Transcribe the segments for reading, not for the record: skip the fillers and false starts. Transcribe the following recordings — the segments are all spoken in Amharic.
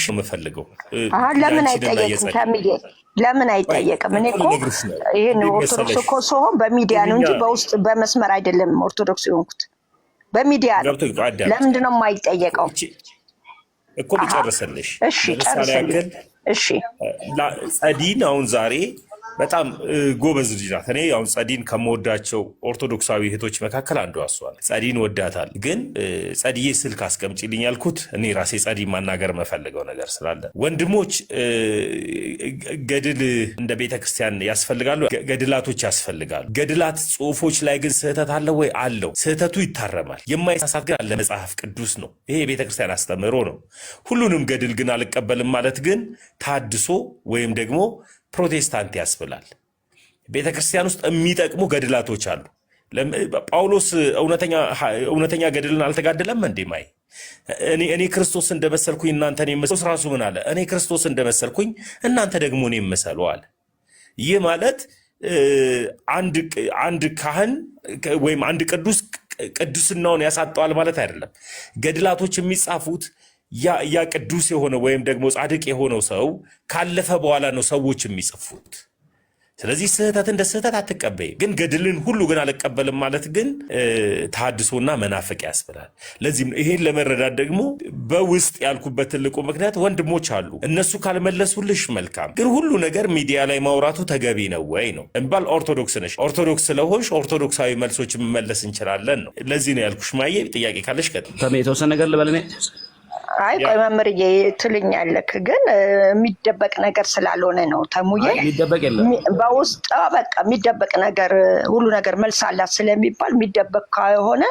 የምፈልገው ለምን አይጠየቅም? ተምዬ ለምን አይጠየቅም? እኔ እኮ ይሄን ኦርቶዶክስ እኮ ስሆን በሚዲያ ነው እንጂ በውስጥ በመስመር አይደለም። ኦርቶዶክስ የሆንኩት በሚዲያ ነው። ለምንድን ነው የማይጠየቀው እኮ? ልጨርስልሽ። እሺ ጨርስልኝ። እሺ ጸዲን አሁን ዛሬ በጣም ጎበዝ ልጅ ናት። እኔ አሁን ጸዲን ከምወዳቸው ኦርቶዶክሳዊ እህቶች መካከል አንዷ እሷ ናት። ጸዲን ወዳታል። ግን ጸዲዬ ስልክ አስቀምጪልኝ ያልኩት እኔ ራሴ ጸዲን ማናገር መፈልገው ነገር ስላለ፣ ወንድሞች ገድል እንደ ቤተክርስቲያን ያስፈልጋሉ፣ ገድላቶች ያስፈልጋሉ። ገድላት ጽሁፎች ላይ ግን ስህተት አለ ወይ? አለው። ስህተቱ ይታረማል። የማይሳሳት ግን አለ መጽሐፍ ቅዱስ ነው። ይሄ የቤተክርስቲያን አስተምህሮ ነው። ሁሉንም ገድል ግን አልቀበልም ማለት ግን ታድሶ ወይም ደግሞ ፕሮቴስታንት ያስብላል። ቤተ ክርስቲያን ውስጥ የሚጠቅሙ ገድላቶች አሉ። ጳውሎስ እውነተኛ ገድልን አልተጋደለም እንዴ? ማይ እኔ ክርስቶስ እንደመሰልኩኝ እናንተን የመሰሉ ራሱ ምን አለ? እኔ ክርስቶስ እንደመሰልኩኝ እናንተ ደግሞ እኔ የመሰሉ አለ። ይህ ማለት አንድ ካህን ወይም አንድ ቅዱስ ቅዱስናውን ያሳጠዋል ማለት አይደለም። ገድላቶች የሚጻፉት ያ ቅዱስ የሆነው ወይም ደግሞ ጻድቅ የሆነው ሰው ካለፈ በኋላ ነው ሰዎች የሚጽፉት። ስለዚህ ስህተት እንደ ስህተት አትቀበይ። ግን ገድልን ሁሉ ግን አልቀበልም ማለት ግን ተሐድሶና መናፍቅ ያስብላል። ለዚህም ይሄን ለመረዳት ደግሞ በውስጥ ያልኩበት ትልቁ ምክንያት ወንድሞች አሉ፣ እነሱ ካልመለሱልሽ መልካም፣ ግን ሁሉ ነገር ሚዲያ ላይ ማውራቱ ተገቢ ነው ወይ ነው እንባል። ኦርቶዶክስ ነሽ፣ ኦርቶዶክስ ስለሆንሽ ኦርቶዶክሳዊ መልሶች መመለስ እንችላለን ነው። ለዚህ ነው ያልኩሽ። ማየ ጥያቄ ካለሽ ቀጥ የተወሰነ ነገር ልበል። አይ ቆይ መምህርዬ ትልኛለክ፣ ግን የሚደበቅ ነገር ስላልሆነ ነው። ተሙዬ የሚደበቅ የለም በውስጥ በቃ የሚደበቅ ነገር ሁሉ ነገር መልስ አላት ስለሚባል የሚደበቅ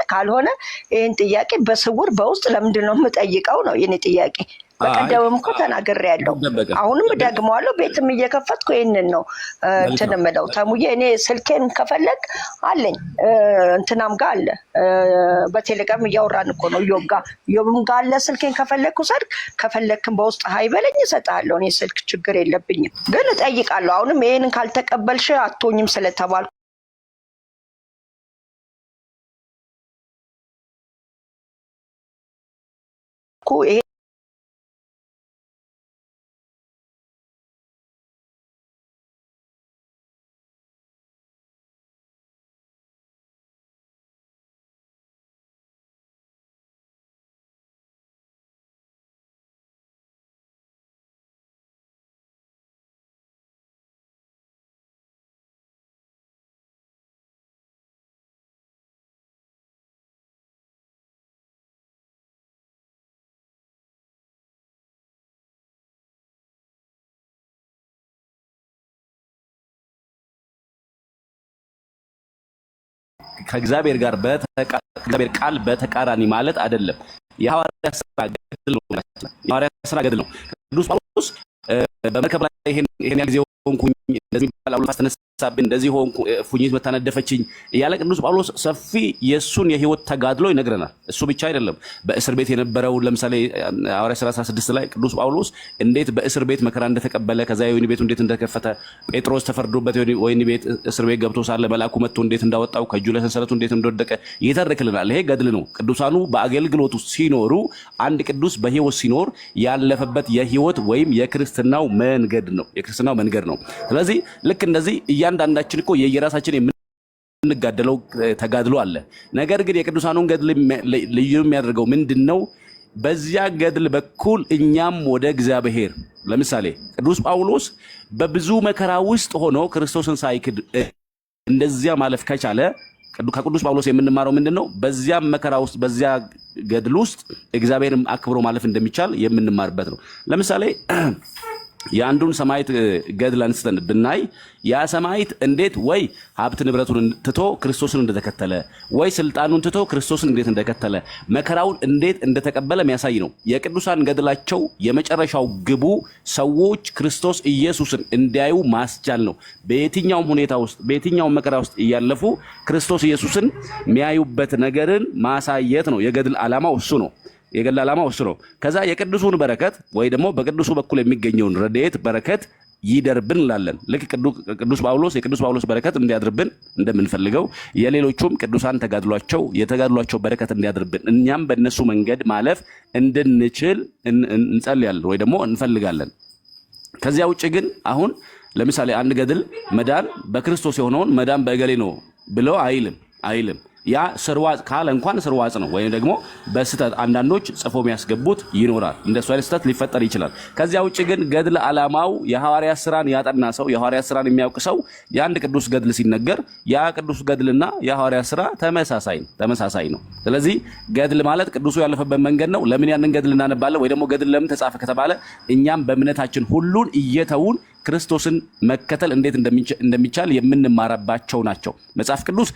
ካልሆነ ይህን ጥያቄ በስውር በውስጥ ለምንድን ነው የምጠይቀው ነው የኔ ጥያቄ። በቀደምም እኮ ተናግሬያለሁ፣ አሁንም ደግመዋለሁ። ቤትም እየከፈትኩ ይህንን ነው እንትን የምለው። ተሙዬ እኔ ስልኬን ከፈለግ አለኝ፣ እንትናም ጋር አለ፣ በቴሌግራም እያወራን እኮ ነው። ዮብም ጋር አለ። ስልኬን ከፈለግ ውሰድ፣ ከፈለግክም በውስጥ ሀይ በለኝ እሰጥሃለሁ። እኔ ስልክ ችግር የለብኝም፣ ግን እጠይቃለሁ። አሁንም ይህንን ካልተቀበልሽ አትሆኝም ስለተባልኩ ይሄ ከእግዚአብሔር ጋር በእግዚአብሔር ቃል በተቃራኒ ማለት አይደለም። የሐዋርያት ሥራ ገድል ነው። የሐዋርያት ሥራ ገድል ነው። ቅዱስ ጳውሎስ በመርከብ ላይ ይሄን ጊዜ ሆንኩኝ እንደዚህ ባላው ተነሳብኝ እንደዚህ ሆንኩ ፉኝት መታነደፈችኝ እያለ ቅዱስ ጳውሎስ ሰፊ የሱን የህይወት ተጋድሎ ይነግረናል። እሱ ብቻ አይደለም። በእስር ቤት የነበረው ለምሳሌ ሐዋርያት ሥራ 16 ላይ ቅዱስ ጳውሎስ እንዴት በእስር ቤት መከራ እንደተቀበለ፣ ከዛ የወህኒ ቤቱ እንዴት እንደተከፈተ፣ ጴጥሮስ ተፈርዶበት ወህኒ ቤት እስር ቤት ገብቶ ሳለ መልአኩ መጥቶ እንዴት እንዳወጣው፣ ከእጁ ላይ ሰንሰለቱ እንዴት እንደወደቀ ይተርክልናል። ይሄ ገድል ነው። ቅዱሳኑ በአገልግሎቱ ሲኖሩ አንድ ቅዱስ በህይወት ሲኖር ያለፈበት የህይወት ወይም የክርስትናው መንገድ ነው። የክርስትናው መንገድ ነው። ስለዚህ ልክ እንደዚህ እያንዳንዳችን እኮ የየራሳችን የምንጋደለው ተጋድሎ አለ። ነገር ግን የቅዱሳኑን ገድል ልዩ የሚያደርገው ምንድነው? በዚያ ገድል በኩል እኛም ወደ እግዚአብሔር ለምሳሌ ቅዱስ ጳውሎስ በብዙ መከራ ውስጥ ሆኖ ክርስቶስን ሳይክድ እንደዚያ ማለፍ ከቻለ ከቅዱስ ጳውሎስ የምንማረው ምንድነው? በዚያ መከራ ውስጥ በዚያ ገድል ውስጥ እግዚአብሔርን አክብሮ ማለፍ እንደሚቻል የምንማርበት ነው። ለምሳሌ የአንዱን ሰማዕት ገድል አንስተን ብናይ ያ ሰማዕት እንዴት ወይ ሀብት ንብረቱን ትቶ ክርስቶስን እንደተከተለ ወይ ስልጣኑን ትቶ ክርስቶስን እንዴት እንደተከተለ መከራውን እንዴት እንደተቀበለ የሚያሳይ ነው። የቅዱሳን ገድላቸው የመጨረሻው ግቡ ሰዎች ክርስቶስ ኢየሱስን እንዲያዩ ማስቻል ነው። በየትኛውም ሁኔታ ውስጥ በየትኛውም መከራ ውስጥ እያለፉ ክርስቶስ ኢየሱስን የሚያዩበት ነገርን ማሳየት ነው። የገድል ዓላማው እሱ ነው። የገድል ዓላማው እሱ ነው። ከዛ የቅዱሱን በረከት ወይ ደግሞ በቅዱሱ በኩል የሚገኘውን ረድኤት በረከት ይደርብን እንላለን። ልክ ቅዱስ ጳውሎስ የቅዱስ ጳውሎስ በረከት እንዲያድርብን እንደምንፈልገው የሌሎቹም ቅዱሳን የተጋድሏቸው በረከት እንዲያድርብን እኛም በእነሱ መንገድ ማለፍ እንድንችል እንጸልያለን ወይ ደግሞ እንፈልጋለን። ከዚያ ውጭ ግን አሁን ለምሳሌ አንድ ገድል መዳን በክርስቶስ የሆነውን መዳን በእገሌ ነው ብሎ አይልም። ያ ስርዋጽ ካለ እንኳን ስርዋጽ ነው፣ ወይም ደግሞ በስተት አንዳንዶች ጽፎ የሚያስገቡት ይኖራል። እንደሱ አይነት ስተት ሊፈጠር ይችላል። ከዚያ ውጭ ግን ገድል ዓላማው የሐዋርያት ሥራን ያጠና ሰው የሐዋርያት ሥራን የሚያውቅ ሰው የአንድ ቅዱስ ገድል ሲነገር ያ ቅዱስ ገድልና የሐዋርያት ሥራ ተመሳሳይ ነው። ስለዚህ ገድል ማለት ቅዱሱ ያለፈበት መንገድ ነው። ለምን ያንን ገድል እናነባለን? ወይ ደግሞ ገድል ለምን ተጻፈ ከተባለ እኛም በእምነታችን ሁሉን እየተውን ክርስቶስን መከተል እንዴት እንደሚቻል የምንማራባቸው ናቸው። መጽሐፍ ቅዱስ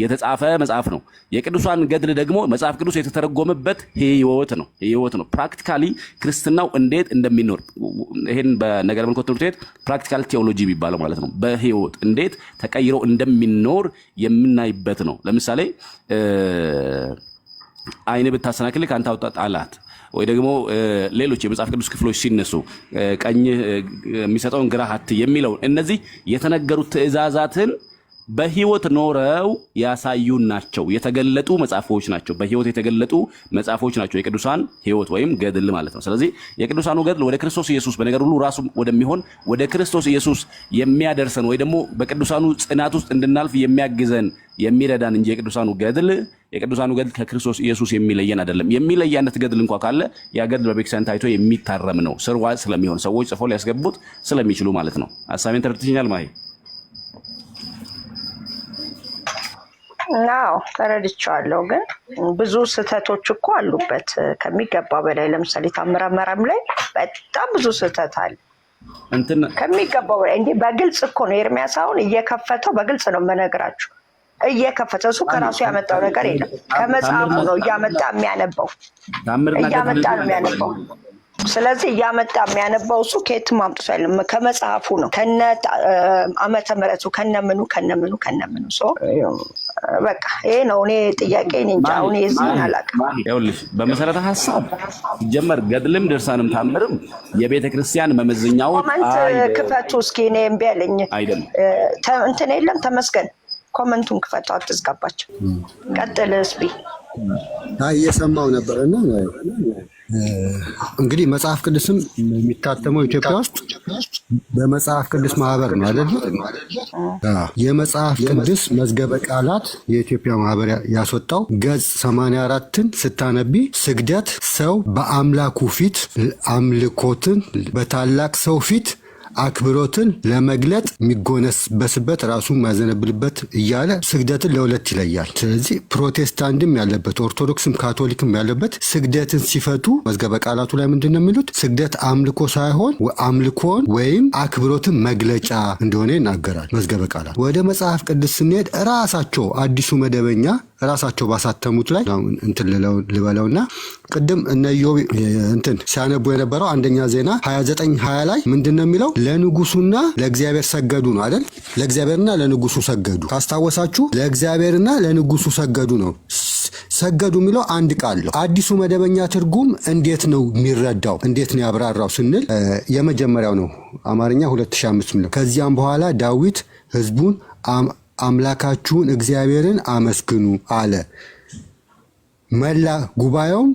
የተጻፈ መጽሐፍ ነው። የቅዱሳን ገድል ደግሞ መጽሐፍ ቅዱስ የተተረጎመበት ህይወት ነው። ፕራክቲካሊ ክርስትናው እንዴት እንደሚኖር ይሄን በነገረ መለኮት ትምህርት ቤት ፕራክቲካል ቴዎሎጂ የሚባለው ማለት ነው። በህይወት እንዴት ተቀይሮ እንደሚኖር የምናይበት ነው። ለምሳሌ አይን ብታሰናክል ካንተ አውጣ ጣላት፣ ወይ ደግሞ ሌሎች የመጽሐፍ ቅዱስ ክፍሎች ሲነሱ ቀኝ የሚሰጠውን ግራህ አትይ የሚለው እነዚህ የተነገሩት ትእዛዛትን በህይወት ኖረው ያሳዩን ናቸው። የተገለጡ መጽሐፎች ናቸው። በህይወት የተገለጡ መጽሐፎች ናቸው የቅዱሳን ህይወት ወይም ገድል ማለት ነው። ስለዚህ የቅዱሳኑ ገድል ወደ ክርስቶስ ኢየሱስ በነገር ሁሉ ራሱ ወደሚሆን ወደ ክርስቶስ ኢየሱስ የሚያደርሰን ወይ ደግሞ በቅዱሳኑ ጽናት ውስጥ እንድናልፍ የሚያግዘን የሚረዳን እንጂ የቅዱሳኑ ገድል ከክርስቶስ ኢየሱስ የሚለየን አይደለም። የሚለያነት ገድል እንኳን ካለ ያ ገድል በቤተክርስቲያን ታይቶ የሚታረም ነው። ስርዋጽ ስለሚሆን ሰዎች ጽፈው ሊያስገቡት ስለሚችሉ ማለት ነው። ሐሳቤን ተረድተኛል ማይ? ናው ተረድቻለሁ። ግን ብዙ ስህተቶች እኮ አሉበት ከሚገባ በላይ። ለምሳሌ ታምረ መረም ላይ በጣም ብዙ ስህተት አለ ከሚገባው በላይ። እንዴ በግልጽ እኮ ነው ኤርሚያስ አሁን እየከፈተው በግልጽ ነው የምነግራችሁ። እየከፈተው እሱ ከራሱ ያመጣው ነገር የለም። ከመጽሐፉ ነው እያመጣ የሚያነባው። ስለዚህ እያመጣ የሚያነባው እሱ ከየትም አምጥቶ አይደለም፣ ከመጽሐፉ ነው። ከነ ዓመተ ምሕረቱ ከነምኑ በቃ ይሄ ነው። እኔ ጥያቄ እንጃ አሁን የዚህን አላውቅም። ይኸውልሽ በመሰረተ ሀሳብ ሲጀመር ገድልም ድርሳንም ታምርም የቤተ ክርስቲያን መመዘኛዎች ኮመንት ክፈቱ እስኪ። እኔ እምቢ አለኝ እንትን የለም ተመስገን። ኮመንቱን ክፈቱ፣ አትዝጋባቸው። ቀጥል እስቢ። እየሰማው ነበርና እንግዲህ መጽሐፍ ቅዱስም የሚታተመው ኢትዮጵያ ውስጥ በመጽሐፍ ቅዱስ ማህበር ነው አይደል? የመጽሐፍ ቅዱስ መዝገበ ቃላት የኢትዮጵያ ማህበር ያስወጣው ገጽ 84ን ስታነቢ ስግደት ሰው በአምላኩ ፊት አምልኮትን በታላቅ ሰው ፊት አክብሮትን ለመግለጥ የሚጎነበስበት ራሱ የሚያዘነብልበት እያለ ስግደትን ለሁለት ይለያል። ስለዚህ ፕሮቴስታንትም ያለበት ኦርቶዶክስም ካቶሊክም ያለበት ስግደትን ሲፈቱ መዝገበ ቃላቱ ላይ ምንድን ነው የሚሉት? ስግደት አምልኮ ሳይሆን አምልኮን ወይም አክብሮትን መግለጫ እንደሆነ ይናገራል መዝገበ ቃላት። ወደ መጽሐፍ ቅዱስ ስንሄድ ራሳቸው አዲሱ መደበኛ ራሳቸው ባሳተሙት ላይ እንትን ልበለውና ቅድም እነ ኢዮብ እንትን ሲያነቡ የነበረው አንደኛ ዜና 29:20 ላይ ምንድነው የሚለው? ለንጉሱና ለእግዚአብሔር ሰገዱ ነው አይደል? ለእግዚአብሔርና ለንጉሱ ሰገዱ። ካስታወሳችሁ ለእግዚአብሔርና ለንጉሱ ሰገዱ ነው። ሰገዱ የሚለው አንድ ቃል ነው። አዲሱ መደበኛ ትርጉም እንዴት ነው የሚረዳው? እንዴት ነው ያብራራው ስንል የመጀመሪያው ነው አማርኛ 2005 የሚለው ከዚያም በኋላ ዳዊት ህዝቡን አምላካችሁን እግዚአብሔርን አመስግኑ አለ። መላ ጉባኤውም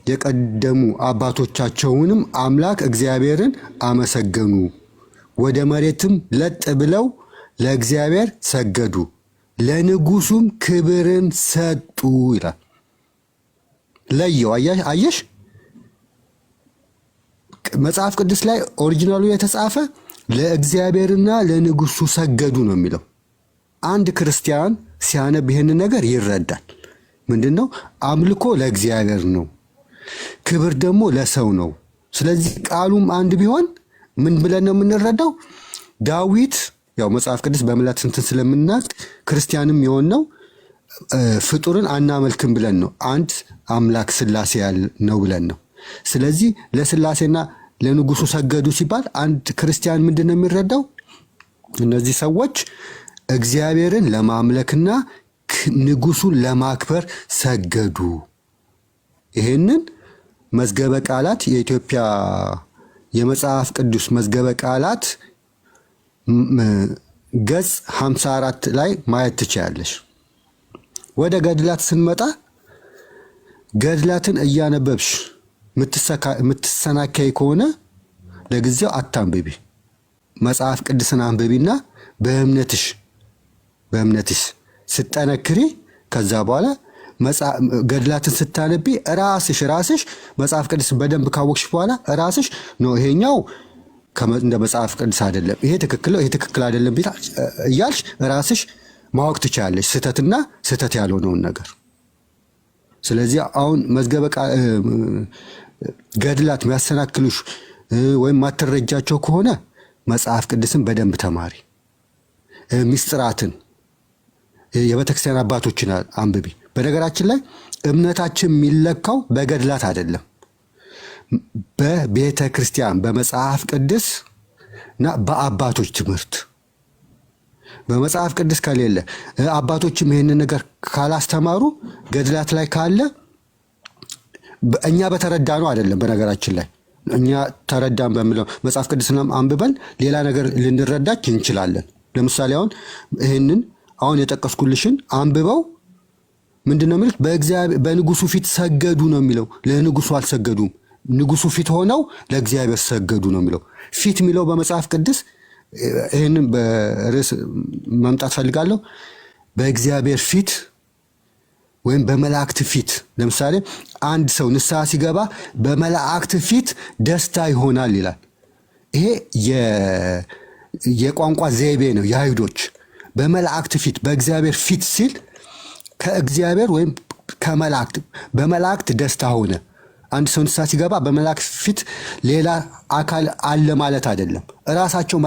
የቀደሙ አባቶቻቸውንም አምላክ እግዚአብሔርን አመሰገኑ፣ ወደ መሬትም ለጥ ብለው ለእግዚአብሔር ሰገዱ፣ ለንጉሱም ክብርን ሰጡ ይላል። ለየው። አየሽ መጽሐፍ ቅዱስ ላይ ኦሪጂናሉ የተጻፈ ለእግዚአብሔርና ለንጉሱ ሰገዱ ነው የሚለው። አንድ ክርስቲያን ሲያነብ ይሄንን ነገር ይረዳል። ምንድነው? አምልኮ ለእግዚአብሔር ነው፣ ክብር ደግሞ ለሰው ነው። ስለዚህ ቃሉም አንድ ቢሆን ምን ብለን ነው የምንረዳው? ዳዊት ያው መጽሐፍ ቅዱስ በምላት እንትን ስለምናቅ ክርስቲያንም የሆነው ፍጡርን አናመልክም ብለን ነው፣ አንድ አምላክ ስላሴ ነው ብለን ነው። ስለዚህ ለስላሴና ለንጉሱ ሰገዱ ሲባል አንድ ክርስቲያን ምንድነው የሚረዳው? እነዚህ ሰዎች እግዚአብሔርን ለማምለክና ንጉሱን ለማክበር ሰገዱ። ይሄንን መዝገበ ቃላት የኢትዮጵያ የመጽሐፍ ቅዱስ መዝገበ ቃላት ገጽ 54 ላይ ማየት ትችያለሽ። ወደ ገድላት ስንመጣ ገድላትን እያነበብሽ የምትሰናከይ ከሆነ ለጊዜው አታንብቢ። መጽሐፍ ቅዱስን አንብቢና በእምነትሽ ስጠነክሪ ከዛ በኋላ ገድላትን ስታነቢ ራስሽ መጽሐፍ ቅዱስን በደንብ ካወቅሽ በኋላ ራስሽ ነው ይሄኛው እንደ መጽሐፍ ቅዱስ አይደለም፣ ይሄ ትክክል ነው፣ ይሄ ትክክል አይደለም እያልሽ ራስሽ ማወቅ ትችላለሽ፣ ስህተትና ስህተት ያልሆነውን ነገር። ስለዚህ አሁን መዝገበ ገድላት የሚያሰናክሉሽ ወይም ማትረጃቸው ከሆነ መጽሐፍ ቅዱስን በደንብ ተማሪ። ሚስጥራትን የቤተክርስቲያን አባቶችን አንብቢ። በነገራችን ላይ እምነታችን የሚለካው በገድላት አይደለም፣ በቤተ ክርስቲያን በመጽሐፍ ቅዱስ እና በአባቶች ትምህርት። በመጽሐፍ ቅዱስ ከሌለ አባቶችም ይህንን ነገር ካላስተማሩ ገድላት ላይ ካለ እኛ በተረዳ ነው አይደለም። በነገራችን ላይ እኛ ተረዳን በሚለው መጽሐፍ ቅዱስንም አንብበን ሌላ ነገር ልንረዳች እንችላለን። ለምሳሌ አሁን ይህንን አሁን የጠቀስኩልሽን አንብበው ምንድነው የሚሉት? በንጉሱ ፊት ሰገዱ ነው የሚለው። ለንጉሱ አልሰገዱም፣ ንጉሱ ፊት ሆነው ለእግዚአብሔር ሰገዱ ነው የሚለው። ፊት የሚለው በመጽሐፍ ቅዱስ ይህንን በርዕስ መምጣት ፈልጋለሁ። በእግዚአብሔር ፊት ወይም በመላእክት ፊት። ለምሳሌ አንድ ሰው ንስሐ ሲገባ በመላእክት ፊት ደስታ ይሆናል ይላል። ይሄ የቋንቋ ዘይቤ ነው የአይሁዶች። በመላእክት ፊት በእግዚአብሔር ፊት ሲል ከእግዚአብሔር ወይም ከመላእክት በመላእክት ደስታ ሆነ። አንድ ሰው ንስሐ ሲገባ በመላእክት ፊት ሌላ አካል አለ ማለት አይደለም። እራሳቸው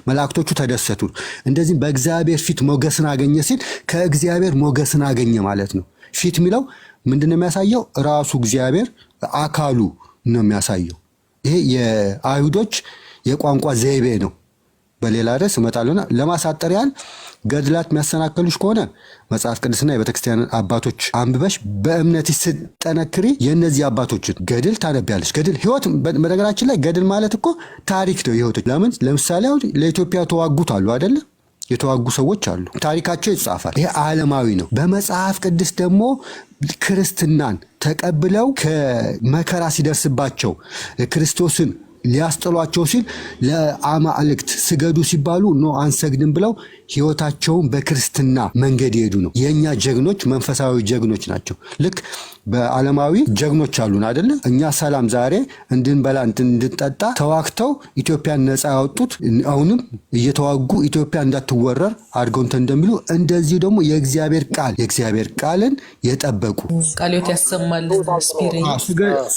መላእክቶቹ ተደሰቱ። እንደዚህም በእግዚአብሔር ፊት ሞገስን አገኘ ሲል ከእግዚአብሔር ሞገስን አገኘ ማለት ነው። ፊት የሚለው ምንድነው የሚያሳየው? ራሱ እግዚአብሔር አካሉ ነው የሚያሳየው። ይሄ የአይሁዶች የቋንቋ ዘይቤ ነው። በሌላ ርዕስ እመጣለሁና ለማሳጠር ያህል ገድላት የሚያሰናክሉሽ ከሆነ መጽሐፍ ቅዱስና የቤተክርስቲያን አባቶች አንብበሽ በእምነትሽ ስትጠነክሪ የእነዚህ አባቶችን ገድል ታነቢያለሽ። ገድል ህይወት፣ በነገራችን ላይ ገድል ማለት እኮ ታሪክ ነው። ህይወቶች ለምሳሌ አሁን ለኢትዮጵያ ተዋጉት አሉ አይደለ? የተዋጉ ሰዎች አሉ፣ ታሪካቸው ይጻፋል። ይሄ ዓለማዊ ነው። በመጽሐፍ ቅዱስ ደግሞ ክርስትናን ተቀብለው ከመከራ ሲደርስባቸው ክርስቶስን ሊያስጥሏቸው ሲል ለአማልክት ስገዱ ሲባሉ ኖ አንሰግድም ብለው ህይወታቸውን በክርስትና መንገድ ይሄዱ ነው። የኛ ጀግኖች መንፈሳዊ ጀግኖች ናቸው። ልክ በዓለማዊ ጀግኖች አሉን አይደለ? እኛ ሰላም ዛሬ እንድንበላ እንድንጠጣ ተዋግተው ኢትዮጵያን ነፃ ያወጡት አሁንም እየተዋጉ ኢትዮጵያ እንዳትወረር አድርገው እንደሚሉ እንደዚህ ደግሞ የእግዚአብሔር ቃልን የጠበቁ ቃልዮት ያሰማልን።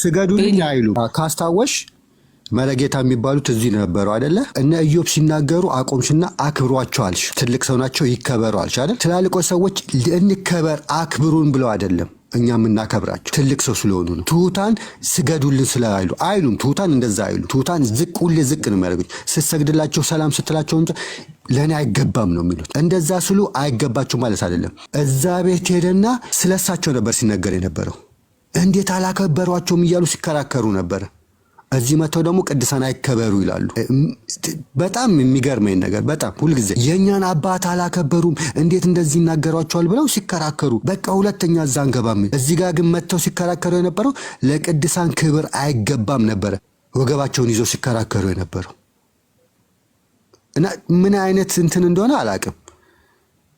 ስገዱልኝ አይሉ ካስታወሽ መለጌታ የሚባሉት እዚህ ነበሩ አይደለ? እነ ኢዮብ ሲናገሩ አቆምሽና አክብሯቸዋልሽ። ትልቅ ሰው ናቸው ይከበሯልሽ አይደል? ትላልቆች ሰዎች እንከበር አክብሩን ብለው አይደለም እኛ የምናከብራቸው ትልቅ ሰው ስለሆኑ ነው። ትሁታን ስገዱልን ስላሉ አይሉም። ትሁታን እንደዛ አይሉ። ትሁታን ሁሌ ዝቅ ነው የሚያደርጉት። ስትሰግድላቸው ሰላም ስትላቸው ለእኔ አይገባም ነው የሚሉት። እንደዛ ስሉ አይገባቸው ማለት አይደለም። እዛ ቤት ሄደና ስለሳቸው ነበር ሲነገር የነበረው። እንዴት አላከበሯቸውም እያሉ ሲከራከሩ ነበር። እዚህ መተው ደግሞ ቅዱሳን አይከበሩ ይላሉ። በጣም የሚገርመኝ ነገር በጣም ሁልጊዜ የእኛን አባት አላከበሩም እንዴት እንደዚህ ይናገሯቸዋል ብለው ሲከራከሩ፣ በቃ ሁለተኛ እዛ አንገባም። እዚህ ጋር ግን መተው ሲከራከሩ የነበረው ለቅዱሳን ክብር አይገባም ነበረ ወገባቸውን ይዘው ሲከራከሩ የነበረው። እና ምን አይነት እንትን እንደሆነ አላቅም።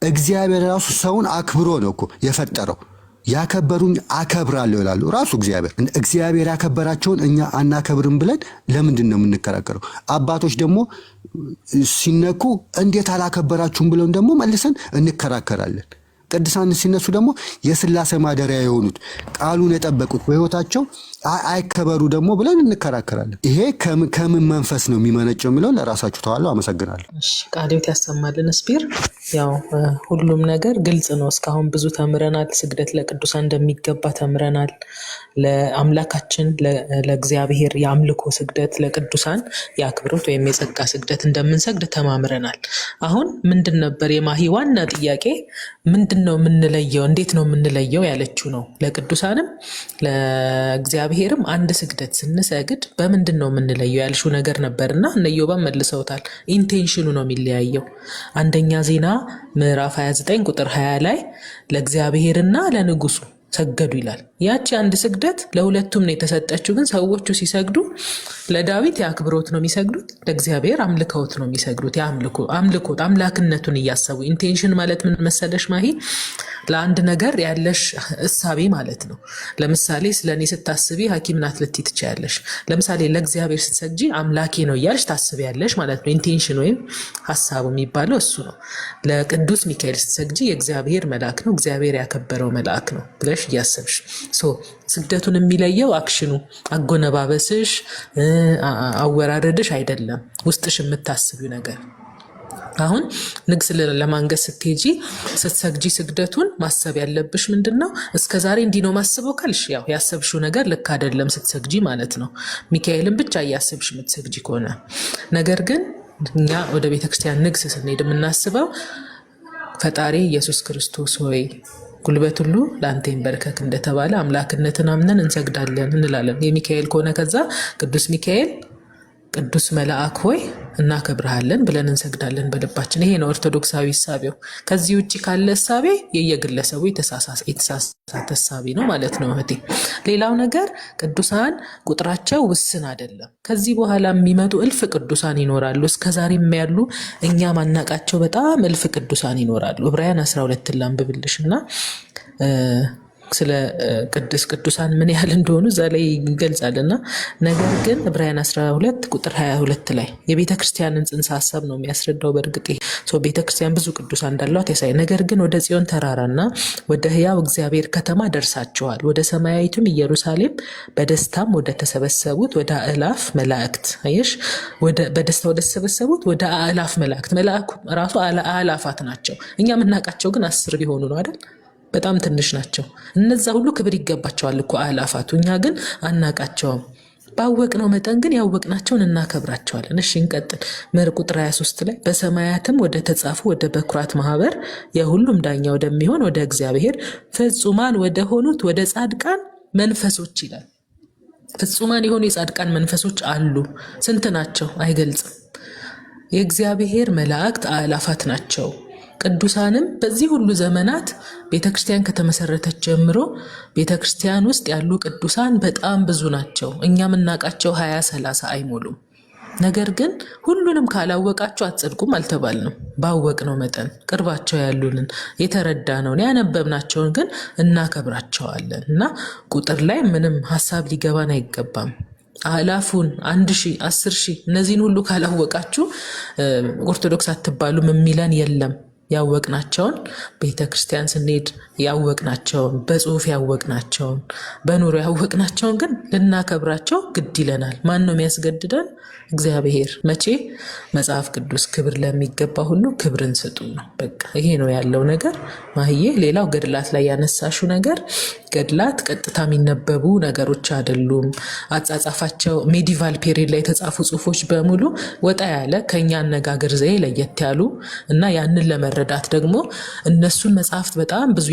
እግዚአብሔር ራሱ ሰውን አክብሮ ነው እኮ የፈጠረው። ያከበሩኝ አከብራለሁ ይላሉ ራሱ እግዚአብሔር። እግዚአብሔር ያከበራቸውን እኛ አናከብርም ብለን ለምንድን ነው የምንከራከረው? አባቶች ደግሞ ሲነኩ እንዴት አላከበራችሁም ብለን ደግሞ መልሰን እንከራከራለን። ቅዱሳን ሲነሱ ደግሞ የሥላሴ ማደሪያ የሆኑት ቃሉን የጠበቁት በሕይወታቸው አይከበሩ ደግሞ ብለን እንከራከራለን። ይሄ ከምን መንፈስ ነው የሚመነጨው የሚለው ለራሳችሁ ተዋለው። አመሰግናለሁ። ቃልዮት ያሰማልን። ስፒር ያው ሁሉም ነገር ግልጽ ነው። እስካሁን ብዙ ተምረናል። ስግደት ለቅዱሳን እንደሚገባ ተምረናል። ለአምላካችን ለእግዚአብሔር የአምልኮ ስግደት፣ ለቅዱሳን የአክብሮት ወይም የጸጋ ስግደት እንደምንሰግድ ተማምረናል። አሁን ምንድን ነበር የማሂ ዋና ጥያቄ? ምንድን ምንድነው የምንለየው? እንዴት ነው የምንለየው ያለችው ነው። ለቅዱሳንም ለእግዚአብሔርም አንድ ስግደት ስንሰግድ በምንድን ነው የምንለየው ያልሽው ነገር ነበርና እነ ኢዮባም መልሰውታል። ኢንቴንሽኑ ነው የሚለያየው። አንደኛ ዜና ምዕራፍ 29 ቁጥር 20 ላይ ለእግዚአብሔርና ለንጉሱ ሰገዱ ይላል። ያቺ አንድ ስግደት ለሁለቱም ነው የተሰጠችው። ግን ሰዎቹ ሲሰግዱ ለዳዊት የአክብሮት ነው የሚሰግዱት፣ ለእግዚአብሔር አምልከውት ነው የሚሰግዱት። አምልኮት አምላክነቱን እያሰቡ። ኢንቴንሽን ማለት ምን መሰለሽ ማሂ? ለአንድ ነገር ያለሽ እሳቤ ማለት ነው። ለምሳሌ ስለ እኔ ስታስቢ ሐኪም ናት ልትይ ትችያለሽ። ለምሳሌ ለእግዚአብሔር ስትሰግጂ አምላኬ ነው እያልሽ ታስቢያለሽ ማለት ነው። ኢንቴንሽን ወይም ሀሳቡ የሚባለው እሱ ነው። ለቅዱስ ሚካኤል ስትሰግጂ የእግዚአብሔር መልአክ ነው፣ እግዚአብሔር ያከበረው መልአክ ነው ብለሽ እያሰብሽ። ስግደቱን የሚለየው አክሽኑ፣ አጎነባበስሽ፣ አወራረድሽ አይደለም፣ ውስጥሽ የምታስቢው ነገር። አሁን ንግስ ለማንገስ ስትሄጂ ስትሰግጂ ስግደቱን ማሰብ ያለብሽ ምንድን ነው? እስከ ዛሬ እንዲህ ነው ማስበው ካልሽ ያው ያሰብሽው ነገር ልክ አይደለም ስትሰግጂ ማለት ነው። ሚካኤልን ብቻ እያሰብሽ የምትሰግጂ ከሆነ። ነገር ግን እኛ ወደ ቤተክርስቲያን ንግስ ስንሄድ የምናስበው ፈጣሪ ኢየሱስ ክርስቶስ ሆይ ጉልበት ሁሉ ለአንተ ይንበርከክ እንደተባለ አምላክነትን አምነን እንሰግዳለን እንላለን። የሚካኤል ከሆነ ከዛ ቅዱስ ሚካኤል ቅዱስ መልአክ ሆይ እናከብርሃለን ብለን እንሰግዳለን በልባችን። ይሄ ነው ኦርቶዶክሳዊ እሳቤው። ከዚህ ውጭ ካለ እሳቤ የየግለሰቡ የተሳሳተ እሳቤ ነው ማለት ነው እህቴ። ሌላው ነገር ቅዱሳን ቁጥራቸው ውስን አይደለም። ከዚህ በኋላ የሚመጡ እልፍ ቅዱሳን ይኖራሉ። እስከዛሬም ያሉ እኛ ማናቃቸው በጣም እልፍ ቅዱሳን ይኖራሉ። ዕብራውያን 12 ላንብብልሽ እና ስለ ቅዱሳን ምን ያህል እንደሆኑ እዛ ላይ ይገልጻልና። ነገር ግን ዕብራውያን 12 ቁጥር 22 ላይ የቤተ ክርስቲያንን ጽንሰ ሀሳብ ነው የሚያስረዳው። በእርግጥ ቤተ ክርስቲያን ብዙ ቅዱሳን እንዳሏት ያሳይ። ነገር ግን ወደ ጽዮን ተራራና ወደ ሕያው እግዚአብሔር ከተማ ደርሳችኋል፣ ወደ ሰማያዊቱም ኢየሩሳሌም በደስታም ወደ ተሰበሰቡት ወደ አእላፍ መላእክት። አየሽ፣ በደስታ ወደ ተሰበሰቡት ወደ አእላፍ መላእክት። መላእክት ራሱ አእላፋት ናቸው። እኛ የምናውቃቸው ግን 10 ቢሆኑ ነው አይደል? በጣም ትንሽ ናቸው። እነዛ ሁሉ ክብር ይገባቸዋል እኮ አእላፋቱ። እኛ ግን አናቃቸውም። ባወቅነው መጠን ግን ያወቅናቸውን እናከብራቸዋለን። እሺ እንቀጥል። ቁጥር 23 ላይ በሰማያትም ወደ ተጻፉ ወደ በኩራት ማህበር የሁሉም ዳኛ ወደሚሆን ወደ እግዚአብሔር ፍጹማን ወደ ሆኑት ወደ ጻድቃን መንፈሶች ይላል። ፍጹማን የሆኑ የጻድቃን መንፈሶች አሉ። ስንት ናቸው? አይገልጽም። የእግዚአብሔር መላእክት አእላፋት ናቸው። ቅዱሳንም በዚህ ሁሉ ዘመናት ቤተክርስቲያን ከተመሰረተች ጀምሮ ቤተክርስቲያን ውስጥ ያሉ ቅዱሳን በጣም ብዙ ናቸው። እኛ የምናውቃቸው 20-30 አይሞሉም። ነገር ግን ሁሉንም ካላወቃቸው አትጸድቁም አልተባልንም። ባወቅነው መጠን ቅርባቸው ያሉንን የተረዳነውን ያነበብናቸውን ግን እናከብራቸዋለን እና ቁጥር ላይ ምንም ሀሳብ ሊገባን አይገባም። አላፉን 1000 10,000 እነዚህን ሁሉ ካላወቃችሁ ኦርቶዶክስ አትባሉም የሚለን የለም። ያወቅናቸውን ቤተክርስቲያን ስንሄድ ያወቅናቸውን በጽሁፍ ያወቅናቸውን በኑሮ ያወቅናቸውን ግን ልናከብራቸው ግድ ይለናል። ማን ነው የሚያስገድደን? እግዚአብሔር። መቼ? መጽሐፍ ቅዱስ ክብር ለሚገባ ሁሉ ክብርን ስጡ ነው። በቃ ይሄ ነው ያለው ነገር ማህዬ። ሌላው ገድላት ላይ ያነሳሹ ነገር፣ ገድላት ቀጥታ የሚነበቡ ነገሮች አይደሉም። አጻጻፋቸው ሜዲቫል ፔሪድ ላይ የተጻፉ ጽሁፎች በሙሉ ወጣ ያለ ከኛ አነጋገር ዘዬ ለየት ያሉ እና ያንን ለመረዳት ደግሞ እነሱን መጽሐፍት በጣም ብዙ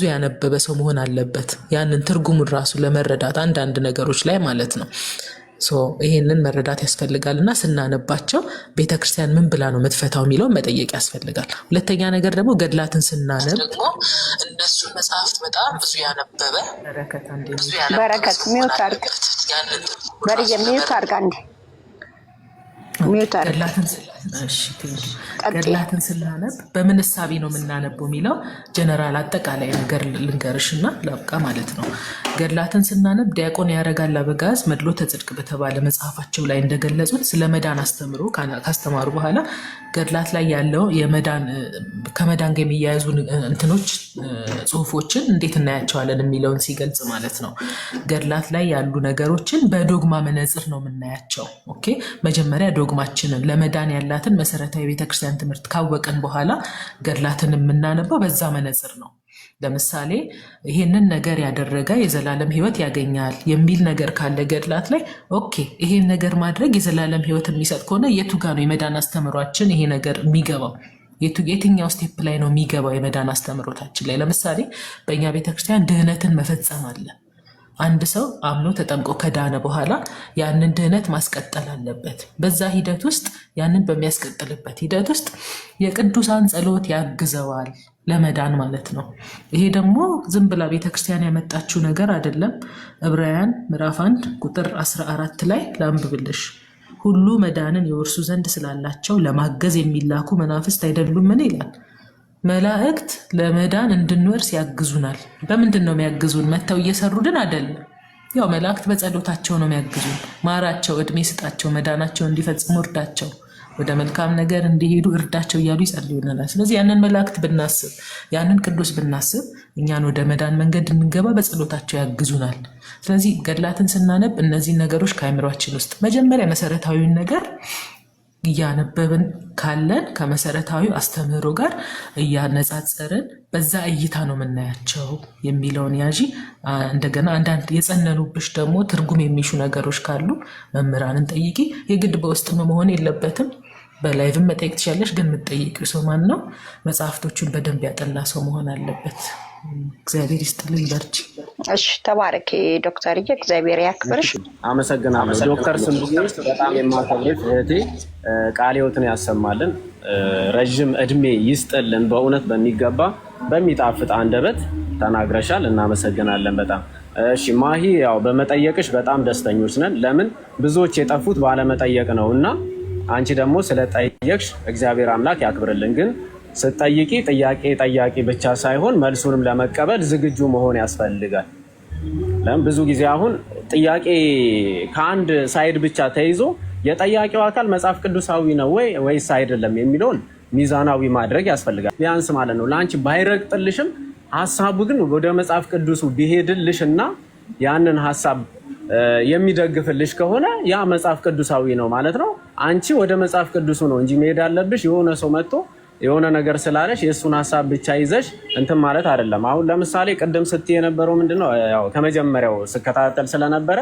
ያነበበ ሰው መሆን አለበት። ያንን ትርጉሙን ራሱ ለመረዳት አንዳንድ ነገሮች ላይ ማለት ነው። ይሄንን መረዳት ያስፈልጋል እና ስናነባቸው ቤተክርስቲያን ምን ብላ ነው የምትፈታው የሚለውን መጠየቅ ያስፈልጋል። ሁለተኛ ነገር ደግሞ ገድላትን ስናነብ ደግሞ እነሱን መጽሐፍት በጣም ብዙ ያነበበ በረከት ሚውት አድርግ፣ ሚውት አድርግ አንዴ ገድላትን ስናነብ በምን እሳቤ ነው የምናነበው የሚለው ጀነራል አጠቃላይ ነገር ልንገርሽና ላብቃ ማለት ነው። ገድላትን ስናነብ ዲያቆን ያረጋል አበጋዝ መድሎተ ጽድቅ በተባለ መጽሐፋቸው ላይ እንደገለጹት ስለ መዳን አስተምሮ ካስተማሩ በኋላ ገድላት ላይ ያለው ከመዳን ጋር የሚያያዙ እንትኖች ጽሁፎችን እንዴት እናያቸዋለን የሚለውን ሲገልጽ ማለት ነው። ገድላት ላይ ያሉ ነገሮችን በዶግማ መነጽር ነው የምናያቸው። ኦኬ፣ መጀመሪያ ዶግማችንን ለመዳን ያላትን መሰረታዊ ቤተክርስቲያን ትምህርት ካወቅን በኋላ ገድላትን የምናነበው በዛ መነጽር ነው። ለምሳሌ ይሄንን ነገር ያደረገ የዘላለም ሕይወት ያገኛል የሚል ነገር ካለ ገድላት ላይ ኦኬ፣ ይሄን ነገር ማድረግ የዘላለም ሕይወት የሚሰጥ ከሆነ የቱ ጋር ነው የመዳን አስተምሯችን ይሄ ነገር የሚገባው የትኛው ስቴፕ ላይ ነው የሚገባው የመዳን አስተምህሮታችን ላይ? ለምሳሌ በእኛ ቤተክርስቲያን ድህነትን መፈጸም አለ። አንድ ሰው አምኖ ተጠምቆ ከዳነ በኋላ ያንን ድህነት ማስቀጠል አለበት። በዛ ሂደት ውስጥ ያንን በሚያስቀጥልበት ሂደት ውስጥ የቅዱሳን ጸሎት ያግዘዋል ለመዳን ማለት ነው። ይሄ ደግሞ ዝም ብላ ቤተክርስቲያን ያመጣችው ነገር አይደለም። ዕብራውያን ምዕራፍ 1 ቁጥር 14 ላይ ላንብብልሽ። ሁሉ መዳንን የወርሱ ዘንድ ስላላቸው ለማገዝ የሚላኩ መናፍስት አይደሉምን ይላል። መላእክት ለመዳን እንድንወርስ ያግዙናል። በምንድን ነው የሚያግዙን? መተው እየሰሩልን አይደለም። ያው መላእክት በጸሎታቸው ነው የሚያግዙን። ማራቸው፣ እድሜ ስጣቸው፣ መዳናቸው እንዲፈጽሙ እርዳቸው፣ ወደ መልካም ነገር እንዲሄዱ እርዳቸው እያሉ ይጸልዩልናል። ስለዚህ ያንን መላእክት ብናስብ፣ ያንን ቅዱስ ብናስብ እኛን ወደ መዳን መንገድ እንገባ በጸሎታቸው ያግዙናል። ስለዚህ ገድላትን ስናነብ እነዚህ ነገሮች ከአእምሯችን ውስጥ መጀመሪያ መሰረታዊውን ነገር እያነበብን ካለን ከመሰረታዊ አስተምህሮ ጋር እያነጻጸርን በዛ እይታ ነው የምናያቸው የሚለውን ያዢ። እንደገና አንዳንድ የጸነኑብሽ ደግሞ ትርጉም የሚሹ ነገሮች ካሉ መምህራንን ጠይቂ። የግድ በውስጥ መሆን የለበትም። በላይቭም መጠየቅ ትችላለሽ። ግን የምትጠይቂው ሰው ማን ነው? መጽሐፍቶቹን በደንብ ያጠና ሰው መሆን አለበት። እግዚአብሔር ይስጥልኝ። በርቺ። እሺ፣ ተባረክ ዶክተርዬ፣ እግዚአብሔር ያክብርሽ። አመሰግናለሁ ዶክተር ስንዱስ፣ በጣም የማከብርሽ እህቴ፣ ቃለ ሕይወትን ያሰማልን፣ ረዥም እድሜ ይስጥልን። በእውነት በሚገባ በሚጣፍጥ አንደበት ተናግረሻል። እናመሰግናለን በጣም። እሺ ማሂ፣ ያው በመጠየቅሽ በጣም ደስተኞች ነን። ለምን ብዙዎች የጠፉት ባለመጠየቅ ነው እና አንቺ ደግሞ ስለጠየቅሽ እግዚአብሔር አምላክ ያክብርልን። ግን ስትጠይቂ ጥያቄ ጠያቂ ብቻ ሳይሆን መልሱንም ለመቀበል ዝግጁ መሆን ያስፈልጋል። ለምን ብዙ ጊዜ አሁን ጥያቄ ከአንድ ሳይድ ብቻ ተይዞ የጠያቂው አካል መጽሐፍ ቅዱሳዊ ነው ወይስ አይደለም የሚለውን ሚዛናዊ ማድረግ ያስፈልጋል። ቢያንስ ማለት ነው ለአንቺ ባይረግጥልሽም ሀሳቡ ግን ወደ መጽሐፍ ቅዱሱ ቢሄድልሽ እና ያንን ሀሳብ የሚደግፍልሽ ከሆነ ያ መጽሐፍ ቅዱሳዊ ነው ማለት ነው። አንቺ ወደ መጽሐፍ ቅዱሱ ነው እንጂ መሄድ አለብሽ። የሆነ ሰው መጥቶ የሆነ ነገር ስላለሽ የእሱን ሀሳብ ብቻ ይዘሽ እንትን ማለት አይደለም። አሁን ለምሳሌ ቅድም ስትይ የነበረው ምንድነው? ያው ከመጀመሪያው ስከታተል ስለነበረ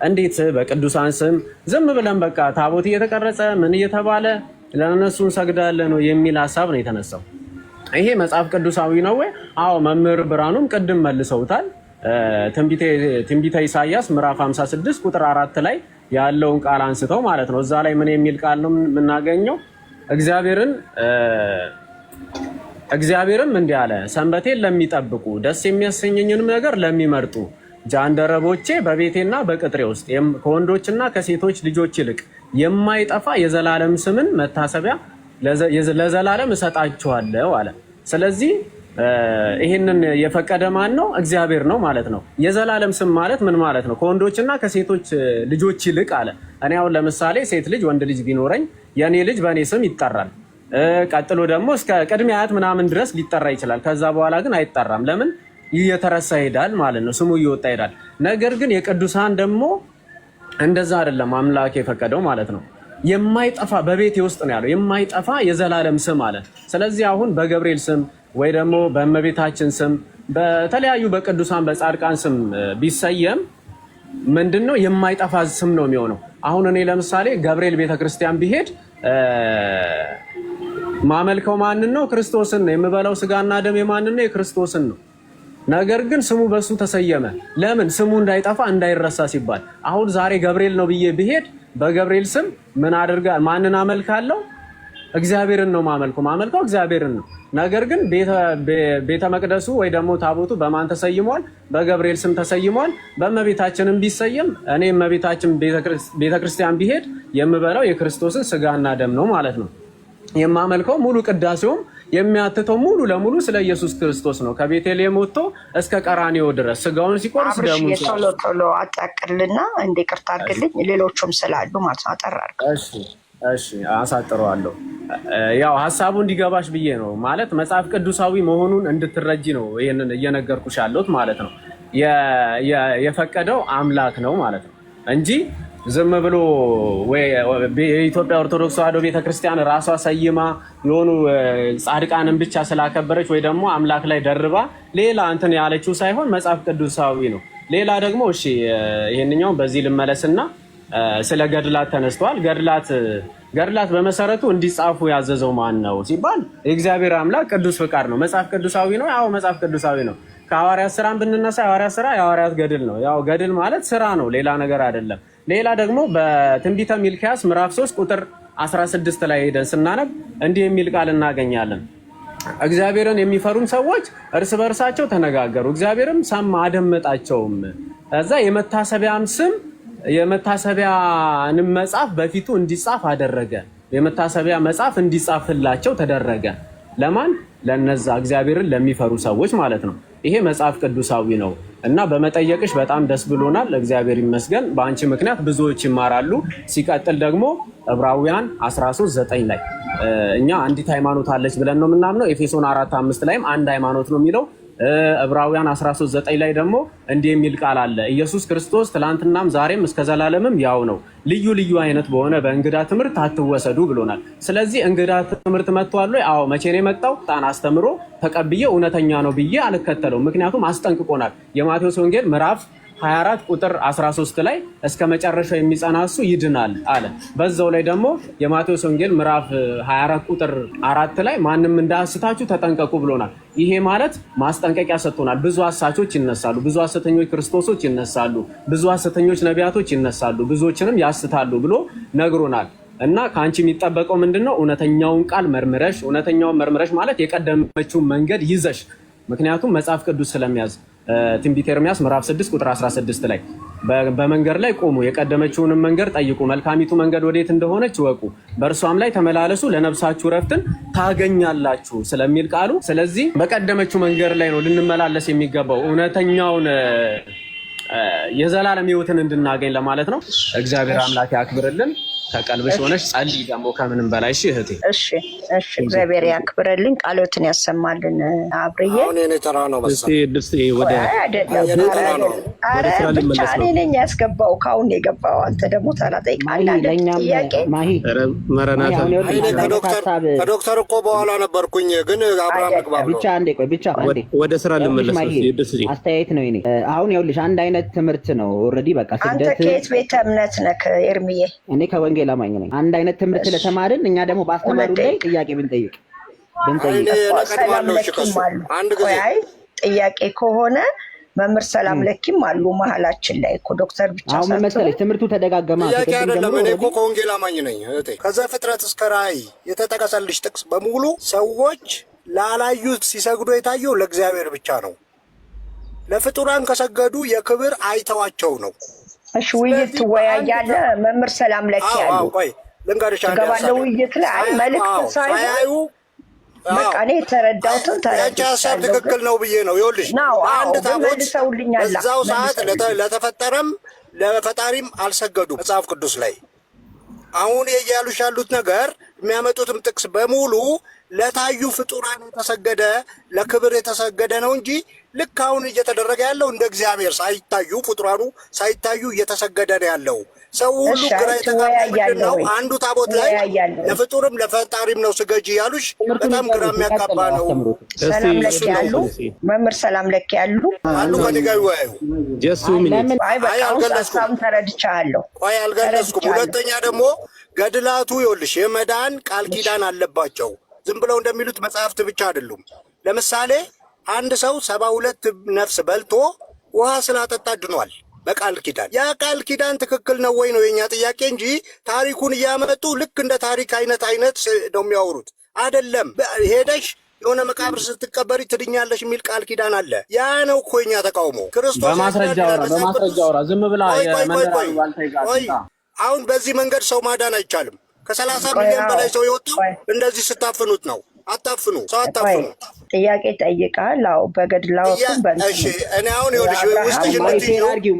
እንዴት በቅዱሳን ስም ዝም ብለን በቃ ታቦት እየተቀረጸ ምን እየተባለ ለነሱ እንሰግዳለን ነው የሚል ሀሳብ ነው የተነሳው። ይሄ መጽሐፍ ቅዱሳዊ ነው ወይ? አዎ፣ መምህር ብርሃኑም ቅድም መልሰውታል። ትንቢተ ኢሳይያስ ምዕራፍ 56 ቁጥር 4 ላይ ያለውን ቃል አንስተው ማለት ነው። እዛ ላይ ምን የሚል ቃል ነው የምናገኘው? እግዚአብሔርም እንዲህ አለ፣ ሰንበቴን ለሚጠብቁ ደስ የሚያሰኘኝንም ነገር ለሚመርጡ ጃንደረቦቼ በቤቴና በቅጥሬ ውስጥ ከወንዶችና ከሴቶች ልጆች ይልቅ የማይጠፋ የዘላለም ስምን መታሰቢያ ለዘላለም እሰጣችኋለሁ አለ። ስለዚህ ይህንን የፈቀደ ማን ነው? እግዚአብሔር ነው ማለት ነው። የዘላለም ስም ማለት ምን ማለት ነው? ከወንዶችና ከሴቶች ልጆች ይልቅ አለ። እኔ አሁን ለምሳሌ ሴት ልጅ ወንድ ልጅ ቢኖረኝ የኔ ልጅ በእኔ ስም ይጠራል። ቀጥሎ ደግሞ እስከ ቅድመ አያት ምናምን ድረስ ሊጠራ ይችላል። ከዛ በኋላ ግን አይጠራም። ለምን? እየተረሳ ይሄዳል ማለት ነው። ስሙ እየወጣ ይሄዳል። ነገር ግን የቅዱሳን ደግሞ እንደዛ አይደለም አምላክ የፈቀደው ማለት ነው። የማይጠፋ በቤቴ ውስጥ ነው ያለው፣ የማይጠፋ የዘላለም ስም አለ። ስለዚህ አሁን በገብርኤል ስም ወይ ደግሞ በእመቤታችን ስም በተለያዩ በቅዱሳን በጻድቃን ስም ቢሰየም ምንድነው የማይጠፋ ስም ነው የሚሆነው። አሁን እኔ ለምሳሌ ገብርኤል ቤተክርስቲያን ቢሄድ ማመልከው ማንን ነው? ክርስቶስን ነው። የምበላው ስጋና ደም የማንን ነው? የክርስቶስን ነው። ነገር ግን ስሙ በሱ ተሰየመ። ለምን? ስሙ እንዳይጠፋ እንዳይረሳ ሲባል። አሁን ዛሬ ገብርኤል ነው ብዬ ብሄድ በገብርኤል ስም ምን አድርጋ ማንን አመልካለሁ? እግዚአብሔርን ነው ማመልከው እግዚአብሔርን ነው። ነገር ግን ቤተ መቅደሱ ወይ ደግሞ ታቦቱ በማን ተሰይሟል? በገብርኤል ስም ተሰይሟል። በእመቤታችንም ቢሰየም እኔ እመቤታችን ቤተክርስቲያን ቢሄድ የምበላው የክርስቶስን ስጋና ደም ነው ማለት ነው። የማመልከው ሙሉ ቅዳሴውም የሚያትተው ሙሉ ለሙሉ ስለ ኢየሱስ ክርስቶስ ነው። ከቤተልሔም ወጥቶ እስከ ቀራንዮ ድረስ ስጋውን ሲቆርስ ደሙ ቶሎ አጣቅልና እንደ ይቅርታ አድርግልኝ፣ ሌሎቹም ስላሉ ማለት ነው። አጠራርክ። እሺ አሳጥረዋለሁ። ያው ሀሳቡ እንዲገባሽ ብዬ ነው ማለት መጽሐፍ ቅዱሳዊ መሆኑን እንድትረጂ ነው ይሄንን እየነገርኩሽ ያለሁት ማለት ነው። የፈቀደው አምላክ ነው ማለት ነው እንጂ ዝም ብሎ የኢትዮጵያ ኦርቶዶክስ ተዋሕዶ ቤተክርስቲያን ራሷ ሰይማ የሆኑ ጻድቃንን ብቻ ስላከበረች ወይ ደግሞ አምላክ ላይ ደርባ ሌላ እንትን ያለችው ሳይሆን መጽሐፍ ቅዱሳዊ ነው። ሌላ ደግሞ እሺ ይሄንኛው በዚህ ልመለስና ስለ ገድላት ተነስተዋል። ገድላት በመሰረቱ እንዲጻፉ ያዘዘው ማን ነው ሲባል የእግዚአብሔር አምላክ ቅዱስ ፍቃድ ነው። መጽሐፍ ቅዱሳዊ ነው። ያው መጽሐፍ ቅዱሳዊ ነው። ከሐዋርያት ስራን ብንነሳ የሐዋርያት ስራ የሐዋርያት ገድል ነው። ያው ገድል ማለት ስራ ነው፣ ሌላ ነገር አይደለም። ሌላ ደግሞ በትንቢተ ሚልክያስ ምዕራፍ 3 ቁጥር 16 ላይ ሄደን ስናነብ እንዲህ የሚል ቃል እናገኛለን። እግዚአብሔርን የሚፈሩን ሰዎች እርስ በርሳቸው ተነጋገሩ፣ እግዚአብሔርም ሰማ አደመጣቸውም። ከዛ የመታሰቢያንም መጽሐፍ በፊቱ እንዲጻፍ አደረገ። የመታሰቢያ መጽሐፍ እንዲጻፍላቸው ተደረገ። ለማን? ለነዛ እግዚአብሔርን ለሚፈሩ ሰዎች ማለት ነው። ይሄ መጽሐፍ ቅዱሳዊ ነው እና በመጠየቅሽ በጣም ደስ ብሎናል። እግዚአብሔር ይመስገን። በአንቺ ምክንያት ብዙዎች ይማራሉ። ሲቀጥል ደግሞ ዕብራውያን 13:9 ላይ እኛ አንዲት ሃይማኖት አለች ብለን ነው የምናምነው። ኤፌሶን 4:5 ላይም አንድ ሃይማኖት ነው የሚለው። ዕብራውያን 13:9 ላይ ደግሞ እንዲህ የሚል ቃል አለ። ኢየሱስ ክርስቶስ ትላንትናም ዛሬም እስከ ዘላለምም ያው ነው፣ ልዩ ልዩ አይነት በሆነ በእንግዳ ትምህርት አትወሰዱ ብሎናል። ስለዚህ እንግዳ ትምህርት መጥቷል ወይ? አዎ። መቼ ነው የመጣው? ጣን አስተምሮ ተቀብዬ እውነተኛ ነው ብዬ አልከተለው። ምክንያቱም አስጠንቅቆናል። የማቴዎስ ወንጌል ምዕራፍ 24 ቁጥር 13 ላይ እስከ መጨረሻው የሚጸና እሱ ይድናል አለ። በዛው ላይ ደግሞ የማቴዎስ ወንጌል ምዕራፍ 24 ቁጥር 4 ላይ ማንም እንዳያስታችሁ ተጠንቀቁ ብሎናል። ይሄ ማለት ማስጠንቀቂያ ሰጥቶናል። ብዙ አሳቾች ይነሳሉ፣ ብዙ ሐሰተኞች ክርስቶሶች ይነሳሉ፣ ብዙ ሐሰተኞች ነቢያቶች ይነሳሉ፣ ብዙዎችንም ያስታሉ ብሎ ነግሮናል። እና ከአንቺ የሚጠበቀው ምንድነው? እውነተኛውን ቃል መርምረሽ፣ እውነተኛውን መርምረሽ ማለት የቀደመችውን መንገድ ይዘሽ፣ ምክንያቱም መጽሐፍ ቅዱስ ስለሚያዝ ትንቢተ ኤርምያስ ምዕራፍ 6 ቁጥር 16 ላይ በመንገድ ላይ ቆሙ፣ የቀደመችውንም መንገድ ጠይቁ፣ መልካሚቱ መንገድ ወዴት እንደሆነች እወቁ፣ በእርሷም ላይ ተመላለሱ፣ ለነፍሳችሁ ረፍትን ታገኛላችሁ ስለሚል ቃሉ። ስለዚህ በቀደመችው መንገድ ላይ ነው ልንመላለስ የሚገባው እውነተኛውን የዘላለም ሕይወትን እንድናገኝ ለማለት ነው። እግዚአብሔር አምላክ ያክብርልን። ከቀልብሽ ሆነሽ ጸልይ ደግሞ ከምንም በላይ እሺ እህቴ። እሺ እግዚአብሔር ያክብርልኝ፣ ቃሎትን ያሰማልን። አብርዬ አሁን የኔ ተራ ነው መሰለኝ። ወደ ብቻ እኔ ነኝ ያስገባው፣ ካሁን የገባው አንተ ደግሞ ተራ ጠይቃለህ። ከዶክተር እኮ በኋላ ነበርኩኝ፣ ግን አብርሃም ምግባብ ብቻ አንዴ ቆይ፣ ብቻ አንዴ ወደ ስራ ልመለስ። አስተያየት ነው የኔ። አሁን ይኸውልሽ አንድ አይነት ትምህርት ነው ኦልሬዲ። በቃ አንተ ከየት ቤተ እምነት ነህ ኤርሚዬ? እኔ ከወንጌል አማኝ ነኝ። አንድ አይነት ትምህርት ስለተማርን እኛ ደግሞ በአስተማሩ ላይ ጥያቄ ብንጠይቅ አንድ ጊዜ ጥያቄ ከሆነ መምህር ሰላም ለኪም አሉ መሀላችን ላይ እኮ ዶክተር ብቻ አሁን ምን መሰለሽ ትምህርቱ ተደጋገማ። ጥያቄ አይደለም። እኔ እኮ ከወንጌል አማኝ ነኝ እህቴ። ከዘፍጥረት እስከ ራእይ የተጠቀሰልሽ ጥቅስ በሙሉ ሰዎች ላላዩት ሲሰግዱ የታየው ለእግዚአብሔር ብቻ ነው። ለፍጡራን ከሰገዱ የክብር አይተዋቸው ነው። እሺ ውይይት ትወያያለህ መምህር ሰላም ለኪ ያሉ ቆይ ልንገርሽ አንዴ ገባለው ውይይት ላይ መልእክት ሳይሆን በቃ እኔ የተረዳሁትን ሀሳብ ትክክል ነው ብዬ ነው። ይኸውልሽ አንድ ታቦት እዛው ሰዓት ለተፈጠረም ለፈጣሪም አልሰገዱም መጽሐፍ ቅዱስ ላይ። አሁን እያሉሽ ያሉት ነገር የሚያመጡትም ጥቅስ በሙሉ ለታዩ ፍጡራን የተሰገደ ለክብር የተሰገደ ነው እንጂ ልክ አሁን እየተደረገ ያለው እንደ እግዚአብሔር ሳይታዩ ፍጡራኑ ሳይታዩ እየተሰገደ ነው ያለው። ሰው ሁሉ ግራ የተጋባው አንዱ ታቦት ላይ ለፍጡርም ለፈጣሪም ነው ስገጂ ያሉሽ በጣም ግራ የሚያጋባ ነው። ሰላም ለኪ ያሉ መምህር ሰላም ለኪ ያሉ አሉ ከኔ ጋር ይወያዩ። አይ አልገለጽኩም፣ ተረድቻለሁ። ቆይ አልገለጽኩም። ሁለተኛ ደግሞ ገድላቱ ይኸውልሽ የመዳን ቃል ኪዳን አለባቸው። ዝም ብለው እንደሚሉት መጽሐፍት ብቻ አይደሉም። ለምሳሌ አንድ ሰው 72 ነፍስ በልቶ ውሃ ስላጠጣ ድኗል በቃል ኪዳን። ያ ቃል ኪዳን ትክክል ነው ወይ ነው የኛ ጥያቄ እንጂ ታሪኩን እያመጡ ልክ እንደ ታሪክ አይነት ነው የሚያወሩት አይደለም። ሄደሽ የሆነ መቃብር ስትቀበሪ ትድኛለሽ የሚል ቃል ኪዳን አለ። ያ ነው እኮ የኛ ተቃውሞ። ክርስቶስ በማስረጃ አውራ ዝም ብላ አሁን በዚህ መንገድ ሰው ማዳን አይቻልም። ከ30 ሚሊዮን በላይ ሰው የወጣው እንደዚህ ስታፍኑት ነው። አታፍኑ፣ ሰው አታፍኑ። ጥያቄ ጠይቃል። አዎ በገድላዎቹም እሺ እኔ አሁን ይኸውልሽ ውስጥሽ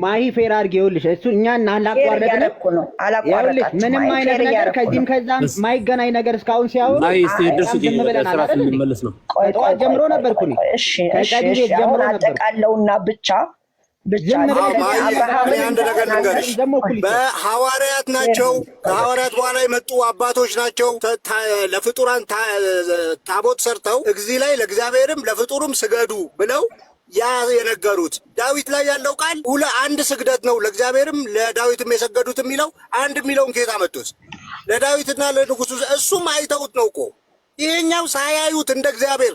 ማሂ ፌር አድርጊው። ይኸውልሽ እሱ እኛን አላቋረጥንም። ምንም አይነት ነገር ከዚህም ከዛም ማይገናኝ ነገር እስካሁን ሲያወሩ ጠዋት ጀምሮ ነበርኩ። እሺ ከቀዲስ ጀምሮ አጠቃለውና ብቻ አንድ ነገር ልንገርሽ፣ በሐዋርያት ናቸው። ከሐዋርያት በኋላ የመጡ አባቶች ናቸው። ለፍጡራን ታቦት ሰርተው እዚህ ላይ ለእግዚአብሔርም ለፍጡርም ስገዱ ብለው ያ የነገሩት ዳዊት ላይ ያለው ቃል አንድ ስግደት ነው ለእግዚአብሔርም ለዳዊትም የሰገዱት የሚለው አንድ የሚለውን ከየት አመጡት? ለዳዊትና ለንጉሱ እሱም አይተውት ነው እኮ። ይሄኛው ሳያዩት እንደ እግዚአብሔር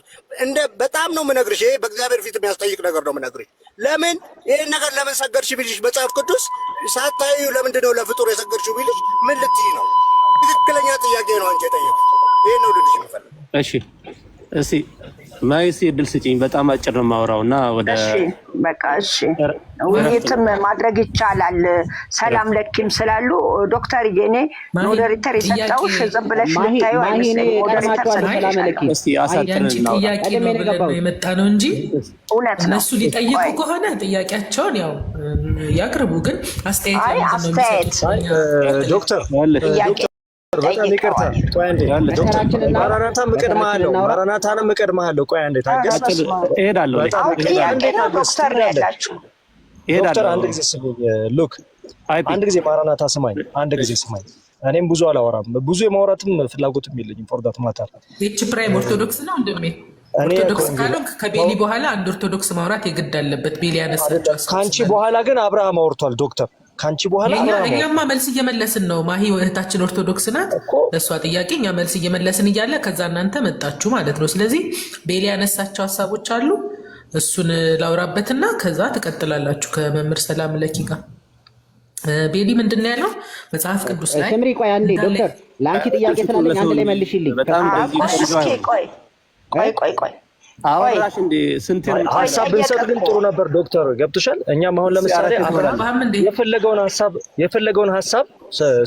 በጣም ነው የምነግርሽ። ይሄ በእግዚአብሔር ፊት የሚያስጠይቅ ነገር ነው የምነግርሽ። ለምን ይሄን ነገር ለምን ሰገድሽ ቢልሽ መጽሐፍ ቅዱስ ሳታዩ ለምንድን ነው ለፍጡር የሰገድሽው ቢልሽ ምን ልትይ ነው? ትክክለኛ ጥያቄ ነው አንቺ የጠየቁት። ይሄ ነው ልልሽ የምፈልገው። እሺ እስቲ ማይስ እድል ስጪኝ። በጣም አጭር ነው የማወራውና ወደ በቃ እሺ፣ ውይይትም ማድረግ ይቻላል። ሰላም ለኪም ስላሉ ዶክተር የኔ ሞዴሬተር የሰጠውሽ ዝም ብለሽ ልታዩ አይመስለኝም። ሞዴሬተር ሰላም ለኪም እስቲ አሳጥረን ነው ጥያቄ ነው የመጣ ነው እንጂ እነሱ ሊጠይቁ ከሆነ ጥያቄያቸውን ያው ያቅርቡ። ግን አስተያየት ዶክተር በጣም ይቅርታ፣ ቆይ አንዴ ማራናታም እቀድምሃለሁ፣ ማራናታንም እቀድምሃለሁ። ቆይ አንዴ ታገስ፣ እሄዳለሁ። ዶክተር አንድ ጊዜ ስሙኝ። ሉክ አንድ ጊዜ ማራናታ ስማኝ፣ አንድ ጊዜ ስማኝ። እኔም ብዙ አላወራም፣ ብዙ የማውራትም ፍላጎትም የለኝም። ፎር ዳት ማተር ይህች ፕራይም ኦርቶዶክስ ነው እንደሜ ኦርቶዶክስ ካልሆንክ ከቤሊ በኋላ አንድ ኦርቶዶክስ ማውራት የግድ አለበት። ቤሊ ያነሳቸው ከአንቺ በኋላ ግን አብርሃም አውርቷል ዶክተር ከአንቺ በኋላ እኛማ መልስ እየመለስን ነው። ማሂ እህታችን ኦርቶዶክስ ናት። እሷ ጥያቄ እኛ መልስ እየመለስን እያለ ከዛ እናንተ መጣችሁ ማለት ነው። ስለዚህ ቤሊ ያነሳቸው ሀሳቦች አሉ። እሱን ላውራበትና ከዛ ትቀጥላላችሁ ከመምህር ሰላም ለኪ ጋር። ቤሊ ምንድን ነው ያለው መጽሐፍ ቅዱስ ላይ? ስምሪ ቆይ አንዴ ዶክተር ለአንቺ ጥያቄ ስላለኝ አንድ ላይ መልሽልኝ። ቆይ አወራሽ እንደ ስንቴን ሀሳብ ብንሰጥ ግን ጥሩ ነበር ዶክተር። ገብቶሻል? እኛም አሁን ለምሳሌ የፈለገውን ሀሳብ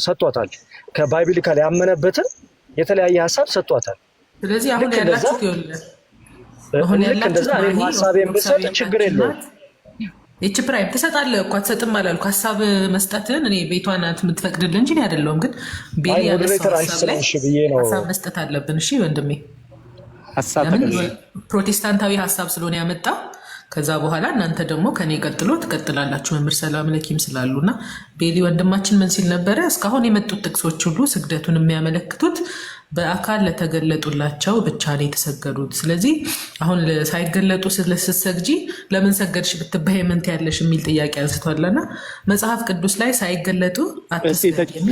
ሰጥቷታል። ከባይብሊካል ያመነበትን የተለያየ ሀሳብ ሰጥቷታል። ስለዚህ አሁን ያላችሁ ልክ እንደዛ እኔም ሀሳቤን ብሰጥ ችግር የለውም። ይህች ፕራይም ትሰጣለህ እኮ አትሰጥም አላልኩ። ሀሳብ መስጠትን እኔ ቤቷ ናት የምትፈቅድልህ እንጂ አይደለሁም። ግን ቤሊ ያነሳው ሀሳብ ላይ ሀሳብ መስጠት አለብን። እሺ ወንድሜ ፕሮቴስታንታዊ ሀሳብ ስለሆነ ያመጣ። ከዛ በኋላ እናንተ ደግሞ ከኔ ቀጥሎ ትቀጥላላችሁ መምህር ሰላም ለኪም ስላሉና ቤሊ ወንድማችን ምን ሲል ነበረ? እስካሁን የመጡት ጥቅሶች ሁሉ ስግደቱን የሚያመለክቱት በአካል ለተገለጡላቸው ብቻ ነው የተሰገዱት። ስለዚህ አሁን ሳይገለጡ ስትሰግጂ ለምን ሰገድሽ ብትባይ ምን ትያለሽ የሚል ጥያቄ አንስቷልና መጽሐፍ ቅዱስ ላይ ሳይገለጡ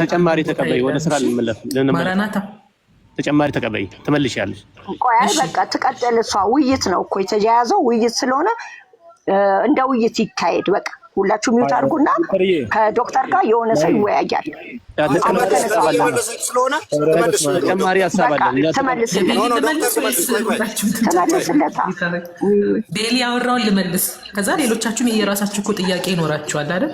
ተጨማሪ ተቀበይ። ወደ ስራ ማራናታ ተጨማሪ ተቀበይ ትመልሻለሽ። ቆይ በቃ ትቀጥል። እሷ ውይይት ነው እኮ የተያያዘው ውይይት ስለሆነ እንደ ውይይት ይካሄድ። በቃ ሁላችሁ ሚውት አድርጉና ከዶክተር ጋር የሆነ ሰው ይወያያል። ተጨማሪ ሀሳብ አለ ተመልስለታ። ቤሊ ያወራውን ልመልስ። ከዛ ሌሎቻችሁን የራሳችሁ እኮ ጥያቄ ይኖራችኋል አይደል?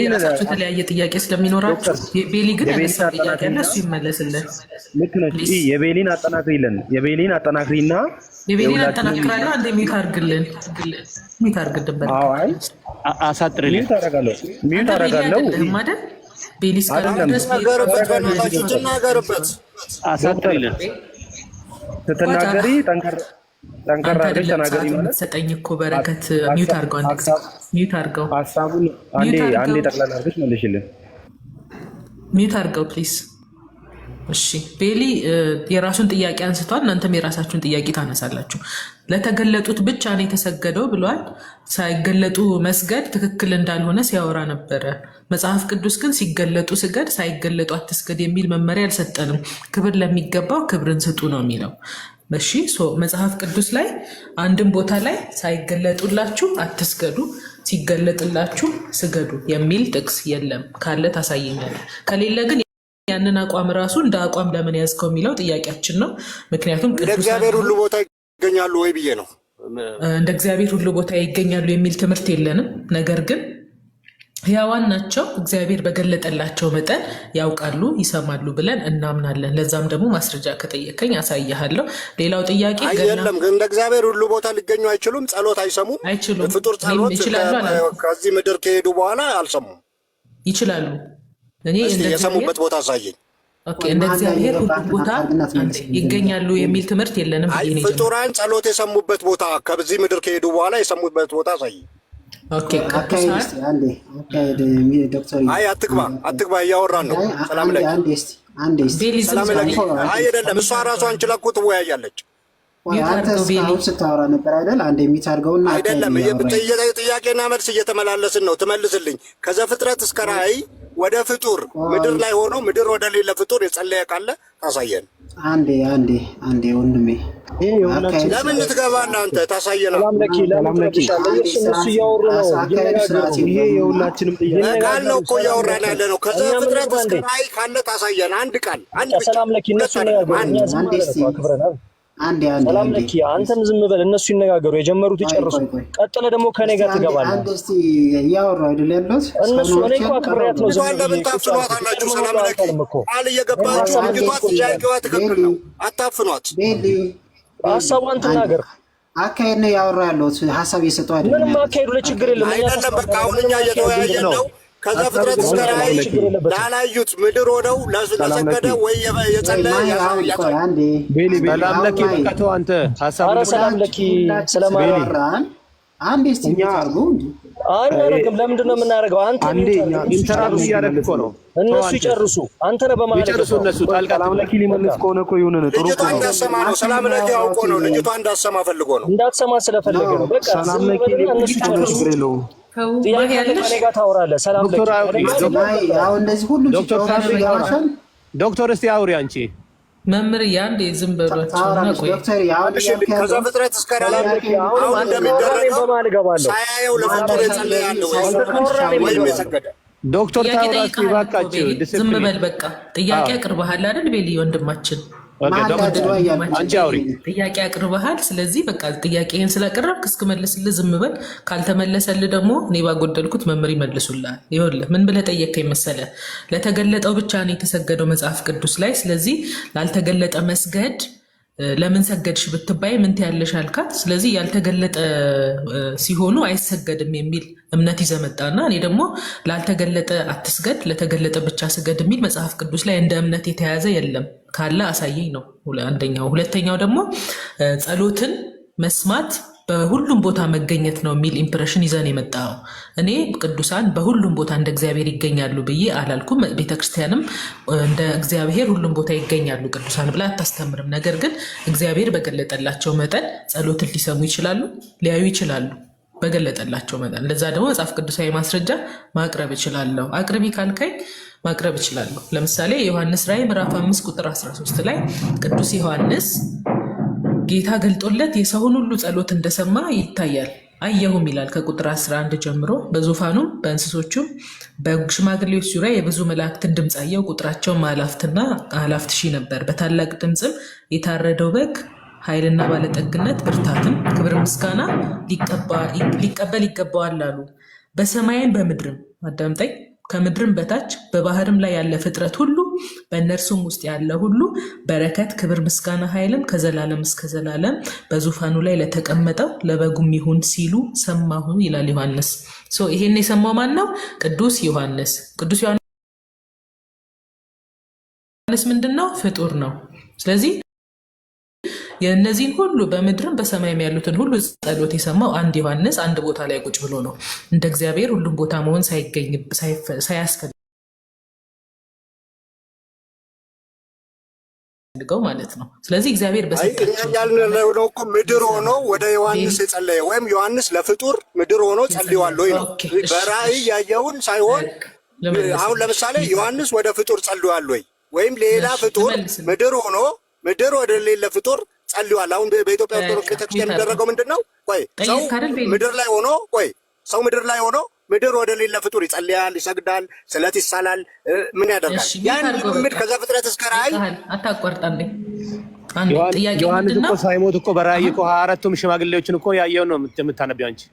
የራሳችሁ የተለያየ ጥያቄ ስለሚኖራችሁ ቤሊ ግን ያነሳው ጥያቄ አለ፣ እሱ ይመለስልን። ልክ ነች። የቤሊን አጠናክሪልን። የቤሊን አጠናክሪና የቤሊን አጠናክራለሁ። አንዴ ሚውት አድርግልን። ሚውት አድርግልን። አሳጥርልን። ሚውት አደርጋለሁ አይደል? ቤሊ ስትናገርበት አሳጥርልን። ስትናገሪ ጠንከራ አድርገሽ ተናገሪ ማለት ሰጠኝ እኮ በረከት። ሚውት አድርገው አንዴ፣ ሚውት አድርገው ሀሳቡን አንዴ ጠቅላላ አድርገሽ መልሽልን። ሚውት አድርገው ፕሊዝ። እሺ ቤሊ የራሱን ጥያቄ አንስቷል። እናንተም የራሳችሁን ጥያቄ ታነሳላችሁ። ለተገለጡት ብቻ ነው የተሰገደው ብሏል። ሳይገለጡ መስገድ ትክክል እንዳልሆነ ሲያወራ ነበረ። መጽሐፍ ቅዱስ ግን ሲገለጡ ስገድ፣ ሳይገለጡ አትስገድ የሚል መመሪያ አልሰጠንም። ክብር ለሚገባው ክብርን ስጡ ነው የሚለው። እሺ መጽሐፍ ቅዱስ ላይ አንድም ቦታ ላይ ሳይገለጡላችሁ አትስገዱ፣ ሲገለጥላችሁ ስገዱ የሚል ጥቅስ የለም። ካለ ታሳየኛል። ከሌለ ግን ያንን አቋም ራሱ እንደ አቋም ለምን ያዝከው የሚለው ጥያቄያችን ነው። ምክንያቱም እንደ እግዚአብሔር ሁሉ ቦታ ይገኛሉ ወይ ብዬ ነው። እንደ እግዚአብሔር ሁሉ ቦታ ይገኛሉ የሚል ትምህርት የለንም። ነገር ግን ሕያዋን ናቸው፣ እግዚአብሔር በገለጠላቸው መጠን ያውቃሉ፣ ይሰማሉ ብለን እናምናለን። ለዛም ደግሞ ማስረጃ ከጠየቀኝ አሳይሃለሁ። ሌላው ጥያቄ የለም ግን እንደ እግዚአብሔር ሁሉ ቦታ ሊገኙ አይችሉም። ጸሎት አይሰሙም። ፍጡር ጸሎት ከዚህ ምድር ከሄዱ በኋላ አልሰሙም። ይችላሉ። እኔ የሰሙበት ቦታ አሳየኝ። እንደ እግዚአብሔር ሁሉ ቦታ ይገኛሉ የሚል ትምህርት የለንም። ፍጡራን ጸሎት የሰሙበት ቦታ ከዚህ ምድር ከሄዱ በኋላ የሰሙበት ቦታ አሳየኝ። አይ አትግባ፣ እያወራን ነው። ሰላም ላይ አይደለም። እሷ ራሷን ችላ እኮ ትወያያለች። አንተ እስካሁን ስታወራ ነበር አይደል? አንድ የሚታርገውና አይደለም ጥያቄና መልስ እየተመላለስን ነው። ትመልስልኝ። ከዘፍጥረት እስከ ራእይ ወደ ፍጡር ምድር ላይ ሆኖ ምድር ወደ ሌለ ፍጡር የጸለየ ካለ ታሳየን። አንዴ ወንድሜ ለምን ትገባና አንተ ታሳየና። እነሱ እያወሩ ነው። ይሄ የሁላችንም ጥያቄ ቃል ነው እኮ እያወራን ያለ ነው። ከዘፍጥረት እስከ ራእይ ካለ ታሳየን። አንድ ቃል ሰላም ለኪ እነሱ ነው ሰላም ለኪ አንተም ዝም በል። እነሱ ይነጋገሩ፣ የጀመሩት ይጨርሱ። ቀጥለ ደግሞ ከኔ ጋር ትገባለህ። አንድ እስቲ ያወራ አይደል ያለው እነሱ እኔ እኮ አክብሬያት ነው። ዝም ለምን ታፍኗት አላችሁ? ሰላም ለኪ ቃል እየገባችሁ ልጅቷት ጥያቄዋ ትክክል ነው። አታፍኗት። ሀሳቧን ትናገር። አካሄድ ነው ያወራ ያለው ሀሳብ እየሰጠው አይደል? ምንም አካሄዱ ላይ ችግር የለም። አይደለም በቃ አሁን እኛ እየተወያየን ነው። ከዘፍጥረት እስከ ራእይ ላላዩት ምድር ሆነው ለሰገደ ወይ የጸለየ ሰላም ለኪ በቃተው አንተ ሀሳብ ሰላም ለኪ ስለማወራን አንዴ እስቲ ታርጉ አናረግም። ለምንድን ነው የምናረገው? አንተ ኢንተራክት እያደረግህ እኮ ነው። እነሱ ይጨርሱ። አንተ ነህ በማለት ይጨርሱ። እነሱ ጣልቃ ሰላም ለኪ ሊመልስ ከሆነ እኮ ይሁን ነው። ጥሩ ልጅቷ እንዳሰማ ነው። ሰላም ለኪ አውቆ ነው። ልጅቷ እንዳሰማ ፈልጎ ነው። እንዳትሰማ ስለፈለገ ነው። በቃ ሰላም ለኪ እነሱ ይጨርሱ። ጥያቄ ያለ ከኔ ጋር ታወራለህ። ሰላም ለኪ ያው እንደዚህ ሁሉ ዶክተር እስቲ አውሪ አንቺ መምህር ያንዴ ዝም በሏቸውና ቆይ ዶክተር ያው ከዘፍጥረት እስከ ራእይ አሁን እንደሚደረገው ሳያየው ለፍጡር የጸለየ ያለው ወይም የሰገደ ዶክተር ታውራስ ይባካችሁ ዝም በል በቃ። ጥያቄ አቅርበሃል አይደል ቤሊ ወንድማችን? አንቺ አውሪ። ጥያቄ አቅርበሃል። ስለዚህ በቃ ጥያቄህን ስላቀረብክ እስክመልስልህ ዝም በል። ካልተመለሰልህ ደግሞ እኔ ባጎደልኩት መምህር ይመልሱልሃል። ይኸውልህ ምን ብለህ ጠየቅከኝ መሰለህ? ለተገለጠው ብቻ ነው የተሰገደው መጽሐፍ ቅዱስ ላይ። ስለዚህ ላልተገለጠ መስገድ ለምን ሰገድሽ ብትባይ ምን ትያለሽ አልካት። ስለዚህ ያልተገለጠ ሲሆኑ አይሰገድም የሚል እምነት ይዘመጣና እኔ ደግሞ ላልተገለጠ አትስገድ ለተገለጠ ብቻ ስገድ የሚል መጽሐፍ ቅዱስ ላይ እንደ እምነት የተያዘ የለም። ካለ አሳየኝ ነው አንደኛው። ሁለተኛው ደግሞ ጸሎትን መስማት በሁሉም ቦታ መገኘት ነው የሚል ኢምፕሬሽን ይዘን የመጣው። እኔ ቅዱሳን በሁሉም ቦታ እንደ እግዚአብሔር ይገኛሉ ብዬ አላልኩም። ቤተክርስቲያንም እንደ እግዚአብሔር ሁሉም ቦታ ይገኛሉ ቅዱሳን ብላ አታስተምርም። ነገር ግን እግዚአብሔር በገለጠላቸው መጠን ጸሎትን ሊሰሙ ይችላሉ፣ ሊያዩ ይችላሉ በገለጠላቸው መጠን። ለዛ ደግሞ መጽሐፍ ቅዱሳዊ ማስረጃ ማቅረብ እችላለሁ። አቅርቢ ካልከኝ ማቅረብ እችላለሁ። ለምሳሌ ዮሐንስ ራእይ ምዕራፍ 5 ቁጥር 13 ላይ ቅዱስ ዮሐንስ ጌታ ገልጦለት የሰውን ሁሉ ጸሎት እንደሰማ ይታያል። አየሁም ይላል ከቁጥር 11 ጀምሮ። በዙፋኑም በእንስሶቹም በሽማግሌዎች ዙሪያ የብዙ መላእክትን ድምፅ አየሁ። ቁጥራቸው አላፍትና አላፍት ሺህ ነበር። በታላቅ ድምፅም የታረደው በግ ኃይልና ባለጠግነት ብርታትን፣ ክብር፣ ምስጋና ሊቀበል ይገባዋል አሉ። በሰማይም በምድርም አዳምጠኝ፣ ከምድርም በታች በባህርም ላይ ያለ ፍጥረት ሁሉ በእነርሱም ውስጥ ያለ ሁሉ በረከት፣ ክብር፣ ምስጋና፣ ኃይልም ከዘላለም እስከ ዘላለም በዙፋኑ ላይ ለተቀመጠው ለበጉም ይሁን ሲሉ ሰማሁ ይላል ዮሐንስ። ይሄን የሰማው ማን ነው? ቅዱስ ዮሐንስ። ቅዱስ ዮሐንስ ምንድን ነው? ፍጡር ነው። ስለዚህ የእነዚህን ሁሉ በምድርም በሰማይም ያሉትን ሁሉ ጸሎት የሰማው አንድ ዮሐንስ አንድ ቦታ ላይ ቁጭ ብሎ ነው። እንደ እግዚአብሔር ሁሉም ቦታ መሆን ሳያስፈልገው ማለት ነው። ስለዚህ እግዚአብሔር በሰጣቸው እኮ ምድር ሆኖ ወደ ዮሐንስ የጸለየ ወይም ዮሐንስ ለፍጡር ምድር ሆኖ ጸልዋል ወይ ነው። በራእይ ያየውን ሳይሆን አሁን ለምሳሌ ዮሐንስ ወደ ፍጡር ጸልዋል ወይ ወይም ሌላ ፍጡር ምድር ሆኖ ምድር ወደ ሌለ ፍጡር ጸልዋል። አሁን በኢትዮጵያ ኦርቶዶክስ ቤተክርስቲያን የሚደረገው ምንድን ነው? ሰው ምድር ላይ ሆኖ ሰው ምድር ላይ ሆኖ ምድር ወደ ሌለ ፍጡር ይጸልያል፣ ይሰግዳል፣ ስለት ይሳላል፣ ምን ያደርጋል? ያን ልምምድ ከዘፍጥረት እስከ ራእይ አታቋርጣለኝ። ዮሐንስ እኮ ሳይሞት እኮ በራእይ እኮ 24ቱም ሽማግሌዎችን እኮ ያየው ነው የምታነቢው አንቺ።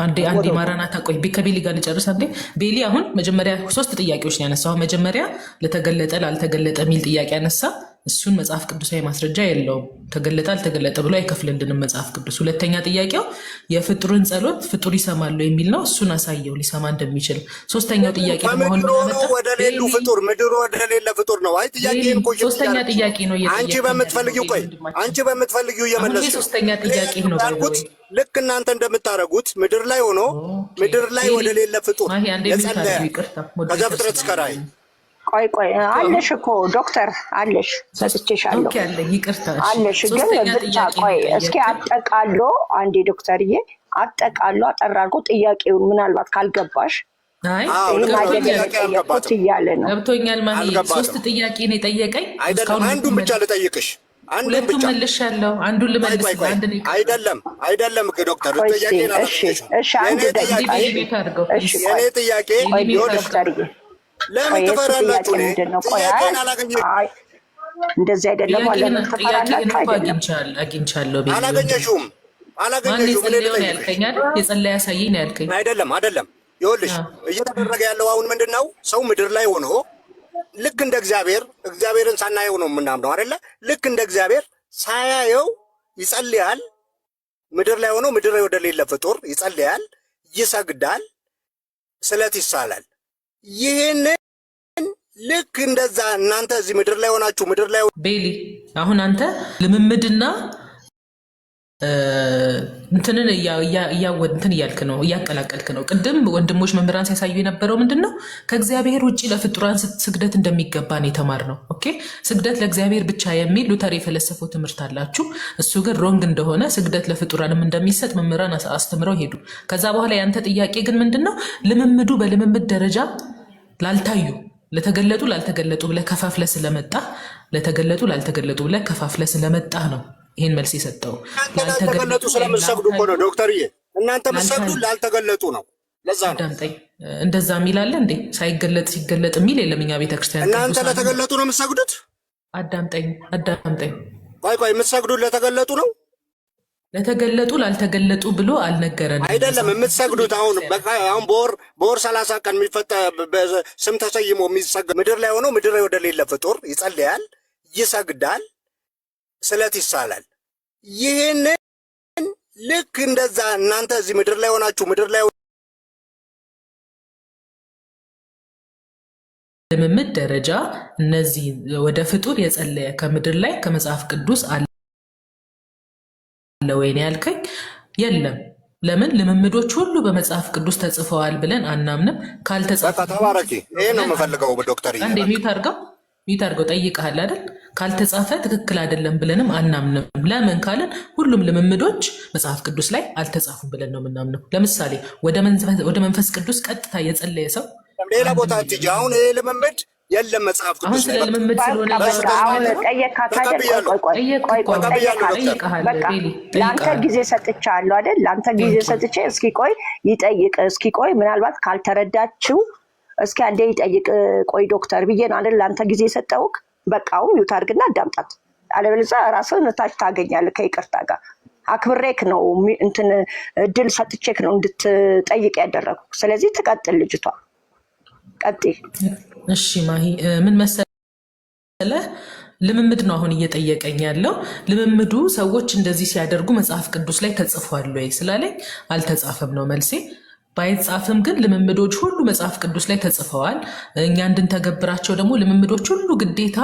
አንዴ ማራናታ ቆይ ከቤሊ ጋር ልጨርስ። አንዴ ቤሊ አሁን መጀመሪያ 3 ጥያቄዎች ነው ያነሳው። መጀመሪያ ለተገለጠ ላልተገለጠ የሚል ጥያቄ ያነሳ። እሱን መጽሐፍ ቅዱሳዊ ማስረጃ የለውም። ተገለጠ አልተገለጠ ብሎ አይከፍልልንም መጽሐፍ ቅዱስ። ሁለተኛ ጥያቄው የፍጡርን ጸሎት ፍጡር ይሰማሉ የሚል ነው። እሱን አሳየው ሊሰማ እንደሚችል። ሶስተኛው ጥያቄ መሆን ወደ ሌሉ ፍጡር ምድር ወደ ሌለ ፍጡር ነው። አይ ጥያቄን ቆይ፣ ሶስተኛ ጥያቄ ነው። አንቺ በምትፈልጊው እየመለስሽ ሶስተኛ ጥያቄ ነው ያልኩት። ልክ እናንተ እንደምታረጉት ምድር ላይ ሆኖ ምድር ላይ ወደ ሌለ ፍጡር የጸለየ ከዘፍጥረት እስከ ራእይ ቆይ አለሽ እኮ ዶክተር አለሽ፣ ሰጥቼሻለሁ አለሽ። ግን ብቻ ቆይ እስኪ አጠቃሎ አንዴ ዶክተርዬ አጠቃሎ አጠራርጎ ጥያቄውን ምናልባት ካልገባሽ ገብቶኛል። ማለት 3 ጥያቄ ነው የጠየቀኝ። አይደለም አንዱን ብቻ ልጠይቅሽ። አንዱን ብቻ መልሻለሁ። አንዱን ልመልስ። አንድ ነው። አይደለም ዶክተር ጥያቄና እሺ አንድ ደቂቃ የኔ ጥያቄ ዶክተርዬ ለምን ትፈራላችሁ? እንደዚህ አይደለም ማለት ነው። አግኝቻለሁ። አላገኘሽውም። ያልከኝ የጸለይ ያሳየኝ ነው ያልከኝ። አይደለም ይኸውልሽ እየተደረገ ያለው አሁን ምንድን ነው? ሰው ምድር ላይ ሆኖ ልክ እንደ እግዚአብሔርን ሳናየው ነው የምናምነው አይደለ? ልክ እንደ እግዚአብሔር ሳያየው ይጸልያል። ምድር ላይ ሆኖ ምድር ላይ ወደሌለ ፍጡር ይጸልያል፣ ይሰግዳል፣ ስለት ይሳላል። ይህንን ልክ እንደዛ እናንተ እዚህ ምድር ላይ ሆናችሁ ምድር ላይ ቤሊ አሁን አንተ ልምምድና እንትንን እንትን እያልክ ነው፣ እያቀላቀልክ ነው። ቅድም ወንድሞች መምህራን ሲያሳዩ የነበረው ምንድን ነው? ከእግዚአብሔር ውጭ ለፍጡራን ስግደት እንደሚገባ ነው የተማርነው። ኦኬ፣ ስግደት ለእግዚአብሔር ብቻ የሚል ሉተር የፈለሰፈው ትምህርት አላችሁ። እሱ ግን ሮንግ እንደሆነ ስግደት ለፍጡራንም እንደሚሰጥ መምህራን አስተምረው ሄዱ። ከዛ በኋላ ያንተ ጥያቄ ግን ምንድን ነው? ልምምዱ በልምምድ ደረጃ ላልታዩ ለተገለጡ ላልተገለጡ ብለህ ከፋፍለ ስለመጣ ለተገለጡ ላልተገለጡ ብለህ ከፋፍለ ስለመጣ ነው ይህን መልስ የሰጠው። ላልተገለጡ ስለምሰግዱ እኮ ነው ዶክተርዬ። እናንተ ምሰግዱ ላልተገለጡ ነው። ለዛ ነው አዳምጠኝ። እንደዛ የሚል አለ እንዴ? ሳይገለጥ ሲገለጥ የሚል የለም እኛ ቤተክርስቲያን። እናንተ ለተገለጡ ነው የምትሰግዱት? አዳምጠኝ። ቆይ የምትሰግዱት ለተገለጡ ነው? ለተገለጡ ላልተገለጡ ብሎ አልነገረንም። አይደለም የምትሰግዱት አሁን በወር 30 ቀን የሚፈጠ ስም ተሰይሞ የሚሰግድ ምድር ላይ ሆኖ ምድር ላይ ወደሌለ ፍጡር ይጸልያል፣ ይሰግዳል፣ ስለት ይሳላል። ይህንን ልክ እንደዛ እናንተ እዚህ ምድር ላይ ሆናችሁ ምድር ላይ ልምምድ ደረጃ እነዚህ ወደ ፍጡር የጸለየ ከምድር ላይ ከመጽሐፍ ቅዱስ አለ ወይ ነው ያልከኝ? የለም። ለምን? ልምምዶች ሁሉ በመጽሐፍ ቅዱስ ተጽፈዋል ብለን አናምንም። ካልተጻፈ ተባረኪ። ይሄ ነው የምፈልገው ዶክተር። አንዴ ሚውት አድርገው ጠይቀሃል አይደል? ካልተጻፈ ትክክል አይደለም ብለንም አናምንም። ለምን ካለን ሁሉም ልምምዶች መጽሐፍ ቅዱስ ላይ አልተጻፉም ብለን ነው የምናምነው። ለምሳሌ ወደ መንፈስ ቅዱስ ቀጥታ የጸለየ ሰው ሌላ ቦታ ትጂ። አሁን ይሄ ልምምድ የለም መጽሐፍ ቅዱስ ላይ። አሁን ስለ ልምምድ ስለሆነ ለአንተ ጊዜ ሰጥቻለሁ አይደል? ለአንተ ጊዜ ሰጥቼ እስኪ ቆይ ምናልባት ካልተረዳችው እስኪ አንዴ ይጠይቅ ቆይ ዶክተር ብዬ ነው አይደል ለአንተ ጊዜ ሰጠውክ። በቃውም ሚውት አድርግና አዳምጣት። አለበለዚያ ራስህን ታች ታገኛለህ። ከይቅርታ ጋር አክብሬክ ነው እንትን እድል ሰጥቼክ ነው እንድትጠይቅ ያደረኩ። ስለዚህ ትቀጥል ልጅቷ ቀጥይ። እሺ ማሂ ምን መሰለህ ልምምድ ነው አሁን እየጠየቀኝ ያለው። ልምምዱ ሰዎች እንደዚህ ሲያደርጉ መጽሐፍ ቅዱስ ላይ ተጽፏል ወይ ስላለኝ አልተጻፈም ነው መልሴ። ባይጻፍም ግን ልምምዶች ሁሉ መጽሐፍ ቅዱስ ላይ ተጽፈዋል። እኛ እንድንተገብራቸው ደግሞ ልምምዶች ሁሉ ግዴታ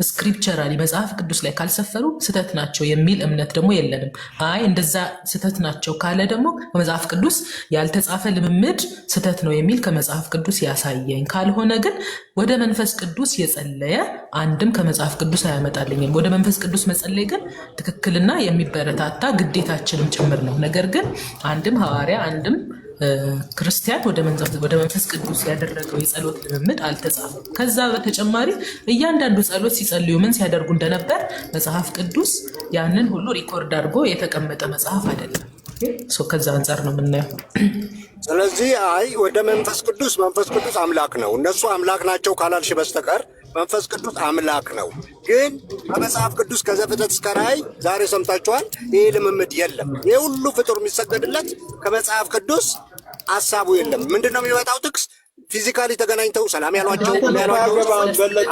ስክሪፕቸራሊ መጽሐፍ ቅዱስ ላይ ካልሰፈሩ ስህተት ናቸው የሚል እምነት ደግሞ የለንም። አይ እንደዛ ስህተት ናቸው ካለ ደግሞ በመጽሐፍ ቅዱስ ያልተጻፈ ልምምድ ስህተት ነው የሚል ከመጽሐፍ ቅዱስ ያሳየኝ። ካልሆነ ግን ወደ መንፈስ ቅዱስ የጸለየ አንድም ከመጽሐፍ ቅዱስ አያመጣልኝም። ወደ መንፈስ ቅዱስ መጸለይ ግን ትክክልና የሚበረታታ ግዴታችንም ጭምር ነው። ነገር ግን አንድም ሐዋርያ አንድም ክርስቲያን ወደ መንፈስ ቅዱስ ያደረገው የጸሎት ልምምድ አልተጻፈም። ከዛ በተጨማሪ እያንዳንዱ ጸሎት ሲጸልዩ ምን ሲያደርጉ እንደነበር መጽሐፍ ቅዱስ ያንን ሁሉ ሪኮርድ አድርጎ የተቀመጠ መጽሐፍ አይደለም። ከዛ አንጻር ነው የምናየው። ስለዚህ ወደ መንፈስ ቅዱስ አምላክ ነው። እነሱ አምላክ ናቸው ካላልሽ በስተቀር መንፈስ ቅዱስ አምላክ ነው። ግን በመጽሐፍ ቅዱስ ከዘፍጥረት እስከ ራእይ ዛሬ ሰምታችኋል፣ ይህ ልምምድ የለም። ይህ ሁሉ ፍጡር የሚሰገድለት ከመጽሐፍ ቅዱስ ሀሳቡ የለም። ምንድን ነው የሚመጣው ጥቅስ? ፊዚካሊ ተገናኝተው ሰላም ያሏቸው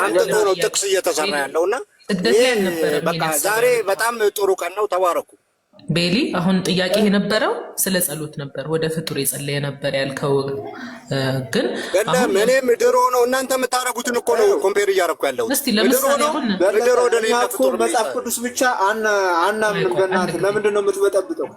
አንጥቶ ነው ጥቅስ እየተሰራ ያለውና በቃ ዛሬ በጣም ጥሩ ቀን ነው። ተባረኩ። ቤሊ አሁን ጥያቄ የነበረው ስለ ጸሎት ነበር። ወደ ፍጡር የጸለየ ነበር ያልከው። ግን እኔም ድሮ ነው እናንተ የምታረጉትን እኮ ነው ኮምፔር እያደረኩ ያለው። እስቲ ለምሳሌ ድሮ ወደ ሌላ ፍጡር መጽሐፍ ቅዱስ ብቻ አናምንም። በእናትህ ለምንድን ነው የምትበጠብጠው?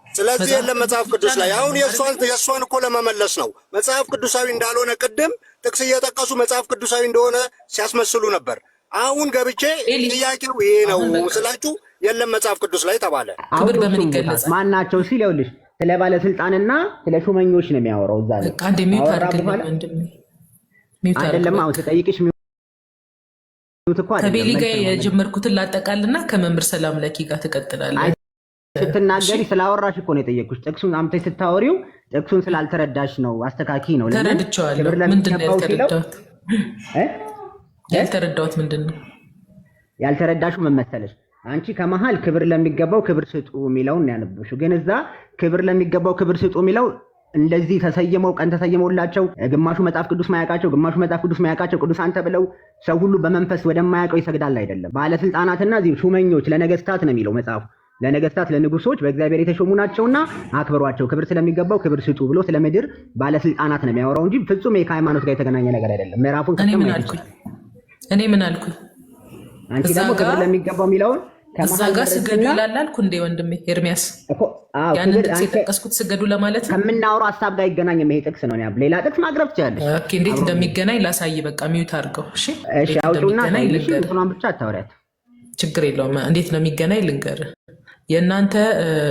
ስለዚህ የለም መጽሐፍ ቅዱስ ላይ አሁን የእሷን እኮ ለመመለስ ነው። መጽሐፍ ቅዱሳዊ እንዳልሆነ ቅድም ጥቅስ እየጠቀሱ መጽሐፍ ቅዱሳዊ እንደሆነ ሲያስመስሉ ነበር። አሁን ገብቼ ጥያቄው ይሄ ነው ስላችሁ የለም መጽሐፍ ቅዱስ ላይ ተባለ። ክብር በምን ይገለጻል? ማን ናቸው ሲል ይኸውልሽ ስለ ባለስልጣንና ስለ ሹመኞች ነው የሚያወራው እዛ ላይ። አንዴ ሚውት አድርግልኝ ወንድሜ። ሚውት አይደለም አሁን ተጠይቅሽ ሚውት እኮ አይደለም። ከቤሊ ጋር የጀመርኩትን ላጠቃልና ከመምህር ሰላም ለኪ ጋር ትቀጥላለህ። ስትናገሪ ስላወራሽ እኮ ነው የጠየቅኩሽ። ጥቅሱን አምጥተሽ ስታወሪው ጥቅሱን ስላልተረዳሽ ነው። አስተካኪ ነው። ተረድቼዋለሁ። ምንድን ነው ያልተረዳሁት? ያልተረዳሁት ምንድን ነው? ያልተረዳሽው ምን መሰለሽ? አንቺ ከመሃል ክብር ለሚገባው ክብር ስጡ የሚለውን ያነበብሽው፣ ግን እዛ ክብር ለሚገባው ክብር ስጡ የሚለው እንደዚህ ተሰየመው ቀን ተሰየመውላቸው ግማሹ መጽሐፍ ቅዱስ ማያውቃቸው ግማሹ መጽሐፍ ቅዱስ ማያውቃቸው ቅዱሳን ተብለው ሰው ሁሉ በመንፈስ ወደማያውቀው ይሰግዳል አይደለም። ባለስልጣናትና እዚህ ሹመኞች ለነገስታት ነው የሚለው መጽሐፉ። ለነገስታት ለንጉሶች በእግዚአብሔር የተሾሙ ናቸውና አክብሯቸው፣ ክብር ስለሚገባው ክብር ስጡ ብሎ ስለ ምድር ባለስልጣናት ነው የሚያወራው እንጂ ፍጹም ከሃይማኖት ጋር የተገናኘ ነገር አይደለም። ምዕራፉን እኔ ምን አልኩኝ? አንቺ ደግሞ ክብር ለሚገባው የሚለውን እዛ ጋር ስገዱ ይላል አልኩ እንዴ ወንድሜ ኤርሚያስ? ያንን ጥቅስ የጠቀስኩት ስገዱ ለማለት ነው። ከምናወራው ሀሳብ ጋር አይገናኝም ይሄ ጥቅስ ነው። ሌላ ጥቅስ ማቅረብ ትችላለሽ። ኦኬ፣ እንዴት እንደሚገናኝ ላሳይ። በቃ ሚውት አድርገው። እሺ፣ አውጪውና ልንገርህ ብቻ አታወሪያት። ችግር የለውም። እንዴት ነው የሚገናኝ ልንገርህ። የእናንተ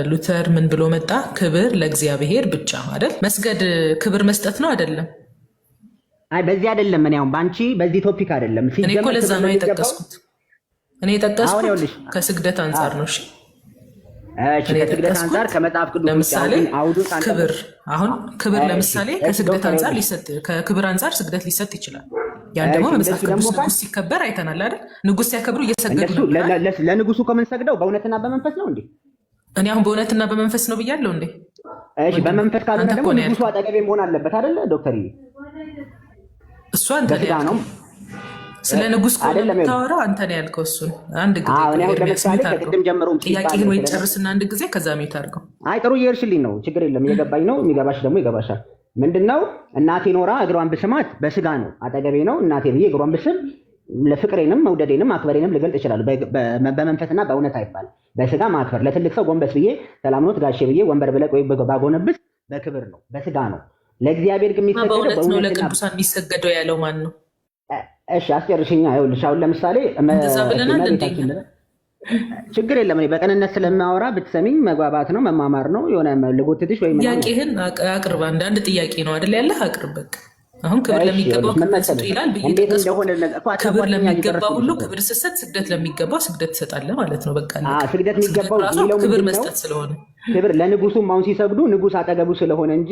ሉተር ምን ብሎ መጣ? ክብር ለእግዚአብሔር ብቻ አይደል? መስገድ ክብር መስጠት ነው አይደለም? አይ በዚህ አይደለም። እኔ አሁን ባንቺ በዚህ ቶፒክ አይደለም። እኔ እኮ ለዛ ነው የጠቀስኩት። እኔ የጠቀስኩት ከስግደት አንጻር ነው። እሺ ከስግደት አንጻር ከመጽሐፍ ቅዱስ ለምሳሌ ክብር አሁን ክብር ለምሳሌ ከስግደት አንጻር ሊሰጥ ከክብር አንጻር ስግደት ሊሰጥ ይችላል። ያን ደግሞ በመጽሐፍ ቅዱስ ንጉስ ሲከበር አይተናል አይደል? ንጉስ ሲያከብሩ እየሰገዱ ነው። ለንጉሱ ከምንሰግደው በእውነትና በመንፈስ ነው እንዴ? እኔ አሁን በእውነትና በመንፈስ ነው ብያለሁ እንዴ? እሺ በመንፈስ ካልሆነ ደግሞ ንጉሱ አጠገቤ መሆን አለበት አይደለ ዶክተር? እሱ አንተ ነው ስለ ንጉስ ከምታወራው አንተ ነው ያልከው። እሱን አንድ ጊዜ ጥያቄህን ወይ ጨርስና አንድ ጊዜ ከዛ ሚውት አድርገው። አይ ጥሩ እየሄድሽልኝ ነው፣ ችግር የለም እየገባኝ ነው። የሚገባሽ ደግሞ ይገባሻል። ምንድነው እናቴ ኖራ እግሯን ብስማት በስጋ ነው፣ አጠገቤ ነው እናቴ ብዬ እግሯን ብስም ለፍቅሬንም መውደዴንም አክበሬንም ልገልጥ ይችላል። በመንፈስና በእውነት አይባል። በስጋ ማክበር ለትልቅ ሰው ጎንበስ ብዬ ሰላምኖት ጋሼ ብዬ ወንበር ብለቅ ወይ ባጎነብስ በክብር ነው፣ በስጋ ነው። ለእግዚአብሔር ግን የሚሰገደው በእውነት ነው። ለቅዱሳን የሚሰገደው ያለው ማን ነው? እሺ አስጨርሽኛ። ይኸውልሽ አሁን ለምሳሌ ችግር የለም። እኔ በቀንነት ስለማወራ ብትሰሚኝ መግባባት ነው፣ መማማር ነው። የሆነ ልጎትትሽ ወይ ጥያቄህን አቅርብ። አንዳንድ ጥያቄ ነው አይደል ያለህ? አቅርብ በቃ። አሁን ክብር ለሚገባው ክብር ስጡ ይላል ብዬ ክብር ለሚገባው ሁሉ ክብር ስሰጥ ስግደት ለሚገባው ስግደት ትሰጣለህ ማለት ነው። በቃ ስግደት የሚገባው ክብር መስጠት ስለሆነ ክብር ለንጉሱም አሁን ሲሰግዱ ንጉስ አጠገቡ ስለሆነ እንጂ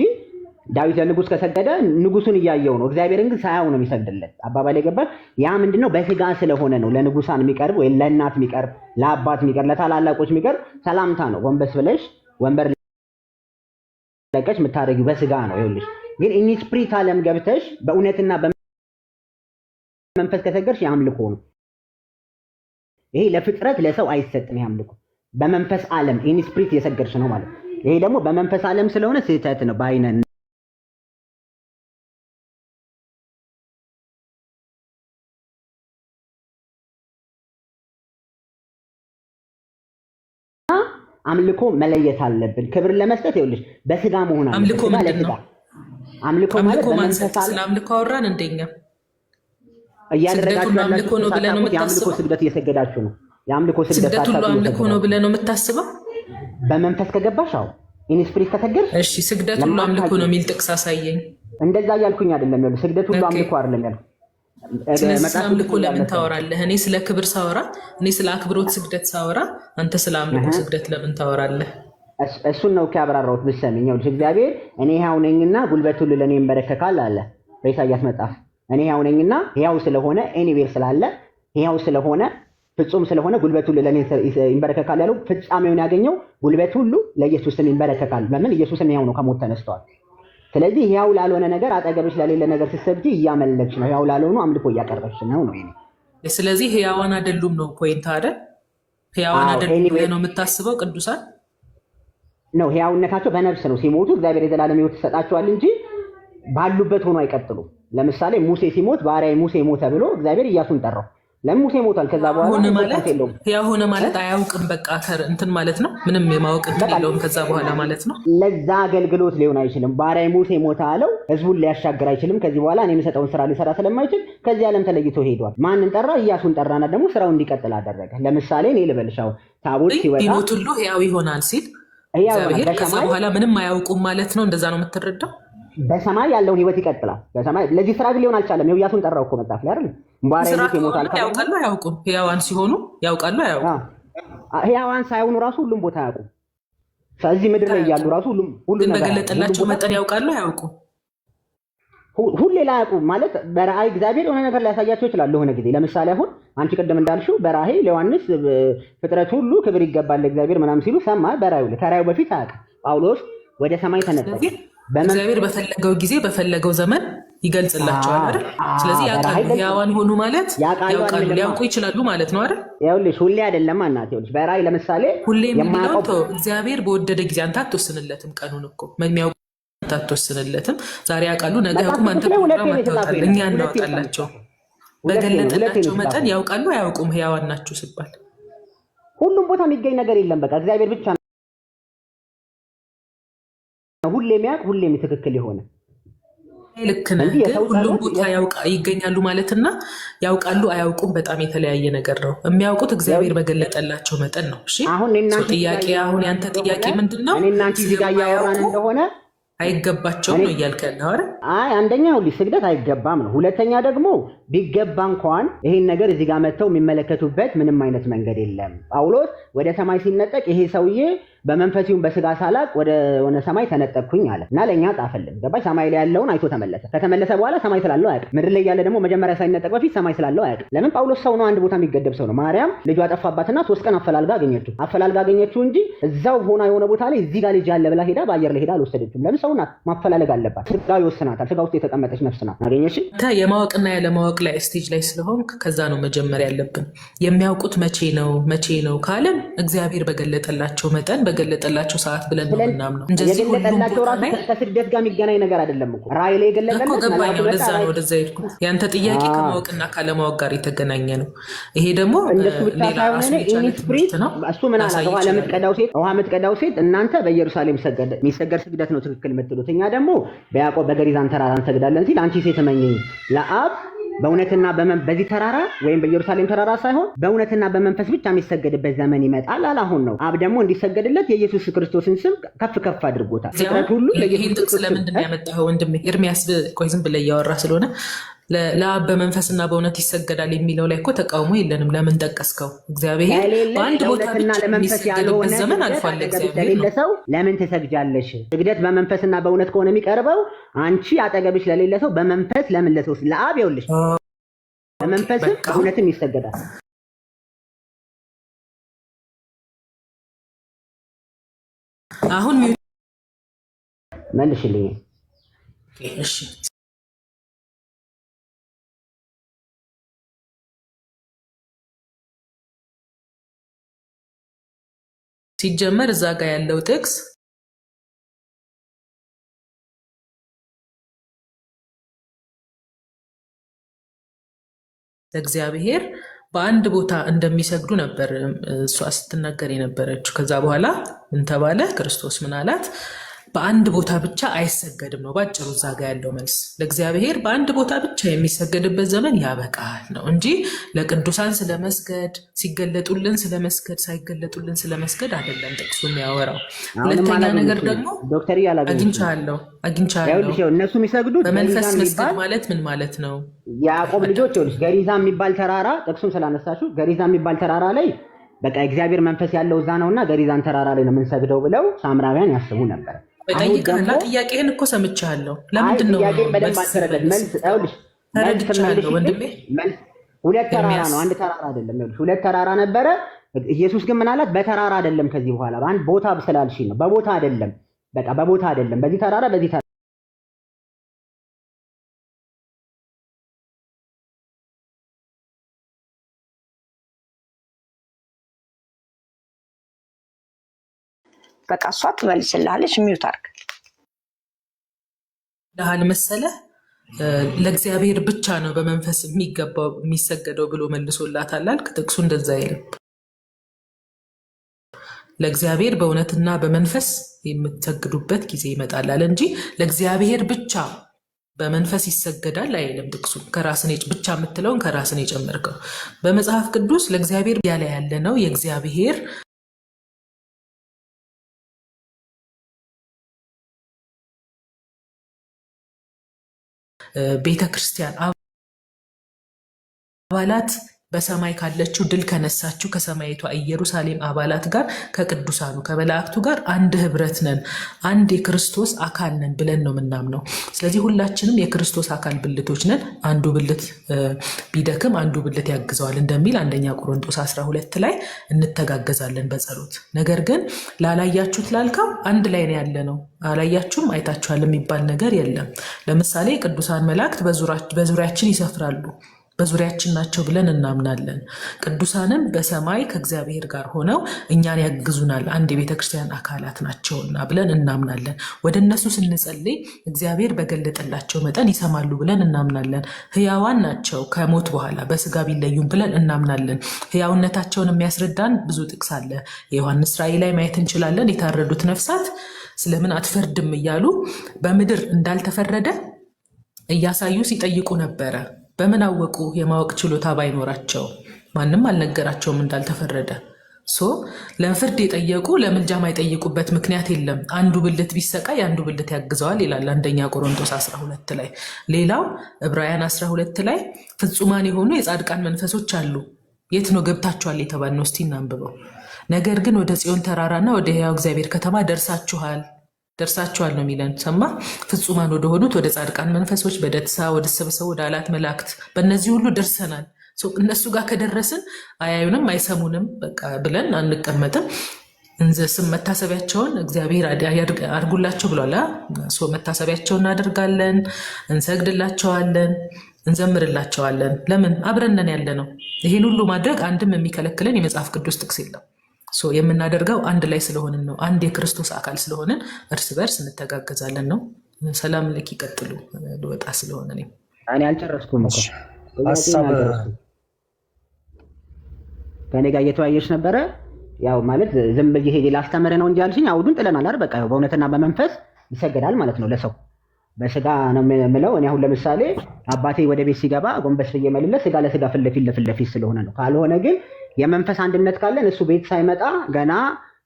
ዳዊት ለንጉስ ከሰገደ ንጉሱን እያየው ነው። እግዚአብሔርን ግን ሳያው ነው የሚሰግድለት። አባባል የገባት ያ ምንድነው? በስጋ ስለሆነ ነው። ለንጉሳን የሚቀርብ ወይ ለእናት የሚቀርብ ለአባት የሚቀርብ ለታላላቆች የሚቀርብ ሰላምታ ነው። ጎንበስ ብለሽ ወንበር ለቀሽ የምታደርጊው በስጋ ነው። ይኸውልሽ ግን ኢንስፕሪት ዓለም ገብተሽ በእውነትና በመንፈስ ከሰገድሽ የአምልኮ ነው። ይሄ ለፍጥረት ለሰው አይሰጥም። የአምልኮ በመንፈስ ዓለም ኢንስፕሪት የሰገድሽ ነው ማለት። ይሄ ደግሞ በመንፈስ ዓለም ስለሆነ ስህተት ነው ባይነን አምልኮ መለየት አለብን። ክብር ለመስጠት ይኸውልሽ በስጋ መሆን አለበት። አምልኮ ማለት አምልኮ ማለት በመንፈስ ስለ አምልኮ አወራን እንደኛ እያደረጋችሁ ያላችሁ ነው ብለህ ነው የምታስበው? ስግደት እየሰገዳችሁ ነው። የአምልኮ ስግደት ሁሉ አምልኮ ነው ብለህ ነው የምታስበው? በመንፈስ ከገባሽ አዎ፣ ኢንስፕሪት ከተገርሽ እሺ። ስግደት ሁሉ አምልኮ ነው የሚል ጥቅስ አሳየኝ። እንደዛ እያልኩኝ አይደለም። ይኸውልሽ ስግደት ሁሉ አምልኮ አይደለም ያልኩት። ስለዚህ ስለ አምልኮ ለምን ታወራለህ? እኔ ስለ ክብር ሳወራ፣ እኔ ስለ አክብሮት ስግደት ሳወራ፣ አንተ ስለ አምልኮ ስግደት ለምን ታወራለህ? እሱን ነው ያብራራሁት። ብትሰሚኝ ይኸውልሽ እግዚአብሔር እኔ ሕያው ነኝና ጉልበት ሁሉ ለእኔ ይንበረከካል አለ በኢሳይያስ መጽሐፍ። እኔ ሕያው ነኝና ሕያው ስለሆነ ኤኒዌር ስላለ ሕያው ስለሆነ ፍጹም ስለሆነ ጉልበት ሁሉ ለእኔ ይንበረከካል ያለው ፍጻሜውን ያገኘው ጉልበት ሁሉ ለኢየሱስ ስም ይንበረከካል። ለምን? ኢየሱስም ሕያው ነው፣ ከሞት ተነስተዋል። ስለዚህ ሕያው ላልሆነ ነገር አጠገብሽ ለሌለ ነገር ስትሰግጂ እያመለክሽ ነው። ሕያው ላልሆኑ አምልኮ እያቀረብሽ ነው ነው ይሄ። ስለዚህ ሕያዋን አይደሉም ነው ፖይንት አይደል? ሕያዋን አይደሉም ብለህ ነው የምታስበው? ቅዱሳን ነው ሕያውነታቸው በነፍስ ነው። ሲሞቱ እግዚአብሔር የዘላለም ሕይወት ይሰጣቸዋል እንጂ ባሉበት ሆኖ አይቀጥሉም። ለምሳሌ ሙሴ ሲሞት ባሪያዬ ሙሴ ሞተ ብሎ እግዚአብሔር ኢያሱን ጠራው። ለምን ሙሴ ሞቷል። ከዛ በኋላ ሆነ ማለት ያው ሆነ ማለት አያውቅም። በቃ እንትን ማለት ነው። ምንም የማወቅ እንትን የለውም ከዛ በኋላ ማለት ነው። ለዛ አገልግሎት ሊሆን አይችልም። ባሪያዬ ሙሴ ሞተ አለው። ህዝቡን ሊያሻገር አይችልም። ከዚህ በኋላ እኔ የምሰጠውን ስራ ሊሰራ ስለማይችል ከዚህ ዓለም ተለይቶ ሄዷል። ማንን ጠራ? ኢያሱን ጠራና ደግሞ ስራውን እንዲቀጥል አደረገ። ለምሳሌ እኔ ልበልሻው ታቦት ሲወጣ ይሞት ሁሉ ሕያው ይሆናል ሲል እግዚአብሔር ከዛ በኋላ ምንም አያውቁም ማለት ነው። እንደዛ ነው የምትረዳው። በሰማይ ያለውን ህይወት ይቀጥላል። በሰማይ ለዚህ ስራ ግን ሊሆን አልቻለም። ይኸው ኢያሱን ጠራው እኮ መጽሐፍ ላይ አይደል? ባሪያዬ ሙሴ ሞተ አልካ። ያውቃሉ አያውቁም? ሕያዋን ሲሆኑ ያውቃሉ አያውቁም? ሕያዋን ሳይሆኑ ራሱ ሁሉም ቦታ ያውቁ። ስለዚህ ምድር ላይ ያሉ ራሱ ሁሉም ግን በገለጠላቸው መጠን ያውቃሉ አያውቁም? ሁሌ ላያውቁም ማለት በራእይ እግዚአብሔር የሆነ ነገር ሊያሳያቸው ይችላል ለሆነ ጊዜ። ለምሳሌ አሁን አንቺ ቅድም እንዳልሽው በራእይ ለዮሐንስ ፍጥረት ሁሉ ክብር ይገባል ለእግዚአብሔር ምናምን ሲሉ ሰማ። በራእዩ ከራእዩ በፊት አያውቅም። ጳውሎስ ወደ ሰማይ ተነጠቀ። እግዚአብሔር በፈለገው ጊዜ በፈለገው ዘመን ይገልጽላቸዋል አይደል? ስለዚህ ያውቃሉ። ሕያዋን ሆኑ ማለት ያውቃሉ፣ ሊያውቁ ይችላሉ ማለት ነው አይደል? ይኸውልሽ ሁሌ አይደለም እናቴ። ይኸውልሽ በራእይ ለምሳሌ ሁሌ የሚለው እግዚአብሔር በወደደ ጊዜ አንተ አትወስንለትም። ቀኑን እኮ የሚያውቁ አንተ አትወስንለትም። ዛሬ ያውቃሉ፣ ነገ ያውቁም። አንተ ፕሮግራም አታወጣለህ፣ እኛ እናወጣላቸው። በገለጠላቸው መጠን ያውቃሉ አያውቁም? ሕያዋን ናችሁ ሲባል ሁሉም ቦታ የሚገኝ ነገር የለም። በቃ እግዚአብሔር ብቻ ሁሌ የሚያውቅ ሁሌም ትክክል የሆነ ልክ ነህ። ግን ሁሉም ቦታ ይገኛሉ ማለትና ያውቃሉ አያውቁም በጣም የተለያየ ነገር ነው። የሚያውቁት እግዚአብሔር በገለጠላቸው መጠን ነው። እሺ ጥያቄ አሁን ያንተ ጥያቄ ምንድን ነው? እኔ እናንተ እዚህ ጋር እያወራን እንደሆነ አይገባቸውም ነው እያልከ ያለው አይደል? አንደኛ ሁሉ ስግደት አይገባም ነው። ሁለተኛ ደግሞ ቢገባ እንኳን ይሄን ነገር እዚህ ጋር መጥተው የሚመለከቱበት ምንም አይነት መንገድ የለም። ጳውሎስ ወደ ሰማይ ሲነጠቅ ይሄ ሰውዬ በመንፈሲው በስጋ ሳላቅ ወደ ሆነ ሰማይ ተነጠቅኩኝ አለ እና ለኛ ጻፈልን። ገባሽ? ሰማይ ላይ ያለውን አይቶ ተመለሰ። ከተመለሰ በኋላ ሰማይ ስላለው አያውቅም። ምድር ላይ ያለ ደግሞ መጀመሪያ ሳይነጠቅ በፊት ሰማይ ስላለው አያውቅም። ለምን? ጳውሎስ ሰው ነው፣ አንድ ቦታ የሚገደብ ሰው ነው። ማርያም ልጇ ጠፋባትና 3 ቀን አፈላልጋ አገኘችው እንጂ እዛው ሆና የሆነ ቦታ ላይ እዚህ ጋር ልጅ አለ ብላ ሄዳ በአየር ላይ ሄዳ አልወሰደችም። ለምን? ሰው ናት፣ ማፈላለግ አለባት። ስጋው ይወስናታል። ስጋ ውስጥ የተቀመጠች ነፍስ ናት። አገኘሽ? የማወቅና ያለማወቅ ላይ ስቴጅ ላይ ስለሆንክ ከዛ ነው መጀመሪያ ያለብን። የሚያውቁት መቼ ነው ካለም እግዚአብሔር በገለጠላቸው መጠን በገለጠላቸው ሰዓት ብለን ነው ምናምን ነው። እንደዚህ የገለጠላቸው ራሱ ከስግደት ጋር የሚገናኝ ነገር አይደለም እኮ ራእይ ላይ የገለጠላቸው እኮ ገባኝ ነው። ለዛ ነው ወደዛ ሄድኩት። ያንተ ጥያቄ ከማወቅና ካለማወቅ ጋር የተገናኘ ነው። ይሄ ደግሞ እንደሱ ብቻ ሳይሆን ኢንስፕሪት ነው። እሱ ምን አለ? ውሃ የምትቀዳው ሴት እናንተ በኢየሩሳሌም የሚሰገድ ስግደት ነው ትክክል የምትሉት፣ እኛ ደግሞ በያዕቆብ በገሪዛን ተራራ እንሰግዳለን ሲል አንቺ ሴት እመኚኝ ለአብ በእውነትና በዚህ ተራራ ወይም በኢየሩሳሌም ተራራ ሳይሆን በእውነትና በመንፈስ ብቻ የሚሰገድበት ዘመን ይመጣል አለ። አሁን ነው አብ ደግሞ እንዲሰገድለት የኢየሱስ ክርስቶስን ስም ከፍ አድርጎታል። ፍጥረት ሁሉ ይህን ጥቅስ ለምንድን ነው ያመጣኸው ወንድሜ? ኤርሚያስ ቆይ ዝም ብለህ እያወራ ስለሆነ ለአብ በመንፈስና በእውነት ይሰገዳል የሚለው ላይ እኮ ተቃውሞ የለንም። ለምን ጠቀስከው? እግዚአብሔር በአንድ ቦታ ብቻ የሚሰገድበት ዘመን አልፏል። እግዚአብሔር ሰው ለምን ትሰግጃለሽ? ስግደት በመንፈስና በእውነት ከሆነ የሚቀርበው አንቺ አጠገብሽ ለሌለ ሰው በመንፈስ ለምን ለሰው ለአብ ይኸውልሽ በመንፈስም በእውነትም ይሰገዳል። አሁን መልሽልኝ። እሺ ሲጀመር እዛ ጋር ያለው ጥቅስ እግዚአብሔር በአንድ ቦታ እንደሚሰግዱ ነበር እሷ ስትናገር የነበረችው። ከዛ በኋላ ምን ተባለ? ክርስቶስ ምን አላት? በአንድ ቦታ ብቻ አይሰገድም ነው ባጭሩ። እዛ ጋ ያለው መልስ ለእግዚአብሔር በአንድ ቦታ ብቻ የሚሰገድበት ዘመን ያበቃል ነው እንጂ ለቅዱሳን ስለመስገድ፣ ሲገለጡልን ስለመስገድ፣ ሳይገለጡልን ስለመስገድ አይደለም ጥቅሱ የሚያወራው። ሁለተኛ ነገር ደግሞ አግኝቻለሁ እነሱ የሚሰግዱት በመንፈስ መስገድ ማለት ምን ማለት ነው? ያዕቆብ ልጆች ገሪዛ የሚባል ተራራ ጥቅሱም ስላነሳችሁ ገሪዛ የሚባል ተራራ ላይ በቃ እግዚአብሔር መንፈስ ያለው እዛ ነውና ገሪዛን ተራራ ላይ ነው የምንሰግደው ብለው ሳምራውያን ያስቡ ነበር። ጠይቅህና ጥያቄህን እኮ ሰምቻለሁ። ለምንድን ነው ተረድቻለሁ ወንድሜ። ሁለት ተራራ ነው፣ አንድ ተራራ አይደለም። ሁለት ተራራ ነበረ። ኢየሱስ ግን ምን አላት? በተራራ አይደለም ከዚህ በኋላ በአንድ ቦታ ስላልሽ ነው። በቦታ አይደለም፣ በቃ በቦታ አይደለም። በዚህ ተራራ በዚህ ተራራ በቃ እሷ ትመልስልሃለች። ሚውት አድርግ ለሃል መሰለህ። ለእግዚአብሔር ብቻ ነው በመንፈስ የሚገባው የሚሰገደው ብሎ መልሶላታል። ጥቅሱ እንደዛ አይልም። ለእግዚአብሔር በእውነትና በመንፈስ የምትሰግዱበት ጊዜ ይመጣል እንጂ ለእግዚአብሔር ብቻ በመንፈስ ይሰገዳል አይልም ጥቅሱ። ከራስን ብቻ የምትለውን ከራስን የጨመርከው በመጽሐፍ ቅዱስ ለእግዚአብሔር ያለ ያለ ነው። የእግዚአብሔር ቤተ ክርስቲያን አባላት በሰማይ ካለችው ድል ከነሳችው ከሰማይቷ ኢየሩሳሌም አባላት ጋር ከቅዱሳኑ ከመላእክቱ ጋር አንድ ህብረት ነን፣ አንድ የክርስቶስ አካል ነን ብለን ነው የምናምነው። ስለዚህ ሁላችንም የክርስቶስ አካል ብልቶች ነን። አንዱ ብልት ቢደክም አንዱ ብልት ያግዘዋል እንደሚል አንደኛ ቆሮንቶስ 12 ላይ እንተጋገዛለን በጸሎት። ነገር ግን ላላያችሁት ላልከው አንድ ላይ ነው ያለ ነው። አላያችሁም አይታችኋል የሚባል ነገር የለም። ለምሳሌ ቅዱሳን መላእክት በዙሪያችን ይሰፍራሉ፣ በዙሪያችን ናቸው ብለን እናምናለን። ቅዱሳንም በሰማይ ከእግዚአብሔር ጋር ሆነው እኛን ያግዙናል፣ አንድ የቤተ ክርስቲያን አካላት ናቸውና ብለን እናምናለን። ወደ እነሱ ስንጸልይ እግዚአብሔር በገለጠላቸው መጠን ይሰማሉ ብለን እናምናለን። ሕያዋን ናቸው ከሞት በኋላ በስጋ ቢለዩም ብለን እናምናለን። ሕያውነታቸውን የሚያስረዳን ብዙ ጥቅስ አለ። የዮሐንስ ራእይ ላይ ማየት እንችላለን። የታረዱት ነፍሳት ስለምን አትፈርድም እያሉ በምድር እንዳልተፈረደ እያሳዩ ሲጠይቁ ነበረ። በምን አወቁ? የማወቅ ችሎታ ባይኖራቸው ማንም አልነገራቸውም እንዳልተፈረደ። ለፍርድ የጠየቁ ለምልጃ ማይጠይቁበት ምክንያት የለም። አንዱ ብልት ቢሰቃይ አንዱ ብልት ያግዘዋል ይላል አንደኛ ቆሮንቶስ 12 ላይ። ሌላው ዕብራውያን 12 ላይ ፍጹማን የሆኑ የጻድቃን መንፈሶች አሉ። የት ነው ገብታችኋል የተባልነው? እስቲ እናንብበው። ነገር ግን ወደ ጽዮን ተራራና ወደ ሕያው እግዚአብሔር ከተማ ደርሳችኋል ነው የሚለን። ሰማ ፍጹማን ወደሆኑት ወደ ጻድቃን መንፈሶች በደስታ ወደ ተሰበሰቡ ወደ አላት መላእክት በእነዚህ ሁሉ ደርሰናል። እነሱ ጋር ከደረስን አያዩንም አይሰሙንም በቃ ብለን አንቀመጥም። ስም መታሰቢያቸውን እግዚአብሔር አድርጉላቸው ብሏል። መታሰቢያቸውን እናደርጋለን፣ እንሰግድላቸዋለን፣ እንዘምርላቸዋለን። ለምን? አብረነን ያለ ነው። ይህን ሁሉ ማድረግ አንድም የሚከለክለን የመጽሐፍ ቅዱስ ጥቅስ የለም። የምናደርገው አንድ ላይ ስለሆንን ነው። አንድ የክርስቶስ አካል ስለሆንን እርስ በርስ እንተጋገዛለን ነው። ሰላም ልክ ይቀጥሉ። ልወጣ ስለሆነ እኔ አልጨረስኩም እኮ ሀሳብ ከኔ ጋር እየተወያየች ነበረ። ያው ማለት ዝም ብዬ ሄጄ ላስተምር ነው እንጂ አልሽኝ። አውዱን ጥለናል አይደል? በቃ በእውነትና በመንፈስ ይሰገዳል ማለት ነው። ለሰው በስጋ ነው የምለው። እኔ አሁን ለምሳሌ አባቴ ወደ ቤት ሲገባ ጎንበስ ብዬ መልለት ስጋ ለስጋ ፊት ለፊት ስለሆነ ነው። ካልሆነ ግን የመንፈስ አንድነት ካለን እሱ ቤት ሳይመጣ ገና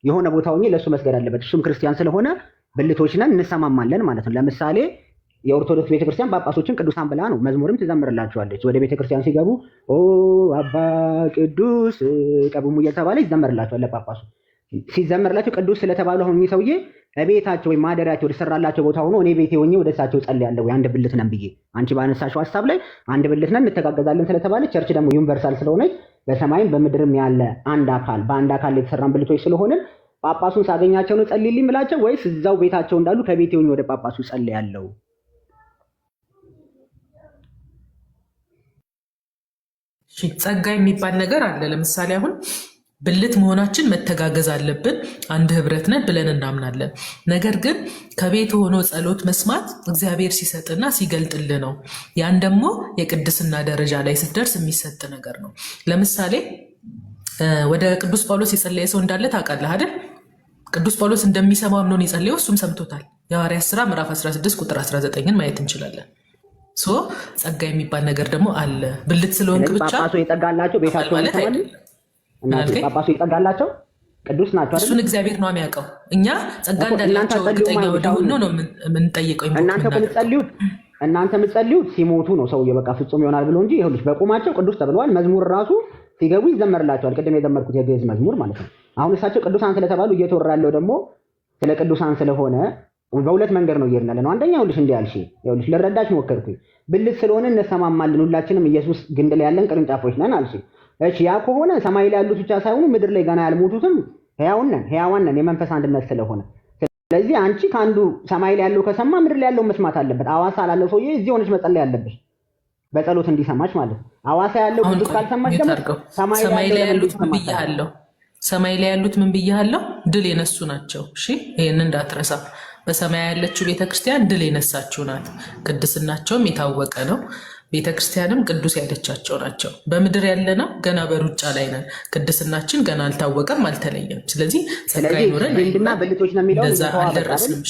የሆነ ቦታ ሆኜ ለእሱ መስገድ አለበት። እሱም ክርስቲያን ስለሆነ ብልቶች ነን፣ እንሰማማለን ማለት ነው። ለምሳሌ የኦርቶዶክስ ቤተክርስቲያን ጳጳሶችን ቅዱሳን ብላ ነው መዝሙርም ትዘምርላቸዋለች። ወደ ቤተክርስቲያን ሲገቡ ኦ አባ ቅዱስ ቀብሙ እየተባለ ይዘመርላቸዋል። ለጳጳሱ ሲዘመርላቸው ቅዱስ ስለተባሉ አሁን እኚህ ሰውዬ ቤታቸው ወይ ማደሪያቸው ወደሰራላቸው ቦታ ሆኖ እኔ ቤቴ ሆኜ ወደ እሳቸው ጸልያለሁ ወይ አንድ ብልት ነን ብዬ አንቺ ባነሳሽው ሀሳብ ላይ አንድ ብልት ነን እንተጋገዛለን ስለተባለ ቸርች ደግሞ ዩኒቨርሳል ስለሆነች በሰማይም በምድርም ያለ አንድ አካል በአንድ አካል የተሰራን ብልቶች ስለሆነ ጳጳሱን ሳገኛቸው ነው ጸልይልኝ ብላቸው ወይስ እዛው ቤታቸው እንዳሉ ከቤቴ ሆኜ ወደ ጳጳሱ ጸልያለሁ? ጸጋ የሚባል ነገር አለ። ለምሳሌ አሁን ብልት መሆናችን መተጋገዝ አለብን፣ አንድ ህብረት ነን ብለን እናምናለን። ነገር ግን ከቤት ሆኖ ጸሎት መስማት እግዚአብሔር ሲሰጥና ሲገልጥል ነው። ያን ደግሞ የቅድስና ደረጃ ላይ ስትደርስ የሚሰጥ ነገር ነው። ለምሳሌ ወደ ቅዱስ ጳውሎስ የጸለየ ሰው እንዳለ ታውቃለህ አይደል? ቅዱስ ጳውሎስ እንደሚሰማው አምኖን የጸለየው እሱም ሰምቶታል። የሐዋርያት ሥራ ምዕራፍ 16 ቁጥር 19ን ማየት እንችላለን። ጸጋ የሚባል ነገር ደግሞ አለ። ብልት ስለሆንክ ብቻ ጳጳሱ የጸጋላቸው ቤታቸው ማለት አይደለም። ጳጳሱ ይጠጋላቸው ቅዱስ ናቸው አይደል? እሱን እግዚአብሔር ነው የሚያውቀው። እኛ ጸጋ እንዳላቸው እርግጠኛ ወደሆነ ነው የምንጠይቀው። እናንተ የምትጸልዩት ሲሞቱ ነው ሰውዬው በቃ ፍጹም ይሆናል ብሎ እንጂ ይኸውልሽ በቁማቸው ቅዱስ ተብለዋል። መዝሙር ራሱ ሲገቡ ይዘመርላቸዋል። ቅድም የዘመርኩት የግዕዝ መዝሙር ማለት ነው። አሁን እሳቸው ቅዱሳን ስለተባሉ እየተወራ ያለው ደግሞ ስለ ቅዱሳን ስለሆነ በሁለት መንገድ ነው እየሄድን ያለነው። አንደኛ ይኸውልሽ እንዲህ ያልሽ ይኸውልሽ ልረዳሽ ሞከርኩኝ። ብልት ስለሆነ እንሰማማለን ሁላችንም ኢየሱስ ግንድ ላይ ያለን ቅርንጫፎች ነን አልሽ። እሺ ያ ከሆነ ሰማይ ላይ ያሉት ብቻ ሳይሆኑ ምድር ላይ ገና ያልሞቱትም ሕያዋን ነን የመንፈስ አንድነት ስለሆነ። ስለዚህ አንቺ ከአንዱ ሰማይ ላይ ያለው ከሰማ ምድር ላይ ያለው መስማት አለበት። አዋሳ ላለው ሰውዬ እዚህ ሆነሽ መጸለይ አለብሽ በጸሎት እንዲሰማሽ ማለት ነው። አዋሳ ያለው ቅዱስ ካልሰማሽ ደግሞ ሰማይ ላይ ያሉት ምን ብያለሁ? ሰማይ ላይ ያሉት ምን ብያለሁ? ድል የነሱ ናቸው። እሺ ይሄንን እንዳትረሳ። በሰማይ ያለችው ቤተክርስቲያን ድል የነሳችው ናት። ቅድስናቸውም የታወቀ ነው። ቤተክርስቲያንም ቅዱስ ያለቻቸው ናቸው። በምድር ያለነው ገና በሩጫ ላይ ነን። ቅድስናችን ገና አልታወቀም፣ አልተለየም። ስለዚህ ጸጋ ይኖረን ግንድና ብልቶች ነው የሚለው ለዛ አልደረስንም።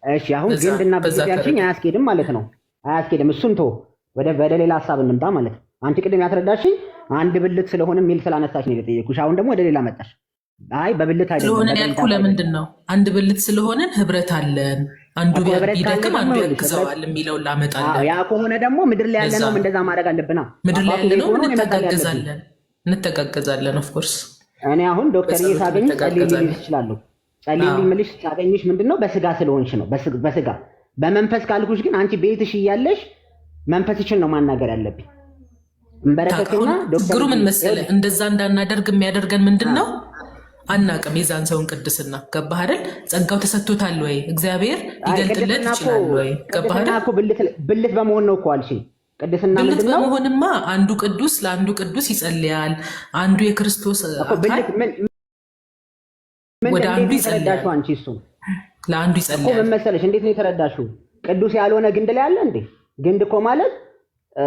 እሺ አሁን ግንድና ብልቶች ያልሽኝ አያስኬድም ማለት ነው። አያስኬድም። እሱን ተው፣ ወደ ሌላ ሀሳብ እንምጣ ማለት ነው። አንቺ ቅድም ያስረዳሽኝ አንድ ብልት ስለሆነ የሚል ስላነሳሽ ነው የጠየኩሽ። አሁን ደግሞ ወደ ሌላ መጣሽ። አይ በብልት አይደለም ስለሆነ ያልኩ ለምንድን ነው አንድ ብልት ስለሆነ ህብረት አለን፣ አንዱ ቢደክም አንዱ ያግዘዋል የሚለውን ላመጣለን። ያ ከሆነ ደግሞ ምድር ላይ ያለነው እንደዛ ማድረግ አለብና ምድር ላይ ያለነው እንተጋገዛለን። ኦፍ ኮርስ እኔ አሁን ዶክተር ሳገኝ ጸልይልኝ እችላለሁ። ጸልይልኝ ምልሽ ሳገኝሽ ምንድነው በስጋ ስለሆንሽ ነው። በስጋ በመንፈስ ካልኩሽ ግን አንቺ ቤትሽ እያለሽ መንፈስሽን ነው ማናገር ያለብኝ። እንበረከትና ዶክተር ምን መሰለህ እንደዛ እንዳናደርግ የሚያደርገን ምንድነው? አናቅም የዛን ሰውን ቅድስና። ገባህ አይደል? ጸጋው ተሰጥቶታል ወይ እግዚአብሔር ሊገልጥለት ይችላል ወይ? ገባህ አይደል? ብልት በመሆን ነው እኮ አልሽኝ። ቅድስና ብልት በመሆንማ አንዱ ቅዱስ ለአንዱ ቅዱስ ይጸልያል። አንዱ የክርስቶስ አካል ወደ አንዱ ይጸልያል። አንቺ እሱ ለአንዱ ይጸልያል እኮ ምን መሰለሽ፣ እንዴት ነው የተረዳሽው? ቅዱስ ያልሆነ ግንድ ላይ አለ እንዴ? ግንድ እኮ ማለት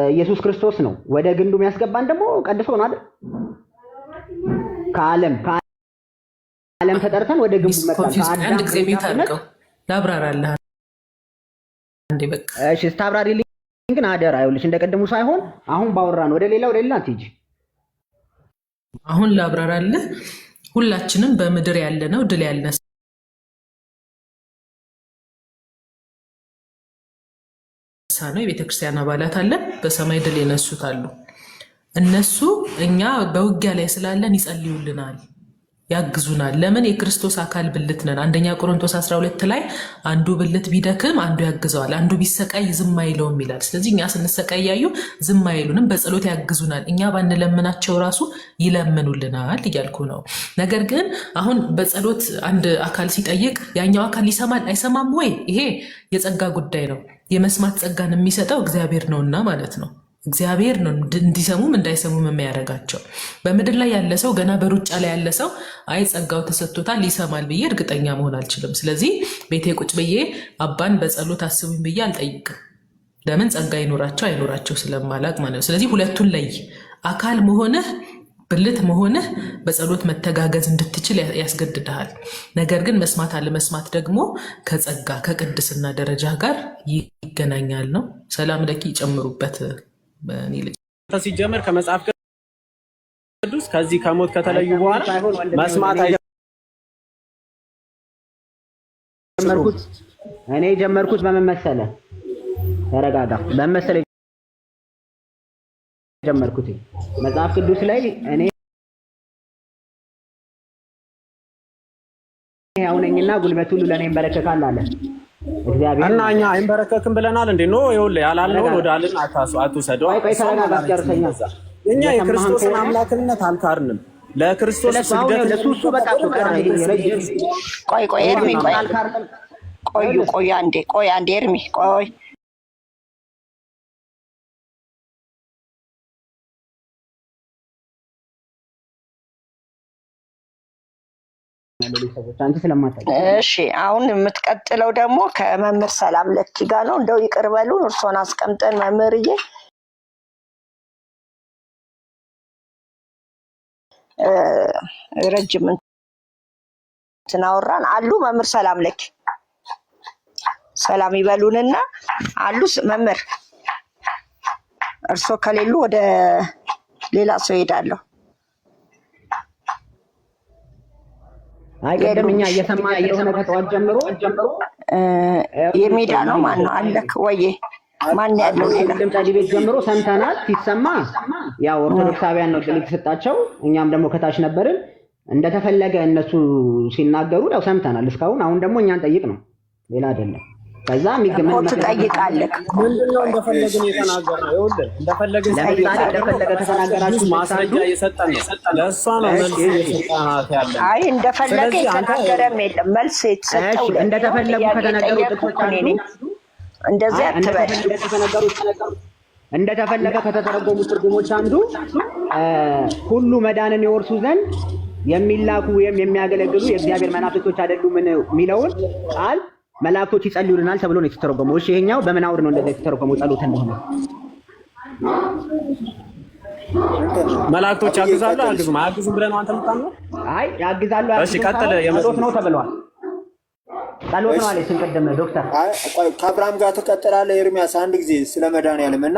ኢየሱስ ክርስቶስ ነው። ወደ ግንዱ የሚያስገባን ደግሞ ቀድሶ ነው አይደል? ከዓለም ተጠርተን ወደ ግንቡ መጣን። አንድ ጊዜ ሚውት አድርገው ላብራራለህ እንዴ? በቃ እሺ፣ ስታብራሪልኝ ግን አደራ ይኸውልሽ፣ እንደቀደሙ ሳይሆን አሁን ባወራን ወደ ሌላ አትሂጂ። አሁን ላብራራለህ። ሁላችንም በምድር ያለነው ድል ያልነሳ ነው የቤተክርስቲያን አባላት አለን። በሰማይ ድል የነሱት አሉ። እነሱ እኛ በውጊያ ላይ ስላለን ይጸልዩልናል፣ ያግዙናል። ለምን? የክርስቶስ አካል ብልት ነን። አንደኛ ቆሮንቶስ 12 ላይ አንዱ ብልት ቢደክም አንዱ ያግዘዋል፣ አንዱ ቢሰቃይ ዝም አይለውም ይላል። ስለዚህ እኛ ስንሰቃይ ያዩ ዝም አይሉንም፣ በጸሎት ያግዙናል። እኛ ባንለምናቸው ራሱ ይለምኑልናል እያልኩ ነው። ነገር ግን አሁን በጸሎት አንድ አካል ሲጠይቅ ያኛው አካል ይሰማል አይሰማም ወይ? ይሄ የጸጋ ጉዳይ ነው። የመስማት ጸጋን የሚሰጠው እግዚአብሔር ነውና ማለት ነው። እግዚአብሔር ነው እንዲሰሙም እንዳይሰሙም የሚያደርጋቸው። በምድር ላይ ያለ ሰው ገና በሩጫ ላይ ያለ ሰው አይ ጸጋው ተሰጥቶታል ይሰማል ብዬ እርግጠኛ መሆን አልችልም። ስለዚህ ቤቴ ቁጭ ብዬ አባን በጸሎት አስቡኝ ብዬ አልጠይቅም። ለምን? ጸጋ ይኖራቸው አይኖራቸው ስለማላቅ ማለት ነው። ስለዚህ ሁለቱን ለይ። አካል መሆንህ ብልት መሆንህ በጸሎት መተጋገዝ እንድትችል ያስገድድሃል። ነገር ግን መስማት አለመስማት ደግሞ ከጸጋ ከቅድስና ደረጃ ጋር ይገናኛል ነው። ሰላም ለኪ ይጨምሩበት። ሲጀመር ከመጽሐፍ ቅዱስ ከዚህ ከሞት ከተለዩ በኋላ መስማት እኔ ጀመርኩት በምን መሰለህ? ተረጋጋ። በምን መሰለህ ጀመርኩት? መጽሐፍ ቅዱስ ላይ እኔ ያው ነኝና ጉልበት ሁሉ ለኔ ይንበረከካል አለ እግዚአብሔር። እና እኛ አይንበረከክም ብለናል እንዴ? ኖ ይኸውልህ ያላለውን ወደ አልን አትውሰደው። እኛ የክርስቶስን አምላክነት አልካርንም። ለክርስቶስ ስግደት ለሱሱ በቃ ቆይ ኤርሚ ቆይ አንዴ ኤርሚ ቆይ እሺ አሁን የምትቀጥለው ደግሞ ከመምህር ሰላም ለኪ ጋር ነው። እንደው ይቅር በሉን እርሶን አስቀምጠን መምህርዬ ረጅም ትናወራን አሉ። መምህር ሰላም ለኪ ሰላም ይበሉንና አሉ። መምህር እርሶ ከሌሉ ወደ ሌላ ሰው ሄዳለሁ። አይ ቀደምኛ እየሰማ የሆነ ከጠዋት ጀምሮ የሚዳ ነው ማን ነው አለክ ወይ ማን ያለው ድምፅ ቤት ጀምሮ ሰምተናል። ሲሰማ ያው ኦርቶዶክሳውያን ነው ድል ተሰጣቸው። እኛም ደግሞ ከታች ነበርን። እንደተፈለገ እነሱ ሲናገሩ ያው ሰምተናል እስካሁን። አሁን ደግሞ እኛን ጠይቅ ነው ሌላ አይደለም። ከዛ የሚገመን ትጠይቃለህ። ምንድነው እንደፈለግን የተናገርነው? ይኸውልህ እንደፈለግን ከተናገራችሁ ማስረጃ እየሰጠን ነው። ለእሷ ነው መልስ እየሰጠናት ያለ። አይ እንደፈለገ የተናገረም የለም መልስ የተሰጠው። እንደተፈለጉ ከተናገሩ ጥቅሶች አንዱ እንደዚህ አትበል። እንደተፈለገ ከተተረጎሙ ትርጉሞች አንዱ ሁሉ መዳንን ይወርሱ ዘንድ የሚላኩ ወይም የሚያገለግሉ የእግዚአብሔር መናፍስቶች አይደሉምን የሚለውን ቃል መላእክቶች ይጸልዩልናል ተብሎ ነው የተተረጎመው። እሺ ይሄኛው በምን አውድ ነው እንደዚህ የተተረጎመው ጸሎት እንደሆነ? መላእክቶች ያግዛሉ አያግዙም? አያግዙም ብለህ ነው አንተ የምታምነው? አይ ያግዛሉ እሺ ቀጥል። ጸሎት ነው ተብሏል። ጸሎት ነው አለ ስንቀደም ዶክተር። አይ ከአብርሃም ጋር ትቀጥላለህ ኤርሚያስ። አንድ ጊዜ ስለ መድኃኒዓለም እና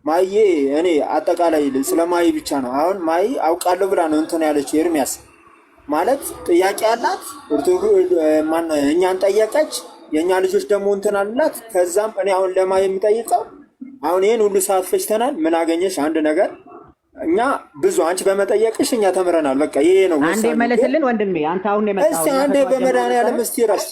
ማዬ እኔ አጠቃላይ ስለ ማዬ ብቻ ነው። አሁን ማዬ አውቃለሁ ብላ ነው እንትን ያለችው ኤርሚያስ ማለት ጥያቄ አላት። እኛን ጠየቀች፣ የእኛ ልጆች ደግሞ እንትን አላት። ከዛም እኔ አሁን ለማዬ የምጠይቀው አሁን ይህን ሁሉ ሰዓት ፈጅተናል። ምን አገኘሽ? አንድ ነገር እኛ ብዙ አንቺ በመጠየቅሽ እኛ ተምረናል። በቃ ይሄ ነው። አንዴ መለስልን ወንድሜ፣ አንተ አሁን የመጣው እስቲ አንዴ በመድኃኒዓለም እስቲ ረስ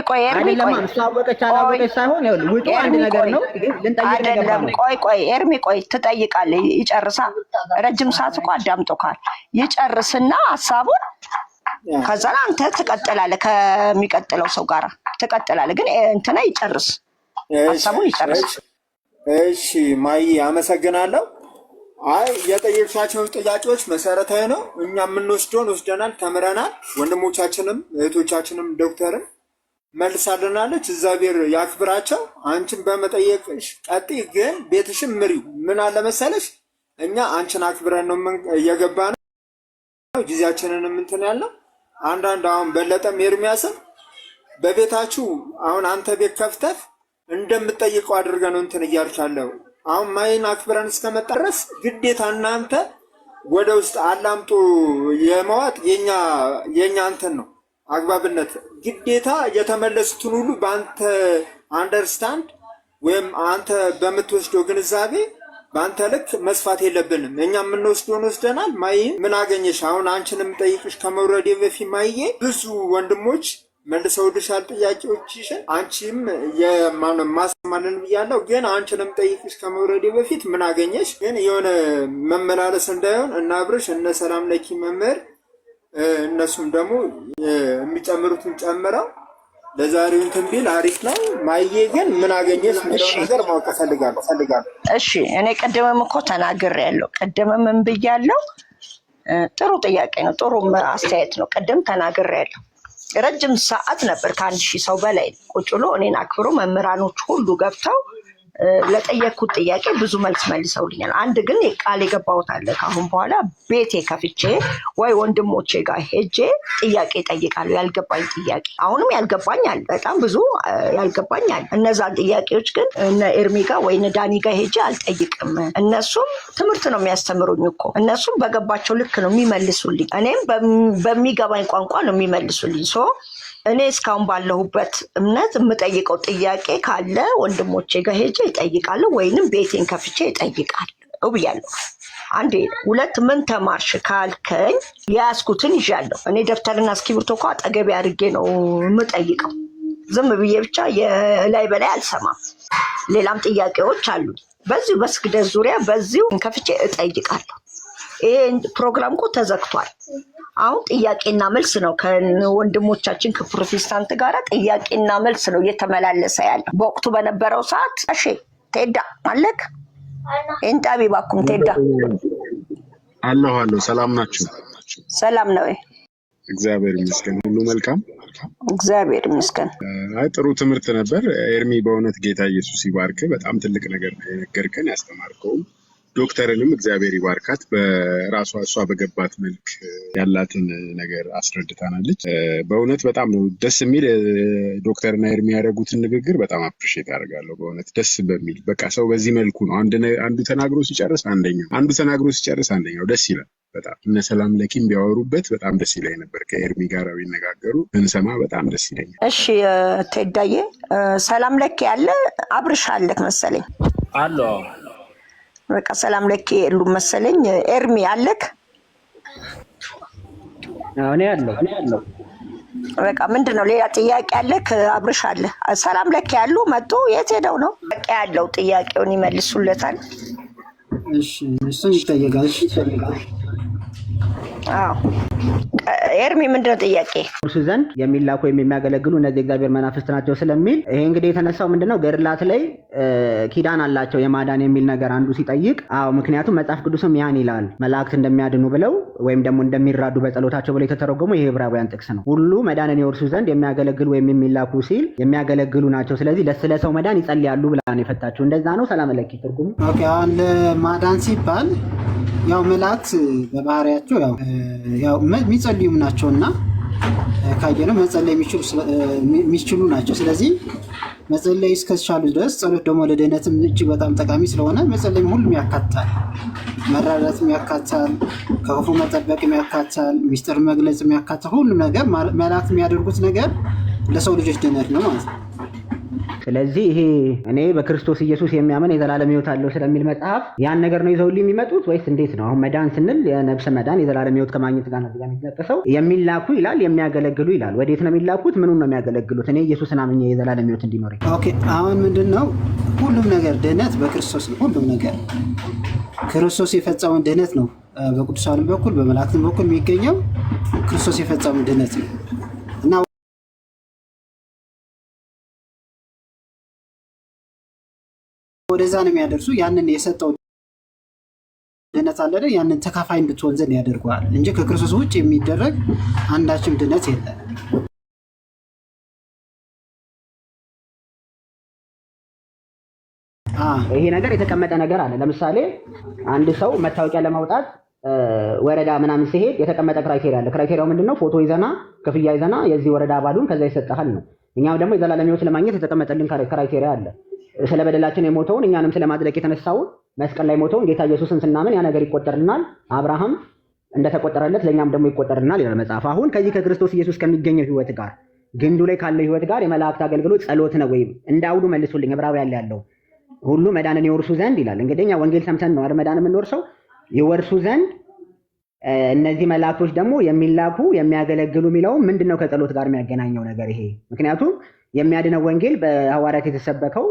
ቆይ ኤርሚ አይደለም እሱ አወቀች አላወቀች ሳይሆን ይኸውልህ ውጡ አንድ ነገር ነው። ልንጠይቅ አይደለም ቆይ ኤርሚ ትጠይቃለህ። ይጨርሳ። ረጅም ሰዓት እኮ አዳምጦካል። ይጨርስና ሀሳቡን ከዛ አንተ ትቀጥላለህ። ከሚቀጥለው ሰው ጋር ትቀጥላለህ። ግን እንትና ይጨርስ፣ ሀሳቡን ይጨርስ። እሺ ማዬ አመሰግናለሁ። አይ የጠየቅሻቸው ጥያቄዎች መሰረታዊ ነው። እኛ የምንወስደውን ወስደናል፣ ተምረናል። ወንድሞቻችንም እህቶቻችንም ዶክተርም መልሳልናለች። እግዚአብሔር ያክብራቸው። አንቺን በመጠየቅሽ ቀጥይ፣ ግን ቤትሽም ምሪው። ምን አለ መሰለሽ እኛ አንቺን አክብረን ነው እየገባ ነው ጊዜያችንን እንትን ያለው። አንዳንድ አሁን በለጠም ኤርሚያስም በቤታችሁ አሁን አንተ ቤት ከፍተህ እንደምትጠይቀው አድርገህ ነው እንትን እያልቻለሁ። አሁን ማይን አክብረን እስከመጣ ድረስ ግዴታ እናንተ ወደ ውስጥ አላምጦ የመዋጥ የኛ እንትን ነው አግባብነት። ግዴታ የተመለሱትን ሁሉ በአንተ አንደርስታንድ ወይም አንተ በምትወስደው ግንዛቤ በአንተ ልክ መስፋት የለብንም። እኛ የምንወስደውን ወስደናል። ማይ ምን አገኘሽ? አሁን አንቺን የምጠይቅሽ ከመውረዴ በፊት ማየ ብዙ ወንድሞች መልሰውልሻል ጥያቄዎችሽን። አንቺም ማሰማልን ብያለሁ። ግን አንቺንም ጠይቅሽ ከመውረዴ በፊት ምን አገኘሽ? ግን የሆነ መመላለስ እንዳይሆን እና አብርሽ እነ ሰላም ለኪ መምህር እነሱም ደግሞ የሚጨምሩትን ጨምረው ለዛሬው እንትን ቢል አሪፍ ነው። ማየ ግን ምን አገኘሽ የሚለው ነገር ማወቅ ፈልጋለሁ። እሺ እኔ ቅድምም እኮ ተናግሬያለሁ። ቅድምም ምን ብያለሁ? ጥሩ ጥያቄ ነው፣ ጥሩ አስተያየት ነው። ቅድም ተናግሬያለሁ። ረጅም ሰዓት ነበር ከ1000 ሰው በላይ ቁጭ ብሎ እኔን አክብሮ መምህራኖች ሁሉ ገብተው ለጠየቅኩት ጥያቄ ብዙ መልስ መልሰውልኛል። አንድ ግን ቃል የገባሁት አለ። ካሁን በኋላ ቤቴ ከፍቼ ወይ ወንድሞቼ ጋር ሄጄ ጥያቄ እጠይቃለሁ። ያልገባኝ ጥያቄ አሁንም ያልገባኝ አለ፣ በጣም ብዙ ያልገባኝ አለ። እነዛን ጥያቄዎች ግን እነ ኤርሚ ጋር ወይ እነ ዳኒ ጋር ሄጄ አልጠይቅም። እነሱም ትምህርት ነው የሚያስተምሩኝ እኮ። እነሱም በገባቸው ልክ ነው የሚመልሱልኝ፣ እኔም በሚገባኝ ቋንቋ ነው የሚመልሱልኝ። እኔ እስካሁን ባለሁበት እምነት የምጠይቀው ጥያቄ ካለ ወንድሞቼ ጋር ሄጄ ይጠይቃለሁ፣ ወይንም ቤቴን ከፍቼ ይጠይቃለሁ ብያለሁ። አንዴ ሁለት ምን ተማርሽ ካልከኝ የያዝኩትን ይዣለሁ። እኔ ደብተርና እስክሪብቶ እኮ አጠገቤ አድርጌ ነው የምጠይቀው። ዝም ብዬ ብቻ የላይ በላይ አልሰማም። ሌላም ጥያቄዎች አሉ። በዚሁ በስግደት ዙሪያ በዚሁ ከፍቼ እጠይቃለሁ። ይሄ ፕሮግራም እኮ ተዘግቷል። አሁን ጥያቄና መልስ ነው ከወንድሞቻችን ከፕሮቴስታንት ጋር ጥያቄና መልስ ነው እየተመላለሰ ያለ። በወቅቱ በነበረው ሰዓት እሺ ቴዳ አለክ እንጣቢ ባኩም ቴዳ አለሁ። ሰላም ናችሁ? ሰላም ነው። እግዚአብሔር ይመስገን፣ ሁሉ መልካም። እግዚአብሔር ይመስገን። አይ ጥሩ ትምህርት ነበር ኤርሚ። በእውነት ጌታ ኢየሱስ ይባርክ። በጣም ትልቅ ነገር የነገርከን ያስተማርከው። ዶክተርንም እግዚአብሔር ይባርካት። በራሷ እሷ በገባት መልክ ያላትን ነገር አስረድታናለች። በእውነት በጣም ነው ደስ የሚል። ዶክተርና ኤርሚ ያደረጉትን ንግግር በጣም አፕሪሼት አደርጋለሁ። በእውነት ደስ በሚል በቃ ሰው በዚህ መልኩ ነው አንዱ ተናግሮ ሲጨርስ አንደኛው ደስ ይላል በጣም። እነ ሰላም ለኪም ቢያወሩበት በጣም ደስ ይለኝ ነበር። ከኤርሚ ጋር ቢነጋገሩ እንሰማ በጣም ደስ ይለኛል። እሺ ቴዳዬ፣ ሰላም ለኪ ያለ አብርሽ አለክ መሰለኝ አሎ። በቃ ሰላም ለኪ የሉ መሰለኝ። ኤርሚ አለክ? እኔ ያለው በቃ ምንድነው ሌላ ጥያቄ አለክ? አብርሽ አለ። ሰላም ለኪ ያሉ መጡ። የት ሄደው ነው? በቃ ያለው ጥያቄውን ይመልሱለታል። እሺ እሱን ይጠየቃል። አዎ ኤርሚ ምንድነው ጥያቄ? እርሱ ዘንድ የሚላኩ የሚያገለግሉ እነዚህ እግዚአብሔር መናፍስት ናቸው ስለሚል ይሄ እንግዲህ የተነሳው ምንድነው ገድላት ላይ ኪዳን አላቸው የማዳን የሚል ነገር አንዱ ሲጠይቅ፣ አዎ ምክንያቱም መጽሐፍ ቅዱስም ያን ይላል መላእክት እንደሚያድኑ ብለው ወይም ደግሞ እንደሚራዱ በጸሎታቸው ብለው የተተረጎመው ይሄ ዕብራውያን ጥቅስ ነው። ሁሉ መዳንን የወርሱ ዘንድ የሚያገለግሉ ወይም የሚላኩ ሲል የሚያገለግሉ ናቸው። ስለዚህ ስለ ሰው መዳን ይጸልያሉ ብላ ነው የፈታችው። እንደዛ ነው። ሰላም ለኪ ትርጉሙ። ኦኬ አሁን ለማዳን ሲባል ያው መላእክት በባህሪያቸው ያው የሚጸልዩም ናቸውና ካየነው መጸለይ የሚችሉ ናቸው። ስለዚህ መጸለይ እስከቻሉ ድረስ ጸሎት ደግሞ ለድህነትም እጅግ በጣም ጠቃሚ ስለሆነ መጸለይም ሁሉም ያካትታል። መራዳትም ያካትታል፣ ከክፉ መጠበቅም ያካትታል፣ ሚስጥር መግለጽም ያካትታል። ሁሉም ነገር መላእክት የሚያደርጉት ነገር ለሰው ልጆች ድህነት ነው ማለት ነው። ስለዚህ ይሄ እኔ በክርስቶስ ኢየሱስ የሚያምን የዘላለም ሕይወት አለው ስለሚል መጽሐፍ ያን ነገር ነው ይዘውልኝ የሚመጡት ወይስ እንዴት ነው? አሁን መዳን ስንል የነፍስ መዳን የዘላለም ሕይወት ከማግኘት ጋር ነው የሚጠቀሰው። የሚላኩ ይላል፣ የሚያገለግሉ ይላል። ወዴት ነው የሚላኩት? ምኑን ነው የሚያገለግሉት? እኔ ኢየሱስን አምኜ የዘላለም ሕይወት እንዲኖረኝ። ኦኬ አሁን ምንድነው ሁሉም ነገር ድህነት በክርስቶስ ነው። ሁሉም ነገር ክርስቶስ የፈጸመውን ድህነት ነው በቅዱሳንም በኩል በመላእክትም በኩል የሚገኘው ክርስቶስ የፈጸመውን ድህነት ነው እና ወደዛ ነው የሚያደርሱ። ያንን የሰጠው ድነት አለ ያንን ተካፋይ እንድትሆን ዘንድ ያደርገዋል እንጂ ከክርስቶስ ውጭ የሚደረግ አንዳችም ድነት የለም። ይሄ ነገር የተቀመጠ ነገር አለ። ለምሳሌ አንድ ሰው መታወቂያ ለማውጣት ወረዳ ምናምን ሲሄድ የተቀመጠ ክራይቴሪያ አለ። ክራይቴሪያው ምንድነው? ፎቶ ይዘና ክፍያ ይዘና የዚህ ወረዳ አባሉን ከዛ ይሰጣል ነው። እኛም ደግሞ የዘላለም ሕይወት ለማግኘት የተቀመጠልን ክራይቴሪያ አለ። ስለ በደላችን የሞተውን እኛንም ስለማድረግ የተነሳውን መስቀል ላይ ሞተውን ጌታ ኢየሱስን ስናምን ያ ነገር ይቆጠርልናል። አብርሃም እንደተቆጠረለት ለእኛም ደግሞ ይቆጠርልናል ይላል መጽሐፍ። አሁን ከዚህ ከክርስቶስ ኢየሱስ ከሚገኘው ሕይወት ጋር ግንዱ ላይ ካለው ሕይወት ጋር የመላእክት አገልግሎት ጸሎት ነው ወይም እንዳውዱ መልሱልኝ። ዕብራውያን ላይ ያለው ሁሉ መዳንን ይወርሱ ዘንድ ይላል። እንግዲህ እኛ ወንጌል ሰምተን ነው አይደል መዳን የምንወርሰው። ይወርሱ ዘንድ እነዚህ መላእክቶች ደግሞ የሚላኩ የሚያገለግሉ የሚለው ምንድነው ከጸሎት ጋር የሚያገናኘው ነገር ይሄ? ምክንያቱም የሚያድነው ወንጌል በሐዋርያት የተሰበከው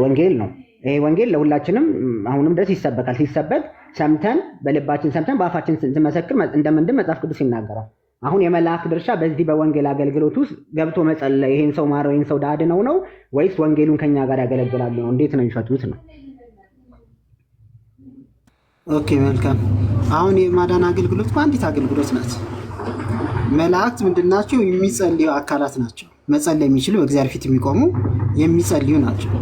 ወንጌል ነው። ይሄ ወንጌል ለሁላችንም አሁንም ድረስ ይሰበካል። ሲሰበክ ሰምተን በልባችን ሰምተን በአፋችን ስንመሰክር እንደምንድን መጽሐፍ ቅዱስ ይናገራል። አሁን የመላእክት ድርሻ በዚህ በወንጌል አገልግሎት ውስጥ ገብቶ መጸለይ ይሄን ሰው ማረው ይሄን ሰው ዳድነው ነው ወይስ ወንጌሉን ከኛ ጋር ያገለግላሉ ነው? እንዴት ነው የሚፈቱት ነው? ኦኬ መልካም። አሁን የማዳን አገልግሎት በአንዲት አገልግሎት ናት። መላእክት ምንድናቸው? የሚጸልዩ አካላት ናቸው። መጸለይ የሚችሉ በእግዚአብሔር ፊት የሚቆሙ የሚጸልዩ ናቸው።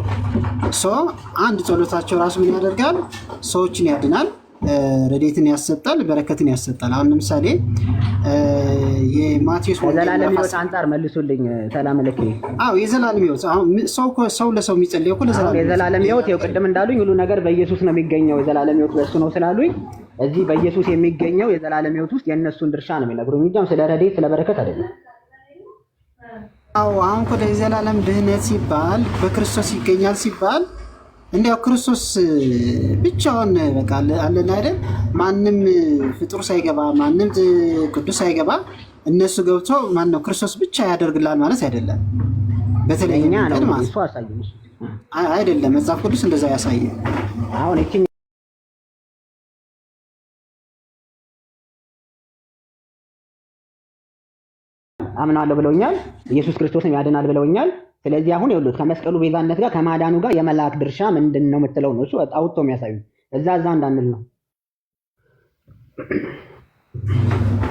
አንድ ጸሎታቸው ራሱ ምን ያደርጋል? ሰዎችን ያድናል፣ ረድኤትን ያሰጣል፣ በረከትን ያሰጣል። አሁን ለምሳሌ የማቴዎስ የዘላለም ሕይወት አንጻር መልሱልኝ። ሰላም ለኪ። አዎ የዘላለም ሕይወት አሁን ሰው ለሰው የሚጸልየው እኮ ለዘላለም የዘላለም ሕይወት ይኸው ቅድም እንዳሉኝ ሁሉ ነገር በኢየሱስ ነው የሚገኘው። የዘላለም ሕይወት በእሱ ነው ስላሉኝ እዚህ በኢየሱስ የሚገኘው የዘላለም ሕይወት ውስጥ የእነሱን ድርሻ ነው የሚነግሩኝ እንጂ ስለ ረድኤት ስለ በረከት አይደለም። አዎ አሁን ወደ የዘላለም ድህነት ሲባል በክርስቶስ ይገኛል ሲባል እንዲያው ክርስቶስ ብቻውን በቃ አለን አይደል? ማንም ፍጡር ሳይገባ ማንም ቅዱስ ሳይገባ እነሱ ገብቶ ማን ነው ክርስቶስ ብቻ ያደርግላል ማለት አይደለም። በተለይ ማለት እሱ አሳየኝ አይደለም መጽሐፍ ቅዱስ እንደዛ ያሳየ። አሁን እቺ አምናለሁ ብለውኛል። ኢየሱስ ክርስቶስን ያድናል ብለውኛል። ስለዚህ አሁን ይኸውልህ ከመስቀሉ ቤዛነት ጋር ከማዳኑ ጋር የመላእክት ድርሻ ምንድን ነው የምትለው ነው። እሱ አውጥቶ የሚያሳዩ እዛ እንዳንል ነው።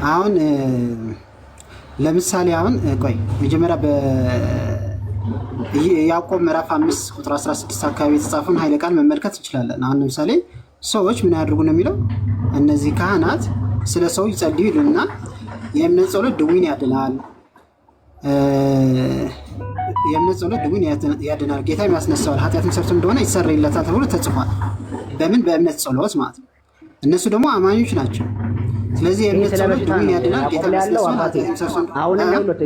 አሁን ለምሳሌ አሁን ቆይ መጀመሪያ በያዕቆብ ምዕራፍ 5 ቁጥር 16 አካባቢ የተጻፈውን ኃይለ ቃል መመልከት እንችላለን። አሁን ለምሳሌ ሰዎች ምን ያድርጉ ነው የሚለው? እነዚህ ካህናት ስለ ሰው ይጸልዩ ይሉና የእምነት ጸሎት ድውይን ያድናል፣ የእምነት ጸሎት ድውይን ያድናል፣ ጌታ ያስነሳዋል፣ ኃጢአትን ሰርቶ እንደሆነ ይሰረይለታል ተብሎ ተጽፏል። በምን? በእምነት ጸሎት ማለት ነው። እነሱ ደግሞ አማኞች ናቸው። ስለዚህ የእምነት ጸሎት ድውይን ያድናል፣ ጌታ ያስነሳዋል፣ ኃጢአትን ሰርቶ አሁንም ያሉት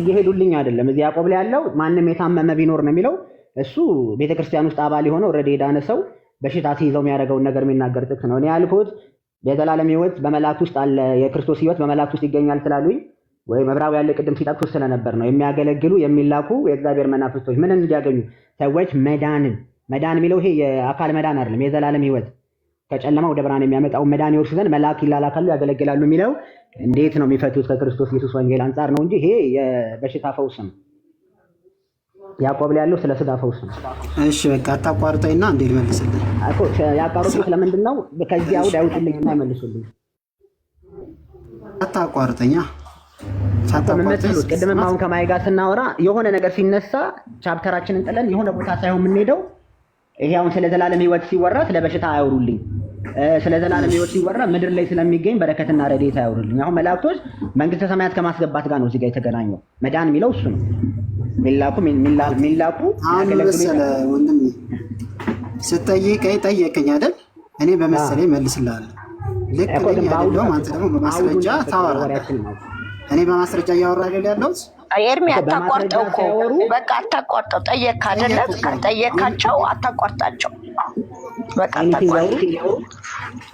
እየሄዱልኝ አይደለም። እዚህ ያዕቆብ ላይ ያለው ማንም የታመመ ቢኖር ነው የሚለው። እሱ ቤተክርስቲያን ውስጥ አባል የሆነ ኦልሬዲ የዳነ ሰው በሽታ ሲይዘው የሚያደርገውን ነገር የሚናገር ጥቅስ ነው። እኔ ያልኩት የዘላለም ሕይወት በመላእክት ውስጥ አለ፣ የክርስቶስ ሕይወት በመላእክት ውስጥ ይገኛል ስላሉኝ ወይም ዕብራውያን ያለ ቅድም ሲጠቅሱ ስለነበር ነው። የሚያገለግሉ የሚላኩ የእግዚአብሔር መናፍስቶች ምን እንዲያገኙ? ሰዎች መዳን የሚለው ይሄ የአካል መዳን አይደለም፣ የዘላለም ሕይወት ከጨለማ ወደ ብርሃን የሚያመጣውን መዳን ይወርሱ ዘንድ መልአክ ይላላካሉ፣ ያገለግላሉ የሚለው እንዴት ነው የሚፈቱት? ከክርስቶስ ኢየሱስ ወንጌል አንጻር ነው እንጂ ይሄ የበሽታ ፈውስ ነው። ያዕቆብ ላይ ያለው ስለ ስጋ ፈውስ ነው። እሺ በቃ አታቋርጠኝና እንዴ ልመልስልህ እኮ ያቋርጡት ለምንድን ነው? ከዚህ አውድ አይውጡልኝና ይመልሱልኝ። አታቋርጠኛ ሳታቋርጠኝ ቅድምም አሁን ከማይ ጋር ስናወራ የሆነ ነገር ሲነሳ ቻፕተራችንን ጥለን የሆነ ቦታ ሳይሆን የምንሄደው ይሄ አሁን ስለ ዘላለም ሕይወት ሲወራ ስለ በሽታ አያወሩልኝ። ስለ ዘላለም ሕይወት ሲወራ ምድር ላይ ስለሚገኝ በረከትና ረድኤት አያወሩልኝ። አሁን መላእክቶች መንግስተ ሰማያት ከማስገባት ጋር ነው እዚህ ጋር የተገናኘው። መዳን የሚለው እሱ ነው። ሚላኩ አሁን መሰለ ወንድሜ ስጠይቀኝ ጠየቀኝ አይደል? እኔ በመሰለኝ መልስልሃለሁ። ልክ ነኝ አይደለም? አንተ ደግሞ በማስረጃ ታወራለህ። እኔ በማስረጃ እያወራሁ ያለሁት ኤርሚ አታቋርጠው እኮ በቃ አታቋርጠው። ጠየቅ አይደለም? ጠየቃቸው፣ አታቋርጣቸው። በቃ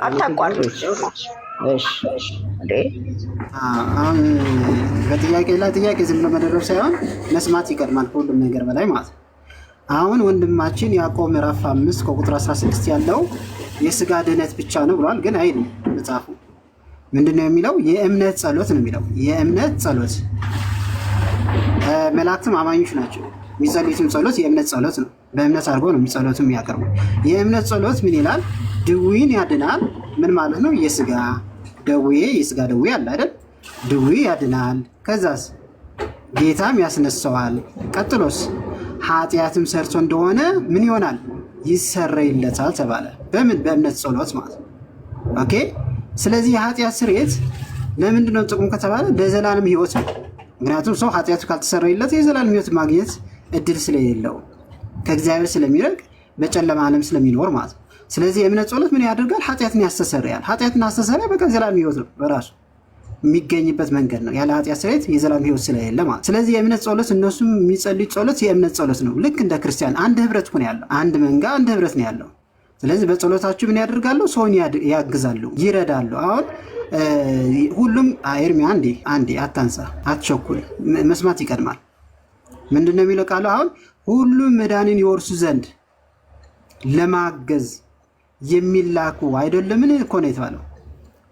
አታቋርጠው። እሺ አሁን በጥያቄ ላይ ጥያቄ ዝም ብሎ መደረብ ሳይሆን መስማት ይቀድማል ከሁሉም ነገር በላይ ማለት ነው። አሁን ወንድማችን ያዕቆብ ምዕራፍ 5 ከቁጥር 16 ያለው የስጋ ድህነት ብቻ ነው ብሏል። ግን አይደለም መጽሐፉ ምንድን ነው የሚለው? የእምነት ጸሎት ነው የሚለው። የእምነት ጸሎት መላእክትም አማኞች ናቸው። የሚጸልዩትም ጸሎት የእምነት ጸሎት ነው። በእምነት አድርጎ ነው የሚጸሎቱ የሚያቀርቡ። የእምነት ጸሎት ምን ይላል? ድውይን ያድናል። ምን ማለት ነው? የስጋ ደዌ አለ አይደል? ድውይ ያድናል። ከዛስ ጌታም ያስነሳዋል። ቀጥሎስ ኃጢአትም ሰርቶ እንደሆነ ምን ይሆናል? ይሰረይለታል ተባለ። በምን? በእምነት ጸሎት ማለት ነው። ኦኬ። ስለዚህ የኃጢአት ስርየት ለምንድን ነው ጥቅሙ ከተባለ ለዘላለም ሕይወት ነው። ምክንያቱም ሰው ኃጢአቱ ካልተሰረይለት የዘላለም ሕይወት ማግኘት እድል ስለሌለው ከእግዚአብሔር ስለሚርቅ በጨለማ ዓለም ስለሚኖር ማለት ነው። ስለዚህ የእምነት ጸሎት ምን ያደርጋል? ኃጢአትን ያስተሰርያል። ኃጢአትን አስተሰርያ በቃ ዘላለም ሕይወት ነው በራሱ የሚገኝበት መንገድ ነው። ያለ ኃጢአት ስርየት የዘላለም ሕይወት ስለሌለ ማለት። ስለዚህ የእምነት ጸሎት እነሱም የሚጸልዩት ጸሎት የእምነት ጸሎት ነው። ልክ እንደ ክርስቲያን አንድ ህብረት ነው ያለው። አንድ መንጋ አንድ ህብረት ነው ያለው። ስለዚህ በጸሎታችሁ ምን ያደርጋሉ? ሰውን ያግዛሉ፣ ይረዳሉ። አሁን ሁሉም ኤርሚ አንዴ አታንሳ፣ አትቸኩል፣ መስማት ይቀድማል። ምንድን ነው የሚለው ቃሉ? አሁን ሁሉም መዳንን ይወርሱ ዘንድ ለማገዝ የሚላኩ አይደለምን እኮ ነው የተባለው።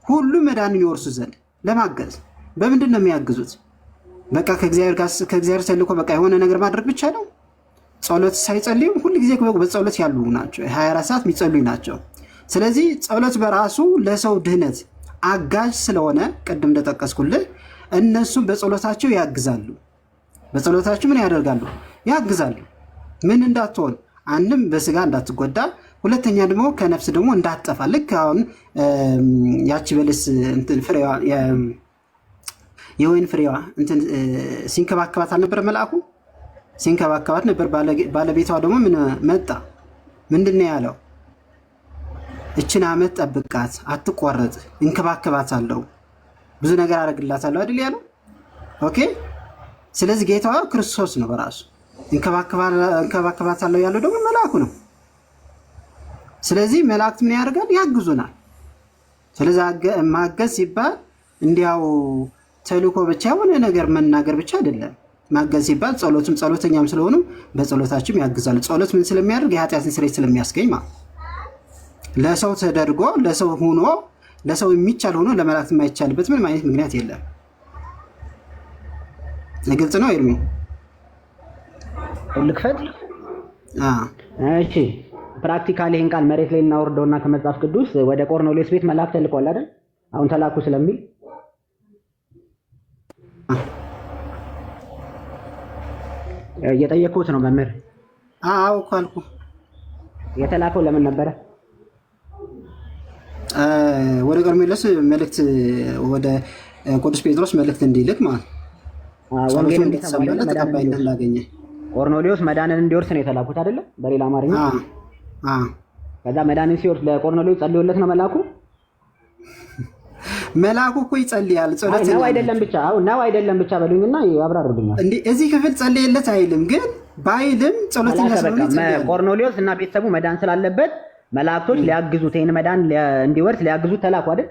ሁሉም መዳንን ይወርሱ ዘንድ ለማገዝ በምንድን ነው የሚያግዙት? በቃ ከእግዚአብሔር ተልኮ በቃ የሆነ ነገር ማድረግ ብቻ ነው። ጸሎት ሳይጸልዩ ሁሉ ጊዜ በጸሎት ያሉ ናቸው። 24 ሰዓት የሚጸልዩ ናቸው። ስለዚህ ጸሎት በራሱ ለሰው ድህነት አጋዥ ስለሆነ ቅድም እንደጠቀስኩልህ እነሱም በጸሎታቸው ያግዛሉ። በጸሎታቸው ምን ያደርጋሉ? ያግዛሉ። ምን እንዳትሆን፣ አንድም በስጋ እንዳትጎዳ፣ ሁለተኛ ደግሞ ከነፍስ ደግሞ እንዳትጠፋ። ልክ አሁን ያቺ በለስ ፍሬዋ የወይን ፍሬዋ ሲንከባከባት አልነበረ መልአኩ? ሲንከባከባት ነበር። ባለቤቷ ደግሞ ምን መጣ? ምንድን ነው ያለው? እችን ዓመት ጠብቃት፣ አትቆረጥ፣ እንከባከባታለሁ፣ ብዙ ነገር አደርግላታለሁ አይደል ያለው? ኦኬ። ስለዚህ ጌታዋ ክርስቶስ ነው በራሱ። እንከባከባታለሁ ያለው ደግሞ መልአኩ ነው። ስለዚህ መላእክት ምን ያደርጋል? ያግዙናል። ስለዚህ ማገዝ ሲባል እንዲያው ተልኮ ብቻ የሆነ ነገር መናገር ብቻ አይደለም። ማገዝ ሲባል ጸሎተኛም ስለሆኑ በጸሎታችሁም ያግዛሉ። ጸሎት ምን ስለሚያደርግ? የኃጢአትን ስርየት ስለሚያስገኝ ማለት ለሰው ተደርጎ ለሰው ሆኖ ለሰው የሚቻል ሆኖ ለመላእክት የማይቻልበት ምንም አይነት ምክንያት የለም። ግልጽ ነው ኤርሚ? ልክፈት? እሺ። ፕራክቲካሊ ይህን ቃል መሬት ላይ እናወርደውና ከመጽሐፍ ቅዱስ ወደ ቆርኔሌዎስ ቤት መልአክ ተልኳል አይደል? አሁን ተላኩ ስለሚል እየጠየኩት ነው መምህር። አዎ እኮ አልኩ። የተላከው ለምን ነበረ? ወደ ቆርኔሌዎስ መልእክት፣ ወደ ቅዱስ ጴጥሮስ መልእክት እንዲልክ ማለት ወንጌል እንዲሰማለት ተቀባይነት እንዳገኘ። ቆርኔሌዎስ መዳንን እንዲወርስ ነው የተላኩት አይደለም? በሌላ አማርኛ። ከዛ መዳንን ሲወርስ ለቆርኔሌዎስ ጸልዮለት ነው መልአኩ። መልአኩ እኮ ይጸልያል። ጸሎት ነው አይደለም ብቻ ነው አይደለም ብቻ በሉኝና ያብራሩልኛል። እንዴ እዚህ ክፍል ጸልየለት አይልም፣ ግን ባይልም ጸሎተኛ ስለሆነ ይጸልያል። ቆርኔሌዎስ እና ቤተሰቡ መዳን ስላለበት መላእክቶች ሊያግዙት ይሄን መዳን እንዲወርስ ሊያግዙት ተላኩ አይደል?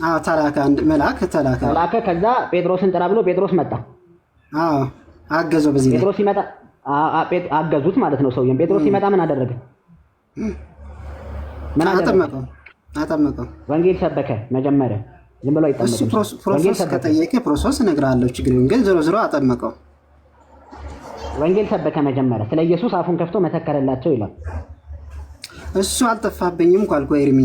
አዎ ተላከ። አንድ መልአክ ተላከ። ከዛ ጴጥሮስን ጥራ ብሎ ጴጥሮስ መጣ። አዎ አገዘው። በዚህ ጴጥሮስ ሲመጣ አገዙት ማለት ነው ሰውየው። ጴጥሮስ ሲመጣ ምን አደረገ? አጠመቀው። አጠመቀው። ወንጌል ሰበከ መጀመሪያ ዝም ብሎ አይጠመቅም። እሱ ፕሮሰስ ከጠየቀ ፕሮሰስ እነግርሃለሁ፣ ችግር የለም። ግን ዞሮ ዞሮ አጠመቀው። ወንጌል ሰበከ መጀመሪያ ስለ ኢየሱስ አፉን ከፍቶ መሰከረላቸው ይላል። እሱ አልጠፋብኝም እኮ አልኩህ ኤርሚ።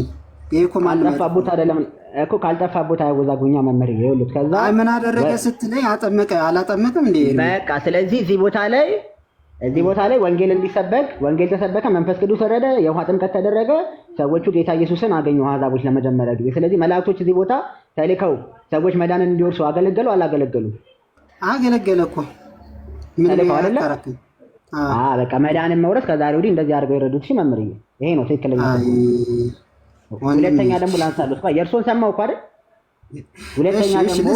ይሄ እኮ ማንም ካልጠፋበት አይደለም እኮ ካልጠፋበት አይወዛጉኛ መምህር ይኸውልህ። ከዛ ምን አደረገ ስትለኝ አጠመቀ አላጠመቀም እንዴ ኤርሚ? በቃ ስለዚህ እዚህ ቦታ ላይ ወንጌል እንዲሰበክ ወንጌል ተሰበከ፣ መንፈስ ቅዱስ ወረደ፣ የውሃ ጥምቀት ተደረገ፣ ሰዎቹ ጌታ ኢየሱስን አገኙ አሕዛቦች ለመጀመሪያ ጊዜ። ስለዚህ መላእክቶች እዚህ ቦታ ተልከው ሰዎች መዳንን እንዲወርሱ አገለገሉ አላገለገሉም? አገለገለ እኮ ምን አይደለ? በቃ መዳንን መውረስ ከዛሬ ወዲህ እንደዚህ አድርገው ይረዱት። እሺ መምህር፣ ይሄ ነው ትክክለኛ። ሁለተኛ ደግሞ ላንሳሉት የእርሶን ሰማው እኮ አይደል? ሁለተኛ ደግሞ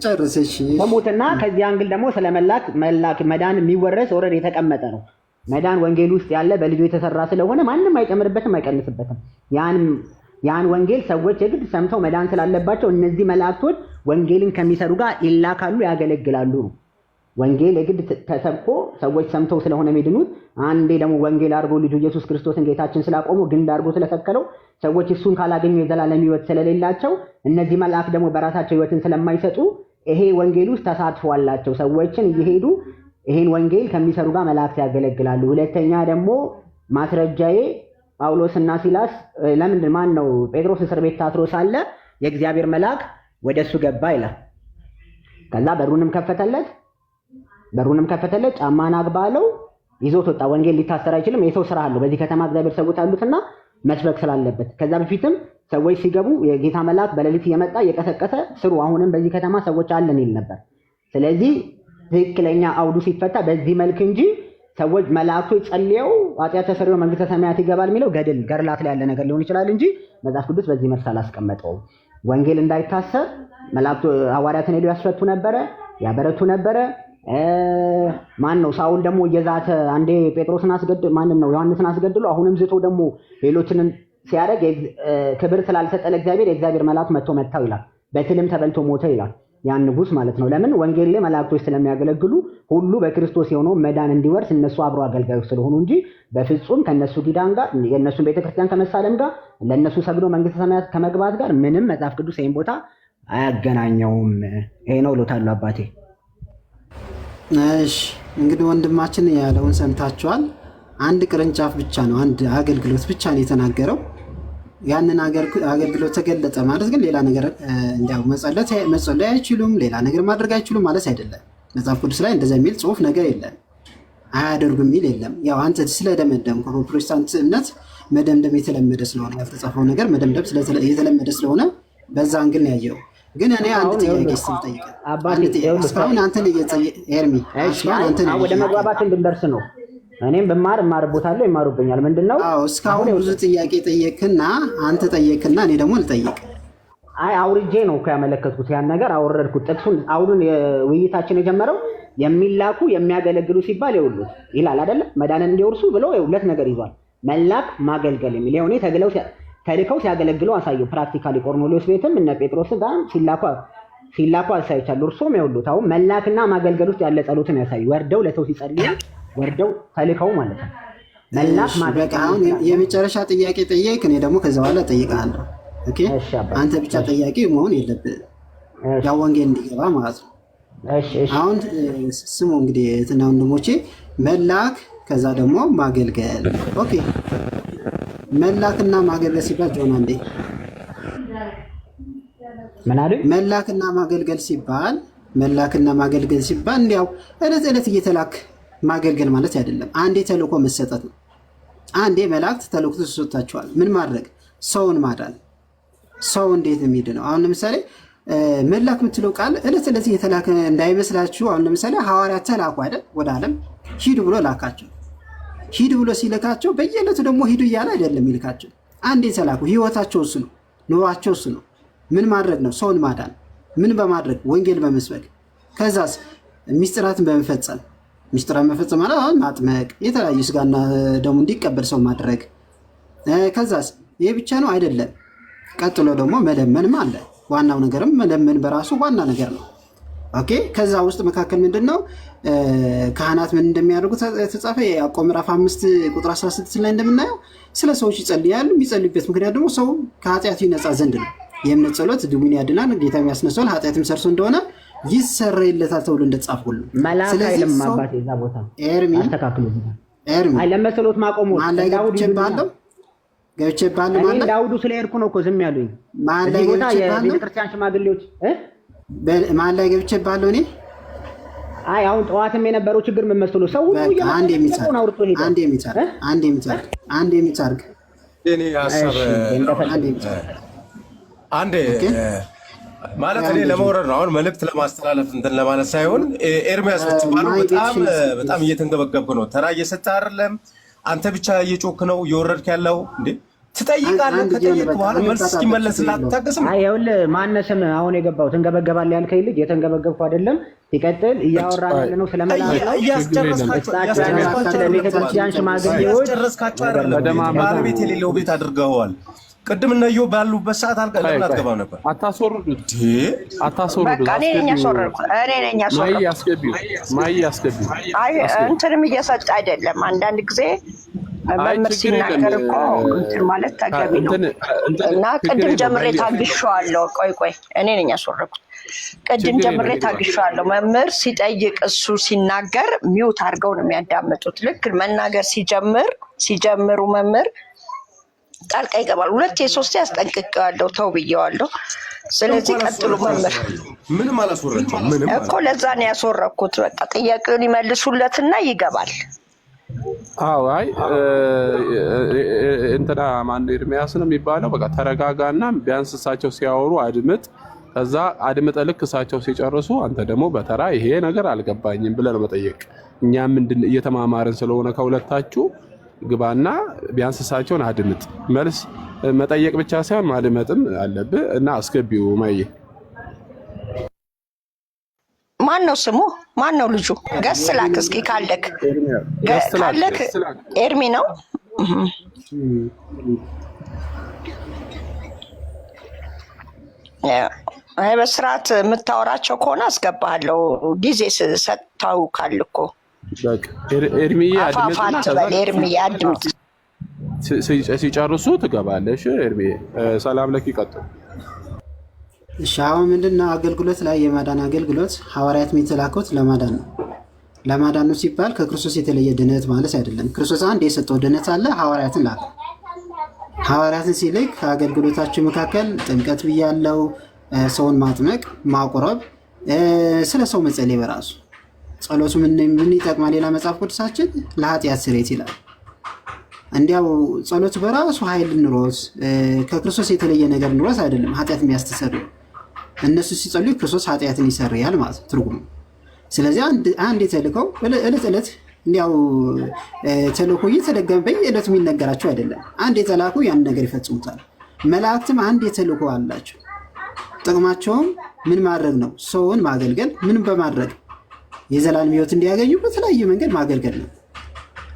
ጨርሰሽ ሰሙትና ከዚህ አንግል ደግሞ ስለ መላክ መዳን የሚወረስ ኦልሬዲ የተቀመጠ ነው። መዳን ወንጌል ውስጥ ያለ በልጁ የተሰራ ስለሆነ ማንም አይጨምርበትም አይቀንስበትም። ያን ወንጌል ሰዎች የግድ ሰምተው መዳን ስላለባቸው እነዚህ መላእክቶች ወንጌልን ከሚሰሩ ጋር ይላካሉ፣ ያገለግላሉ ነው። ወንጌል የግድ ተሰብኮ ሰዎች ሰምተው ስለሆነ የሚድኑት፣ አንዴ ደግሞ ወንጌል አድርጎ ልጁ ኢየሱስ ክርስቶስን ጌታችን ስላቆመው ግንድ አድርጎ ስለሰቀለው ሰዎች እሱን ካላገኙ የዘላለም ሕይወት ስለሌላቸው እነዚህ መላእክት ደግሞ በራሳቸው ሕይወትን ስለማይሰጡ ይሄ ወንጌል ውስጥ ተሳትፎ አላቸው። ሰዎችን እየሄዱ ይሄን ወንጌል ከሚሰሩ ጋር መላእክት ያገለግላሉ። ሁለተኛ ደግሞ ማስረጃዬ ጳውሎስና ሲላስ ለምንድን ማን ነው ጴጥሮስ እስር ቤት ታስሮ ሳለ የእግዚአብሔር መልአክ ወደ እሱ ገባ ይላል። ከዛ በሩንም ከፈተለት፣ ጫማን አግባ አለው፣ ይዞት ወጣ። ወንጌል ሊታሰር አይችልም። የሰው ስራ አለው። በዚህ ከተማ እግዚአብሔር ሰዎች አሉትና መስበክ ስላለበት ከዛ በፊትም ሰዎች ሲገቡ የጌታ መልአክ በሌሊት እየመጣ እየቀሰቀሰ ስሩ፣ አሁንም በዚህ ከተማ ሰዎች አለን ይል ነበር። ስለዚህ ትክክለኛ አውዱ ሲፈታ በዚህ መልክ እንጂ ሰዎች መላእክቶች ጸልየው ኃጢአት ተሰሪው መንግስተ ሰማያት ይገባል የሚለው ገድላት ላይ ያለ ነገር ሊሆን ይችላል እንጂ መጽሐፍ ቅዱስ በዚህ መልክ አላስቀመጠውም። ወንጌል እንዳይታሰር መላእክቱ ሐዋርያትን ሄዱ ያስፈቱ ነበረ፣ ያበረቱ ነበረ። ማን ነው ሳውል ደግሞ እየዛተ አንዴ ጴጥሮስን ዮሐንስን አስገድሎ አሁንም ዝቶ ደግሞ ሌሎችንን ሲያደርግ ክብር ስላልሰጠ ለእግዚአብሔር የእግዚአብሔር መልአክ መታው ይላል። በትልም ተበልቶ ሞተ ይላል። ያን ንጉስ ማለት ነው። ለምን? ወንጌል ላይ መላእክቶች ስለሚያገለግሉ ሁሉ በክርስቶስ የሆነው መዳን እንዲወርስ እነሱ አብሮ አገልጋዮች ስለሆኑ እንጂ በፍጹም ከነሱ ኪዳን ጋር የነሱን ቤተክርስቲያን ከመሳለም ጋር ለነሱ ሰግዶ መንግስተ ሰማያት ከመግባት ጋር ምንም መጽሐፍ ቅዱስ ይሄን ቦታ አያገናኘውም። ይሄ ነው እሎታለሁ አባቴ። እሺ እንግዲህ ወንድማችን ያለውን ሰምታችኋል። አንድ ቅርንጫፍ ብቻ ነው፣ አንድ አገልግሎት ብቻ ነው የተናገረው። ያንን አገልግሎት ተገለጠ ማለት ግን ሌላ ነገር እንዲያው መጸለይ አይችሉም፣ ሌላ ነገር ማድረግ አይችሉም ማለት አይደለም። መጽሐፍ ቅዱስ ላይ እንደዛ የሚል ጽሑፍ ነገር የለም፣ አያደርጉም የሚል የለም። ያው አንተ ስለደመደም ፕሮቴስታንት እምነት መደምደም የተለመደ ስለሆነ ያልተጻፈው ነገር መደምደም የተለመደ ስለሆነ በዛ አንግል ነው ያየው። ግን እኔ አንድ ጥያቄ ስልጠይቅ እስካሁን አንተን ኤርሚ ወደ መግባባት እንድንደርስ ነው። እኔም ብማር እማርቦታለሁ፣ ይማሩብኛል። ምንድነው? እስካሁን ብዙ ጥያቄ ጠየቅና አንተ ጠየቅና እኔ ደግሞ ልጠይቅ። አውርጄ ነው እኮ ያመለከትኩት፣ ያን ነገር አወረድኩት። ጥቅሱን አሁን ውይይታችን የጀመረው የሚላኩ የሚያገለግሉ ሲባል ይውሉት ይላል አይደለ? መዳንን እንዲወርሱ ብሎ ሁለት ነገር ይዟል፣ መላክ ማገልገል የሚል ይሁን ተልከው ሲያገለግሉ አሳየው። ፕራክቲካሊ ቆርኔሌዎስ ቤትም እነ ጴጥሮስ ጋር ሲላኩ አሳይቻለሁ። እርሶም ይውሉት አሁን መላክና ማገልገል ውስጥ ያለ ጸሎትን ያሳዩ። ወርደው ለሰው ሲጸልዩ ወርደው ተልከው ማለት ነው። መላክ በቃ አሁን የመጨረሻ ጥያቄ ጠየቅ፣ እኔ ደግሞ ከዛ በኋላ ጠይቃለሁ። ኦኬ አንተ ብቻ ጠያቂ መሆን የለብህም፣ ያው ወንጌል እንዲገባ ማለት ነው። አሁን ስሙ እንግዲህ እህትና ወንድሞቼ፣ መላክ ከዛ ደግሞ ማገልገል። ኦኬ መላክና ማገልገል ሲባል ጆና እንዴ ምን አለ? መላክና ማገልገል ሲባል እንዲያው እለት እለት እየተላክ ማገልገል ማለት አይደለም። አንዴ ተልኮ መሰጠት ነው። አንዴ መላእክት ተልኮ ተሰጥቷቸዋል። ምን ማድረግ? ሰውን ማዳን። ሰው እንዴት የሚድ ነው? አሁን ለምሳሌ መላክ የምትለው ቃል እለት እለት እየተላከ እንዳይመስላችሁ። አሁን ለምሳሌ ሐዋርያት ተላኩ አይደል? ወደ ዓለም ሂዱ ብሎ ላካቸው። ሂዱ ብሎ ሲልካቸው በየዕለቱ ደግሞ ሂዱ እያለ አይደለም ይልካቸው። አንዴ ተላኩ። ህይወታቸው እሱ ነው፣ ኑሯቸው እሱ ነው። ምን ማድረግ ነው? ሰውን ማዳን። ምን በማድረግ? ወንጌል በመስበክ። ከዛስ ሚስጥራትን በመፈጸም። ሚስጥራትን መፈጸም ማለት ማጥመቅ፣ የተለያዩ ስጋና ደሙ እንዲቀበል ሰው ማድረግ። ከዛስ ይሄ ብቻ ነው አይደለም። ቀጥሎ ደግሞ መለመንም አለ። ዋናው ነገርም መለመን በራሱ ዋና ነገር ነው። ኦኬ። ከዛ ውስጥ መካከል ምንድነው ካህናት ምን እንደሚያደርጉ ተጻፈ። ያዕቆብ ምዕራፍ 5 ቁጥር 16 ላይ እንደምናየው ስለ ሰዎች ይጸልያሉ። የሚጸልዩበት ምክንያት ደግሞ ሰው ከኃጢአቱ ይነጻ ዘንድ ነው። የእምነት ጸሎት ድውዩን ያድናል፣ ጌታ ያስነሳዋል፣ ኃጢአትም ሰርቶ እንደሆነ ይሰረይለታል ተብሎ እንደተጻፈ ሁሉ መላእክት አይልም አባቴ እዛ ቦታ ኤርሚ አስተካክሉ። ኤርሚ አይ ለመሰሎት ማቆሙ ገብቼብሃለሁ ማለት ዳውዱ ስለሄድኩ ነው እኮ ዝም ያሉኝ። እዚህ ቦታ የቤተክርስቲያን ሽማግሌዎች ማን ላይ ገብቼብሃለሁ እኔ? አይ አሁን ጠዋትም የነበረው ችግር ምን መሰለው ሰው ሁሉ አንድ የሚጻርግ እኔ ሐሳብ አንዴ ማለት እኔ ለመውረድ ነው። አሁን መልእክት ለማስተላለፍ እንትን ለማለት ሳይሆን ኤርሚያስ ብትባሉ በጣም እየተንገበገብክ ነው። ተራ እየሰጠህ አይደለም። አንተ ብቻ እየጮክ ነው እየወረድክ ያለው እንዴ። ትጠይቃለህ። ከጠየቅ በኋላ መልስ እስኪመለስልህ አትታገስም። አይ ይኸውልህ ማነስም አሁን የገባው ትንገበገባለህ ያልከኝ ልጅ የተንገበገብኩ አይደለም። ሲቀጥል እያወራን ያለ ነው ስለመላእክት ነው። ለቤተክርስቲያን ሽማግሌዎች ባለቤት የሌለው ቤት አድርገዋል። ቅድም እና ኢዮብ ባሉበት ሰዓት ለምን አትገባም ነበር? አታስወርዱት። በቃ እኔ ነኝ ያስወረድኩት። ማይ ያስገቢው። አይ እንትንም እየሰጠ አይደለም። አንዳንድ ጊዜ መምህር ሲናገር እኮ እንትን ማለት ተገቢ ነው እና ቅድም ጀምሬ ታግሼዋለሁ። ቆይ እኔ ነኝ ያስወረድኩት። ቅድም ጀምሬ ታግሼዋለሁ። መምህር ሲጠይቅ እሱ ሲናገር ሚውት አድርገው ነው የሚያዳምጡት። ልክ መናገር ሲጀምሩ መምህር ጣልቃ ይገባል። 2 3 ያስጠንቅቀዋለሁ፣ ተው ብዬዋለሁ። ስለዚህ ቀጥሉ መምህር። ምንም አላስወረድኩም። ምንም እኮ ለዛ ነው ያስወረድኩት። በቃ ጥያቄውን ይመልሱለትና ይገባል። አዎ አይ እንትና ማነው ኤርሚያስ ነው የሚባለው። በቃ ተረጋጋና ቢያንስ እሳቸው ሲያወሩ አድምጥ። ከዛ አድምጠህ ልክ እሳቸው ሲጨርሱ አንተ ደግሞ በተራ ይሄ ነገር አልገባኝም ብለህ ነው መጠየቅ። እኛም እየተማማርን ስለሆነ ከሁለታችሁ ግባና ቢያንስ እሳቸውን አድምጥ። መልስ መጠየቅ ብቻ ሳይሆን ማድመጥም አለብህ እና አስገቢው። ማየ ማን ነው ስሙ? ማን ነው ልጁ? ገስ ላክ እስኪ ካለክ ኤርሚ ነው። አይ በስርዓት የምታወራቸው ከሆነ አስገባለሁ። ጊዜ ሰጥተው ካልኩ በቃ ኤርሚዬ አድምጥና ኤርሚዬ አድምጥ። ሲጨርሱ ትገባለሽ። ኤርሚዬ ሰላም ለኪ ቀጥል። እሺ አሁን ምንድነው አገልግሎት ላይ የማዳን አገልግሎት ሐዋርያት የተላኩት ለማዳን ነው። ለማዳን ነው ሲባል ከክርስቶስ የተለየ ድነት ማለት አይደለም። ክርስቶስ አንድ የሰጠው ድነት አለ። ሐዋርያትን ላከ። ሐዋርያትን ሲልክ ከአገልግሎታቸው መካከል ጥምቀት ብያለው፣ ሰውን ማጥመቅ፣ ማቁረብ፣ ስለ ሰው መጸለይ በራሱ ጸሎቱ ምን ይጠቅማል? ሌላ መጽሐፍ ቅዱሳችን ለኃጢአት ስርየት ይላል። እንዲያው ጸሎቱ በራሱ ኃይል ኑሮት ከክርስቶስ የተለየ ነገር ኑሮት አይደለም ኃጢአት የሚያስተሰርይ። እነሱ ሲጸልዩ ክርስቶስ ኃጢአትን ይሰርያል ማለት ትርጉሙ። ስለዚህ አንድ የተልከው እለት እለት እንዲያው ተልኮ እየተደገመ በየዕለቱ የሚነገራቸው አይደለም። አንድ የተላኩ ያን ነገር ይፈጽሙታል። መላእክትም አንድ የተልኮ አላቸው። ጥቅማቸውም ምን ማድረግ ነው? ሰውን ማገልገል። ምንም በማድረግ የዘላለም ሕይወት እንዲያገኙ በተለያየ መንገድ ማገልገል ነው።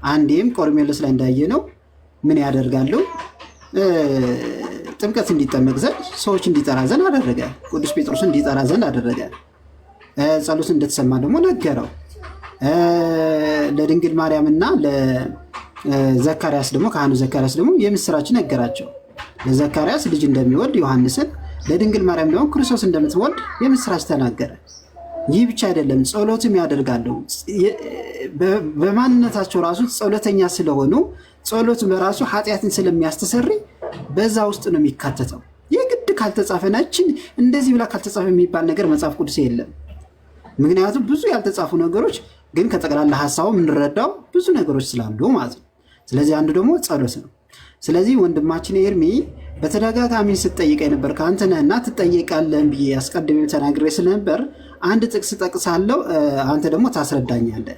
አንዴም ቆርኔሌዎስ ላይ እንዳየነው ምን ያደርጋሉ? ጥምቀት እንዲጠመቅ ዘንድ ሰዎች እንዲጠራ ዘንድ አደረገ። ቅዱስ ጴጥሮስን እንዲጠራ ዘንድ አደረገ። ጸሎት እንደተሰማ ደግሞ ነገረው። ለድንግል ማርያምና ለዘካርያስ ደግሞ ካህኑ ዘካርያስ ደግሞ የምስራች ነገራቸው። ለዘካርያስ ልጅ እንደሚወልድ ዮሐንስን፣ ለድንግል ማርያም ደግሞ ክርስቶስ እንደምትወልድ የምስራች ተናገረ። ይህ ብቻ አይደለም፣ ጸሎትም ያደርጋሉ። በማንነታቸው ራሱ ጸሎተኛ ስለሆኑ ጸሎት በራሱ ኃጢአትን ስለሚያስተሰርይ በዛ ውስጥ ነው የሚካተተው። የግድ ካልተጻፈናችን እንደዚህ ብላ ካልተጻፈ የሚባል ነገር መጽሐፍ ቅዱስ የለም። ምክንያቱም ብዙ ያልተጻፉ ነገሮች ግን ከጠቅላላ ሀሳቡ የምንረዳው ብዙ ነገሮች ስላሉ ማለት ነው። ስለዚህ አንዱ ደግሞ ጸሎት ነው። ስለዚህ ወንድማችን ኤርሚ በተደጋጋሚ ስትጠይቀኝ ነበር፣ ከአንተ ነህና ትጠየቃለህ ብዬ አስቀድሜ ተናግሬ ስለነበር አንድ ጥቅስ ጠቅሳለሁ፣ አንተ ደግሞ ታስረዳኛለህ።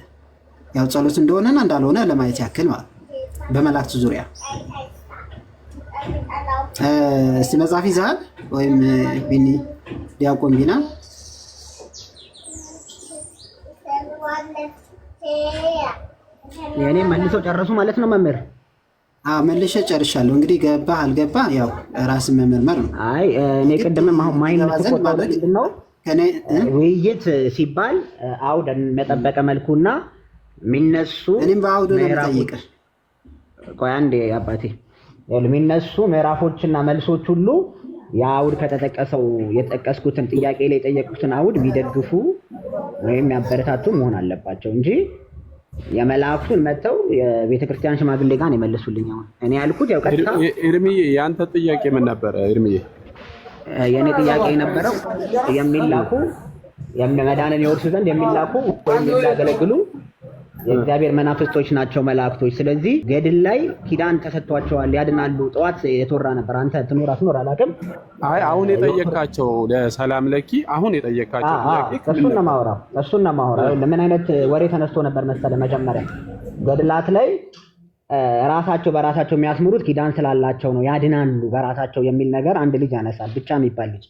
ያው ጸሎት እንደሆነና እንዳልሆነ ለማየት ያክል ማለት በመላእክት ዙሪያ። እስቲ መጽሐፍ ይዘሃል ወይም ቢኒ ዲያቆን ቢና? የኔ መልሰው ጨረሱ ማለት ነው መምህር? መልሼ ጨርሻለሁ። እንግዲህ ገባህ አልገባህ ያው ራስን መመርመር ነው። አይ እኔ ቅድምም አሁን ማይን ተቆጣው ምንድነው ውይይት ሲባል አውድ መጠበቀ መልኩና የሚነሱ እኔም በአውድ ነው የምጠይቅህ። ቆይ አንዴ አባቴ የሚነሱ ምዕራፎችና መልሶች ሁሉ የአውድ ከተጠቀሰው የተጠቀስኩትን ጥያቄ ላይ የጠየቁትን አውድ የሚደግፉ ወይም ያበረታቱ መሆን አለባቸው እንጂ የመላእክቱን መተው የቤተክርስቲያን ሽማግሌ ጋር የመለሱልኝ። አሁን እኔ ያልኩት ያው ቀጥታ ኤርሚዬ ያንተ ጥያቄ ምን ነበር? ኤርሚዬ የኔ ጥያቄ የነበረው የሚላኩ መዳንን የወርሱ ዘንድ የሚላኩ ወይም የሚያገለግሉ የእግዚአብሔር መናፍስቶች ናቸው መላእክቶች። ስለዚህ ገድል ላይ ኪዳን ተሰጥቷቸዋል ያድናሉ። ጠዋት የተወራ ነበር። አንተ ትኖር አትኖር አላውቅም። አይ አሁን የጠየቃቸው ለሰላም ለኪ አሁን የጠየቃቸው ጥያቄ እሱን ነው የማወራው። ለምን አይነት ወሬ ተነስቶ ነበር መሰለ? መጀመሪያ ገድላት ላይ ራሳቸው በራሳቸው የሚያስምሩት ኪዳን ስላላቸው ነው ያድናሉ በራሳቸው የሚል ነገር አንድ ልጅ ያነሳል። ብቻ የሚባል ልጅ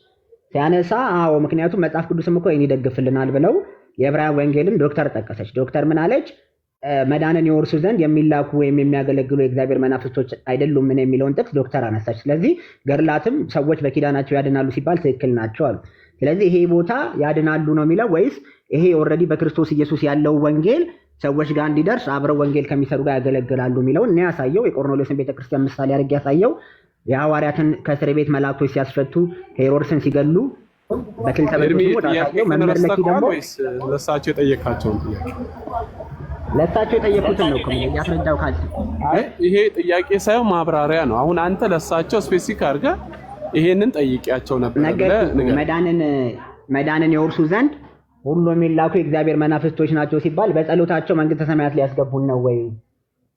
ሲያነሳ አዎ ምክንያቱም መጽሐፍ ቅዱስም እኮ ይሄን ይደግፍልናል ብለው የዕብራውያን ወንጌልን ዶክተር ጠቀሰች። ዶክተር ምን አለች? መዳንን የወርሱ ዘንድ የሚላኩ ወይም የሚያገለግሉ የእግዚአብሔር መናፍስቶች አይደሉም ምን የሚለውን ጥቅስ ዶክተር አነሳች። ስለዚህ ገድላትም ሰዎች በኪዳናቸው ያድናሉ ሲባል ትክክል ናቸው አሉ። ስለዚህ ይሄ ቦታ ያድናሉ ነው የሚለው ወይስ ይሄ ኦልሬዲ በክርስቶስ ኢየሱስ ያለው ወንጌል ሰዎች ጋር እንዲደርስ አብረው ወንጌል ከሚሰሩ ጋር ያገለግላሉ የሚለውን እኔ ያሳየው የቆርኔሌዎስን ቤተክርስቲያን ምሳሌ አድርጌ ያሳየው የሐዋርያትን ከእስር ቤት መላእክቶች ሲያስፈቱ ሄሮድስን ሲገሉ በክል ተበልቶ ወዳሳየው መምህር ለኪ ደግሞ ለሳቸው የጠየቃቸውን ጥያቄ ለሳቸው የጠየቁትን ነው ከምን ያስረዳው ካል አይ ይሄ ጥያቄ ሳይሆን ማብራሪያ ነው። አሁን አንተ ለሳቸው ስፔሲፊክ አድርገህ ይሄንን ጠይቂያቸው ነበር መዳንን የወርሱ ዘንድ ሁሉ የሚላኩ የእግዚአብሔር መናፍስቶች ናቸው ሲባል በጸሎታቸው መንግስተ ሰማያት ሊያስገቡን ነው ወይ?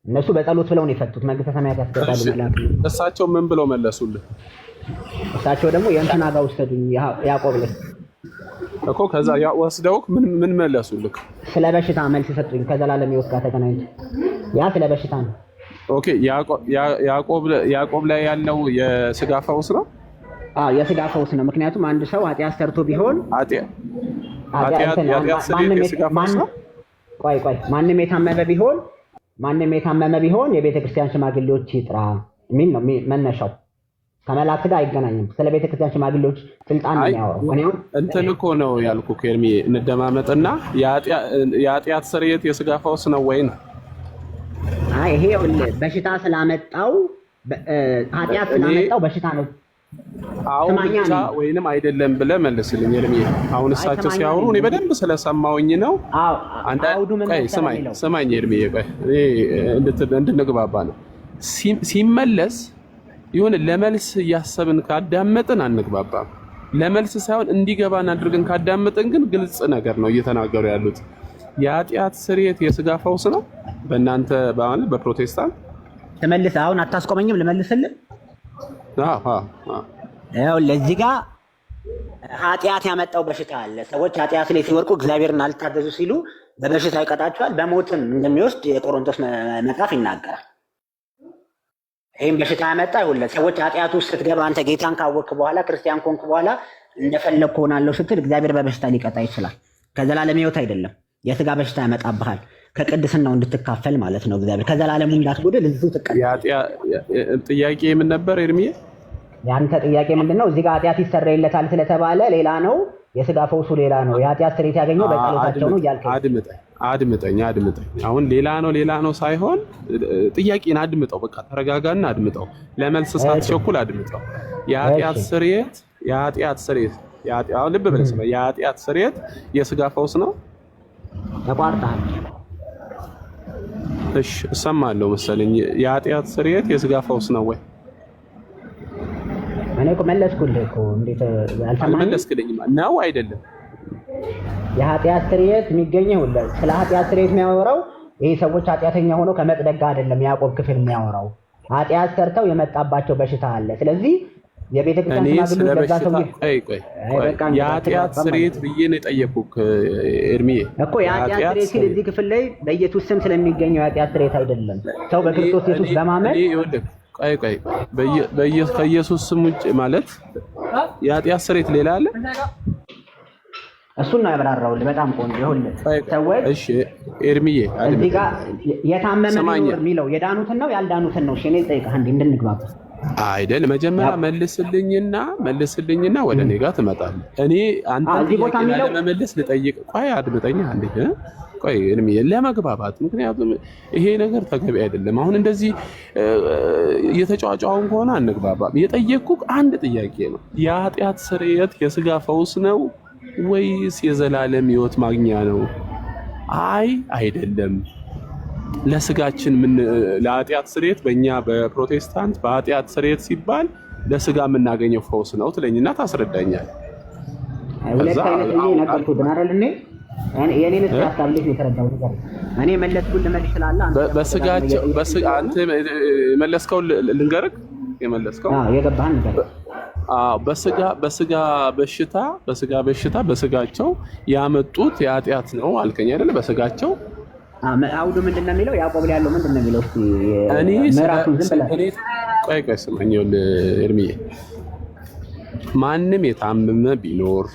እነሱ በጸሎት ብለው ነው የፈቱት። መንግስተ ሰማያት ያስገባሉ መላእክት። እሳቸው ምን ብለው መለሱልህ? እሳቸው ደግሞ የእንትና ጋር ወሰዱኝ ያዕቆብ ላይ እኮ ከዛ ወስደው ምን መለሱልህ? ስለ በሽታ መልስ ሰጡኝ። ከዘላለም ሕይወት ጋር ተገናኝቶ ያ ስለ በሽታ ነው። ኦኬ ያዕቆብ ላይ ያለው የስጋ ፈውስ ነው። የስጋ ፈውስ ነው። ምክንያቱም አንድ ሰው ኃጢአት ሰርቶ ቢሆን ማንም የታመመ ቢሆን የቤተክርስቲያን ሽማግሌዎች ይጥራ የሚል ነው መነሻው። ከመላእክት ጋር አይገናኝም። ስለ ቤተክርስቲያን ሽማግሌዎች ስልጣን ነው የሚያወራው። እንትን እኮ ነው ያልኩህ ኤርሚ፣ እንደማመጥና የኃጢአት ስርየት የስጋ ፈውስ ነው ወይ ነው? አይ ይሄ በሽታ ስላመጣው ኃጢአት ስላመጣው በሽታ ነው አሁን ብቻ ወይንም አይደለም ብለህ መልስልኝ ኤርሚ። አሁን እሳቸው ሲያወሩ እኔ በደንብ ስለሰማሁኝ ነው። አንተ ቆይ ስማኝ ኤርሚ፣ ቆይ እንድንግባባ ነው። ሲመለስ ይሁን ለመልስ እያሰብን ካዳመጥን አንግባባም። ለመልስ ሳይሆን እንዲገባን አድርገን ካዳመጥን ግን ግልጽ ነገር ነው እየተናገሩ ያሉት። የኃጢአት ስርየት የስጋ ፈውስ ነው በእናንተ በፕሮቴስታንት። ተመልስ። አሁን አታስቆመኝም? ልመልስልህ። ለዚህ ጋር ኃጢአት ያመጣው በሽታ አለ። ሰዎች ኃጢአት ላይ ሲወርቁ እግዚአብሔርን አልታዘዙ ሲሉ በበሽታ ይቀጣቸዋል፣ በሞትም እንደሚወስድ የቆሮንቶስ መጽሐፍ ይናገራል። ይህም በሽታ ያመጣ ይሁን ሰዎች ኃጢአት ውስጥ ስትገባ አንተ ጌታን ካወቅክ በኋላ ክርስቲያን ኮንክ በኋላ እንደፈለግኩ ሆናለሁ ስትል እግዚአብሔር በበሽታ ሊቀጣ ይችላል። ከዘላለም ሕይወት አይደለም፣ የስጋ በሽታ ያመጣብሃል። ከቅድስናው እንድትካፈል ማለት ነው። እግዚአብሔር ከዘላለሙ እንዳትጎድል እዚሁ ትቀጣለህ። ጥያቄ ምን ነበር ኤርሚዬ? ያንተ ጥያቄ ምንድነው? እዚህ ጋር ኃጢአት ይሰረይለታል ስለተባለ ሌላ ነው፣ የስጋ ፈውሱ ሌላ ነው። የኃጢአት ስርየት ያገኘው በጸሎታቸው ነው እያልከኝ። አድምጠኝ። አሁን ሌላ ነው ሳይሆን ጥያቄን አድምጠው። በቃ ተረጋጋና አድምጠው። ለመልስ ሳትቸኩል አድምጠው። የኃጢአት ስርየት አሁን ልብ ብለህ ስማ። የኃጢአት ስርየት የስጋ ፈውስ ነው። ተቋርጠሃል። እሺ እሰማለሁ መሰለኝ። የኃጢአት ስርየት የስጋ ፈውስ ነው ወይ? እኔ እኮ መለስኩልህ እኮ። እንዴት አልመለስክልኝም? ነው አይደለም? የኃጢአት ስርየት የሚገኘው ስለ ኃጢአት ስርየት የሚያወራው ይሄ ሰዎች ኃጢአተኛ ሆነው ከመጽደቅ ጋር አይደለም። ያዕቆብ ክፍል የሚያወራው ኃጢአት ሰርተው የመጣባቸው በሽታ አለ። ስለዚህ የቤተክርስቲያን ሽማግሌዎች ለዛ ሰው የኃጢአት ስርየት ብዬ ነው የጠየኩህ ኤርሚዬ እኮ። የኃጢአት ስርየት ሲል እዚህ ክፍል ላይ በኢየሱስ ስም ስለሚገኘው የኃጢአት ስርየት አይደለም። ሰው በክርስቶስ ኢየሱስ በማመን ከኢየሱስ ስም ውጭ ማለት የኃጢአት ስርየት ሌላ አለ? እሱን ነው ያብራራውልህ። በጣም ቆንጆ ይሁንልህ። ሰዎች እሺ ኤርሚዬ እዚህ ጋር የታመመ ነው የሚለው የዳኑትን ነው ያልዳኑትን ነው? እሺ እኔ ልጠይቅህ እንዴ እንድንግባባ። አይደል? መጀመሪያ መልስልኝና ወደ እኔ ጋር ትመጣለህ። እኔ አንተን ጥያቄ ለመመለስ ልጠይቅ። ቆይ አድምጠኛ አንዴ። ቆይ ለመግባባት፣ ምክንያቱም ይሄ ነገር ተገቢ አይደለም። አሁን እንደዚህ እየተጫዋጫውን ከሆነ አንግባባም። የጠየቅኩህ አንድ ጥያቄ ነው። የኃጢአት ስርየት የስጋ ፈውስ ነው ወይስ የዘላለም ሕይወት ማግኛ ነው? አይ አይደለም፣ ለስጋችን ለኃጢአት ስርየት በእኛ በፕሮቴስታንት በኃጢአት ስርየት ሲባል ለስጋ የምናገኘው ፈውስ ነው ትለኝና ታስረዳኛል። ሁለት አይነት ነው ነገርኩህ ግን አይደል? የኔን ሐሳብ ልጅ የተረዳው ነገር እኔ መለስኩልህ መልስ ስላለ በስጋቸው አንተ መለስከው ልንገርህ የመለስከው የገባህን ነገር በስጋ በሽታ በስጋቸው ያመጡት የኃጢአት ነው አልከኝ አይደለ? በስጋቸው አውዱ ምንድነው የሚለው? ያዕቆብ ላይ ያለው ምንድነው የሚለው? እስቲ ምዕራፉን ዝም ብለህ ቆይ ስማኝ ኤርሚዬ። ማንም የታመመ ቢኖር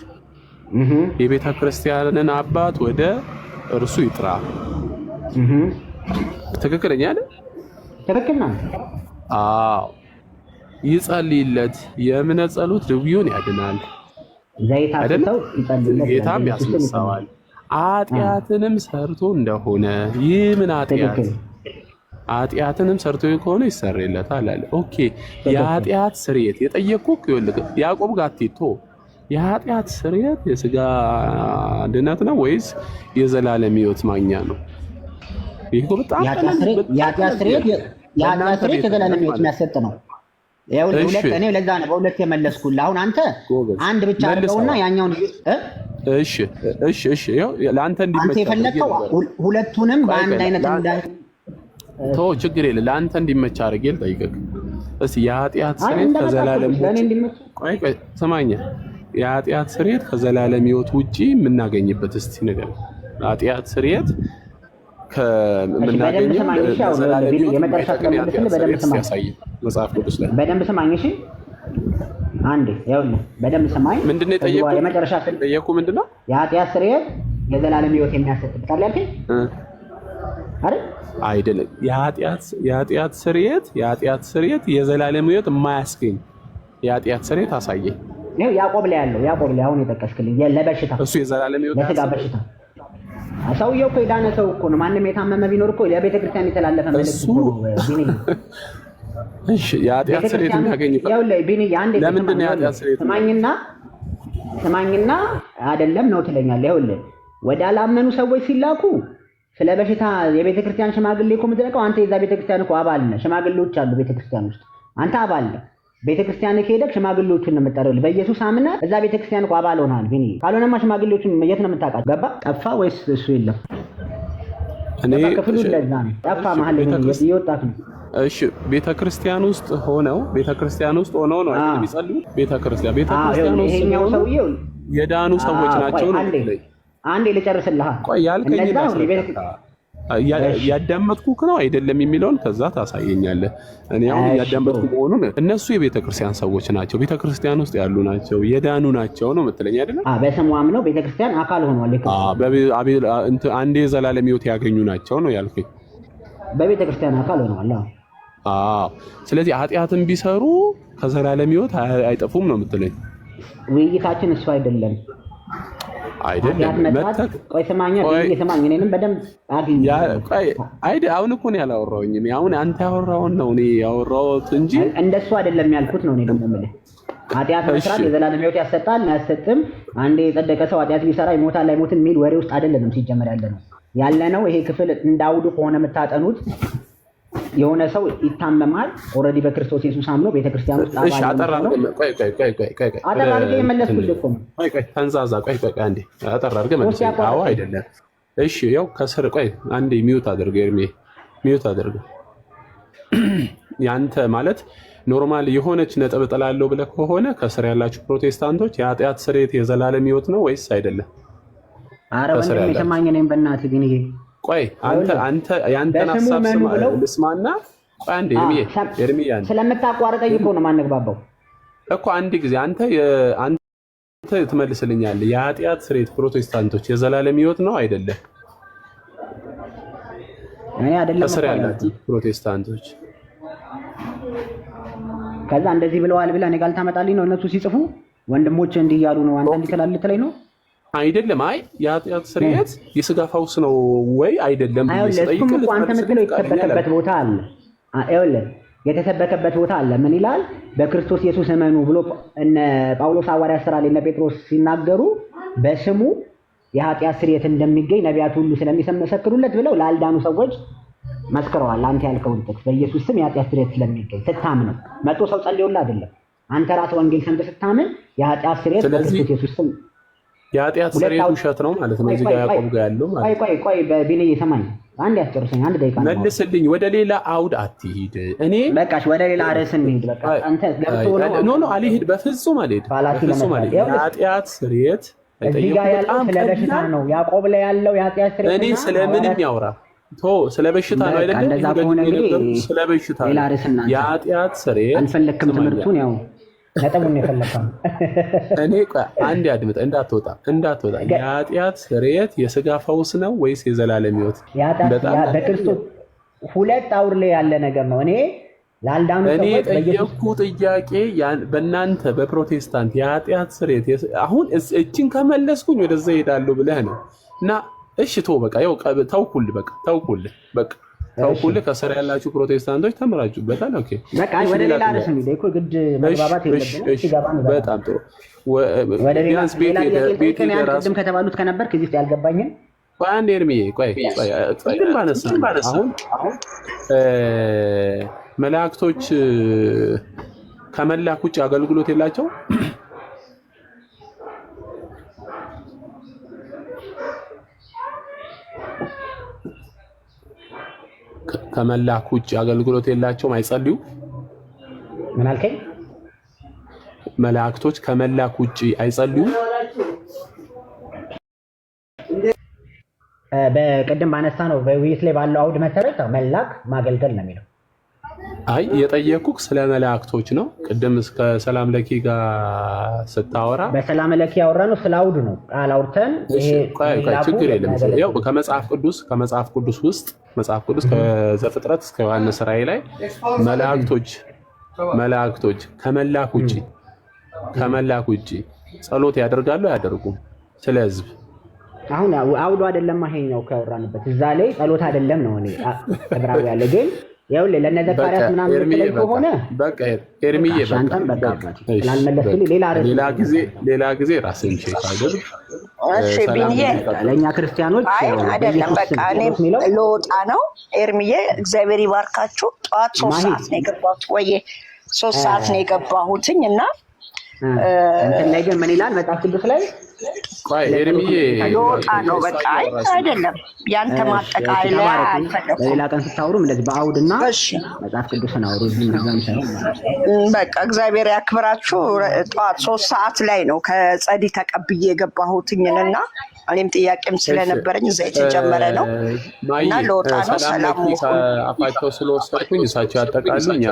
የቤተ ክርስቲያንን አባት ወደ እርሱ ይጥራ። ትክክለኛ አይደል? ትክክል ነው። አዎ ይጸልይለት። የእምነት ጸሎት ድውዩን ያድናል፣ ጌታም ያስነሳዋል። ኃጢአትንም ሰርቶ እንደሆነ ይህ ምን ኃጢአትንም ሰርቶ ከሆነ ይሰረይለታል አለ። ኦኬ የኃጢአት ስርየት የጠየቅኩህ ይኸውልህ ያዕቆብ ጋር አትቶ የኃጢአት ስርየት የስጋ ድነት ነው ወይስ የዘላለም ሕይወት ማግኛ ነው? ይሄ በጣም የኃጢአት ስርየት የዘላለም ሕይወት የሚያሰጥ ነው። እኔ ለዛ ነው በሁለት የመለስኩልህ። አሁን አንተ አንድ ብቻ አድርገውና ያኛውን እሺ ለአንተ እንዲመች አንተ የፈለከው ሁለቱንም በአንድ አይነት ተው፣ ችግር የለም። ለአንተ እንዲመች አድርጌ ልጠይቅህ እስኪ። የኃጢአት ስርየት ከዘላለም ቆይ ስማኝ፣ የኃጢአት ስርየት ከዘላለም ሕይወት ውጪ የምናገኝበት እስቲ ነገር ኃጢአት ስርየት ከምናገኘው የመጨረሻ መጽሐፍ ቅዱስ ላይ በደንብ ስማኝ። እሺ አንዴ ይኸውልህ በደንብ ስማኝ። ምንድን ነው የጠየኩህ? የመጨረሻ ጠየኩህ ምንድን ነው? የኃጢአት ስርየት የዘላለም ሕይወት የሚያሰጥብህ አለ ያልከኝ አይደል? አይደለም። የኃጢአት ስርየት የዘላለም ሕይወት የማያስገኝ የኃጢአት ስርየት አሳየኝ። ነው ያዕቆብ ላይ አሁን የጠቀስክልኝ ለበሽታ እሱ የዘላለም ሕይወት ለስጋ በሽታ ሰውየው እኮ የዳነ ሰው እኮ ነው። ማንም የታመመ ቢኖር እኮ ለቤተ ክርስቲያን የተላለፈ መልእክት እኮ ነው። እሺ የኃጢአት ስርየት የሚያገኝበት ለምንድን ነው? የኃጢአት ስርየት ስማኝና አይደለም ነው ትለኛለህ። ይኸውልህ ወደ አላመኑ ሰዎች ሲላኩ ስለ በሽታ የቤተ ክርስቲያን ሽማግሌ እኮ የምትለቀው አንተ የዛ ቤተ ክርስቲያን እኮ አባል ነህ። ሽማግሌዎች አሉ ቤተ ክርስቲያን ውስጥ፣ አንተ አባል ነህ። ቤተ ክርስቲያን ከሄደክ ሽማግሌዎቹን ነው የምትጠራው። በኢየሱስ አምነህ እዛ ቤተ ክርስቲያን እኮ አባል ሆነሃል። ግን ካልሆነማ ሽማግሌዎቹን የት ነው የምታውቃቸው? ገባ ጠፋ ወይስ እሱ የለም? እኔ ክፍሉ እንደዛ ነው። ጠፋ መሀል እየወጣት ነው። እሺ ቤተ ክርስቲያን ውስጥ ሆነው ነው አይደል የሚጸልዩት? ቤተ ክርስቲያን ውስጥ ይሄኛው ሰውዬው የዳኑ ሰዎች ናቸው ነው። አንዴ ልጨርስልህ። ቆይ ያልከኝ ያዳመጥኩህ ነው አይደለም የሚለውን ከዛ ታሳየኛለህ። እኔ አሁን ያዳመጥኩ መሆኑን እነሱ የቤተ ክርስቲያን ሰዎች ናቸው፣ ቤተ ክርስቲያን ውስጥ ያሉ ናቸው፣ የዳኑ ናቸው ነው የምትለኝ አይደለም? በስሙ አምነው ቤተ ክርስቲያን አካል ሆኗል። አንዴ የዘላለም ሕይወት ያገኙ ናቸው ነው ያልከኝ። በቤተ ክርስቲያን አካል ሆኗል። ስለዚህ ኃጢአትን ቢሰሩ ከዘላለም ሕይወት አይጠፉም ነው የምትለኝ? ውይይታችን እሱ አይደለም። ቆይ ስማኝ፣ እኔንም በደንብ አግኝ። አሁን እኮ ነው ያላወራሁኝም። አሁን አንተ ያወራውን ነው እኔ ያወራሁት እንጂ እንደሱ አይደለም ያልኩት ነው። እኔ ደግሞ የምልህ ኃጢአት መስራት የዘላለም ሕይወት ያሰጣል አያሰጥም፣ አንዴ የጸደቀ ሰው ኃጢአት ቢሰራ ይሞታል አይሞትም የሚል ወሬ ውስጥ አይደለም ሲጀመር ያለ ነው። ይሄ ክፍል እንዳውዱ ከሆነ የምታጠኑት የሆነ ሰው ይታመማል፣ ኦልሬዲ በክርስቶስ ኢየሱስ አምኖ ቤተክርስቲያን ውስጥ እሺ፣ አጠራርጌ የመለስኩልህ እኮ ነው። ተንዛዛ። ቆይ አንዴ አጠራርጌ መልስ። አዎ አይደለም። እሺ ያው ከስር አንዴ ሚውት አድርገው፣ ኤርሚ ሚውት አድርገው። ያንተ ማለት ኖርማል የሆነች ነጥብ ጥላለሁ ብለህ ከሆነ ከስር ያላችሁ ፕሮቴስታንቶች የኃጢአት ስርየት የዘላለም ሕይወት ነው ወይስ አይደለም? ኧረ ወንድም የሰማኝ ነኝ በእናትህ። ግን ይሄ ቆይ አንተ ያንተን ሐሳብ ልስማና አንዴ ኤርሚ ስለምታቋርጠኝ እኮ ነው የማንግባባው እኮ። አንድ ጊዜ አንተ ትመልስልኛለህ። የኃጢአት ስርየት ፕሮቴስታንቶች የዘላለም ሕይወት ነው አይደለም? እኔ አይደለም ከስር ያላችሁ ፕሮቴስታንቶች ከዛ እንደዚህ ብለዋል ብለህ እኔ ጋር ልታመጣልኝ ነው? እነሱ ሲጽፉ ወንድሞች እንዲህ እያሉ ነው አንተ እንዲህ ትላለህ ትለኝ ነው? አይደለም። አይ የኃጢአት ስርየት የስጋ ፈውስ ነው ወይ አይደለም ብዬ ስጠይቅ አንተ የምትለው የተሰበከበት ቦታ አለ። ይኸውልህ የተሰበከበት ቦታ አለ። ምን ይላል? በክርስቶስ ኢየሱስ እመኑ ብሎ እነ ጳውሎስ ሐዋርያ ሥራ ላይ እነ ጴጥሮስ ሲናገሩ በስሙ የኃጢአት ስርየት እንደሚገኝ ነቢያት ሁሉ ስለሚመሰክሩለት ብለው ላልዳኑ ሰዎች መስክረዋል። አንተ ያልከውን ጥቅስ በኢየሱስ ስም የኃጢአት ስርየት ስለሚገኝ ስታምን ነው። መጥቶ ሰው ጸልዮልህ አይደለም። አንተ ራስህ ወንጌል ሰምተህ ስታምን የኃጢአት ስርየት በክርስቶስ ኢየሱስ ስም የኃጢአት ስርየት ውሸት ነው ማለት ነው። እዚህ ጋር ያዕቆብ ጋር ያለው ማለት ቆይ በቢንዬ ሰማኝ፣ አንድ ያስጨርሰኝ፣ አንድ ደቂቃ መልስልኝ። ወደ ሌላ አውድ አትሂድ። እኔ በቃሽ፣ ወደ ሌላ ርዕስ እንሂድ። በቃ አንተ ገብቶ ነው ኖ አልሄድ፣ በፍጹም አልሄድ፣ በፍጹም አልሄድ። የኃጢአት ስርየት እዚህ ጋር ያለው ስለ በሽታ ነው። ያዕቆብ ላይ ያለው የኃጢአት ስርየት እኔ ስለምንም ያወራ ስለ በሽታ ነው አይደለም? እንደዛ ከሆነ እንግዲህ ስለ በሽታ ሌላ ርዕስ እናንተ የኃጢአት ስርየት አልፈለክም። ትምህርቱን ያው ነጥቡን የፈለከው እኔ አንዴ አድምጥ፣ እንዳትወጣ። የኃጢአት ስርየት የስጋ ፈውስ ነው ወይስ የዘላለም ሕይወት? በክርስቶስ ሁለት አውር ላይ ያለ ነገር ነው። እኔ ላልዳኑ ሰዎች ጠየቅኩ ጥያቄ በእናንተ በፕሮቴስታንት የኃጢአት ስርየት አሁን እችን ከመለስኩኝ ወደዛ እሄዳለሁ ብለህ ነው እና እሺ በቃ ያው ተውኩልህ። በቃ ተውኩልህ። ከስር ያላችሁ ፕሮቴስታንቶች ተምራችሁበታል። ኦኬ በቃ ወደ ሌላ ርዕስ እንሂድ እኮ ግድ መግባባት የለብንም። ሲገባን በጣም ጥሩ። ወደ ሌላ ቤት ቅድም ከተባሉት ከነበር ከዚህ ውስጥ ያልገባኝን አንድ ኤርሚዬ ቆይ ግን ባነሳ አሁን መላእክቶች ከመላክ ውጭ አገልግሎት የላቸው? ከመላክ ውጭ አገልግሎት የላቸውም? አይጸልዩም? ምን አልከኝ? መላእክቶች ከመላክ ውጭ አይጸልዩም? በቅድም ባነሳ ነው በውይይት ላይ ባለው አውድ መሰረት መላክ ማገልገል ነው የሚለው። አይ የጠየኩህ ስለ መላእክቶች ነው። ቅድም እስከ ሰላም ለኪ ጋር ስታወራ በሰላም ለኪ ያወራ ነው ስለ አውዱ ነው ቃል አውርተን ይሄ ችግር የለም። ያው ከመጽሐፍ ቅዱስ ውስጥ መጽሐፍ ቅዱስ ከዘፍጥረት እስከ ዮሐንስ ራእይ ላይ መላእክቶች ከመላክ ውጪ ጸሎት ያደርጋሉ አያደርጉም? ስለ ህዝብ አሁን አውዱ አይደለም ይሄ ነው ካወራንበት እዛ ላይ ጸሎት አይደለም ነው እኔ ተብራው ያለ ግን ያው ለነ ዘካርያስ ምናምን ተለይ ከሆነ በቃ ኤርሚዬ በቃ ስላልመለስልኝ ሌላ ጊዜ ራስን ቼክ አድርግ። እሺ ቢንዬ ለኛ ክርስቲያኖች አይደለም በቃ እኔ ልወጣ ነው። ኤርሚዬ እግዚአብሔር ይባርካችሁ። ጠዋት 3 ሰዓት ነው የገባሁት ወይ 3 ሰዓት ነው የገባሁትኝ እና እንትን ላይ ግን ምን ይላል መጽሐፍ ቅዱስ ላይ ቆይ ኤርሚዬ ልወጣ ነው በቃ አይደለም ያንተ ማጠቃለያ አልፈለኩም። ሌላ ቀን ስታወሩም እንደዚህ በአውድና መጽሐፍ ቅዱስን አውሩ። እዚህም ሳይሆን በቃ እግዚአብሔር ያክብራችሁ። ጠዋት 3 ሰዓት ላይ ነው ከጸዲ ተቀብዬ የገባሁትኝና እኔም ጥያቄም ስለነበረኝ እዛ የተጀመረ ነው እና ልወጣ ነው። ሰላም አፋቸው ስለወሰድኩኝ እሳቸው ያጠቃሉኝ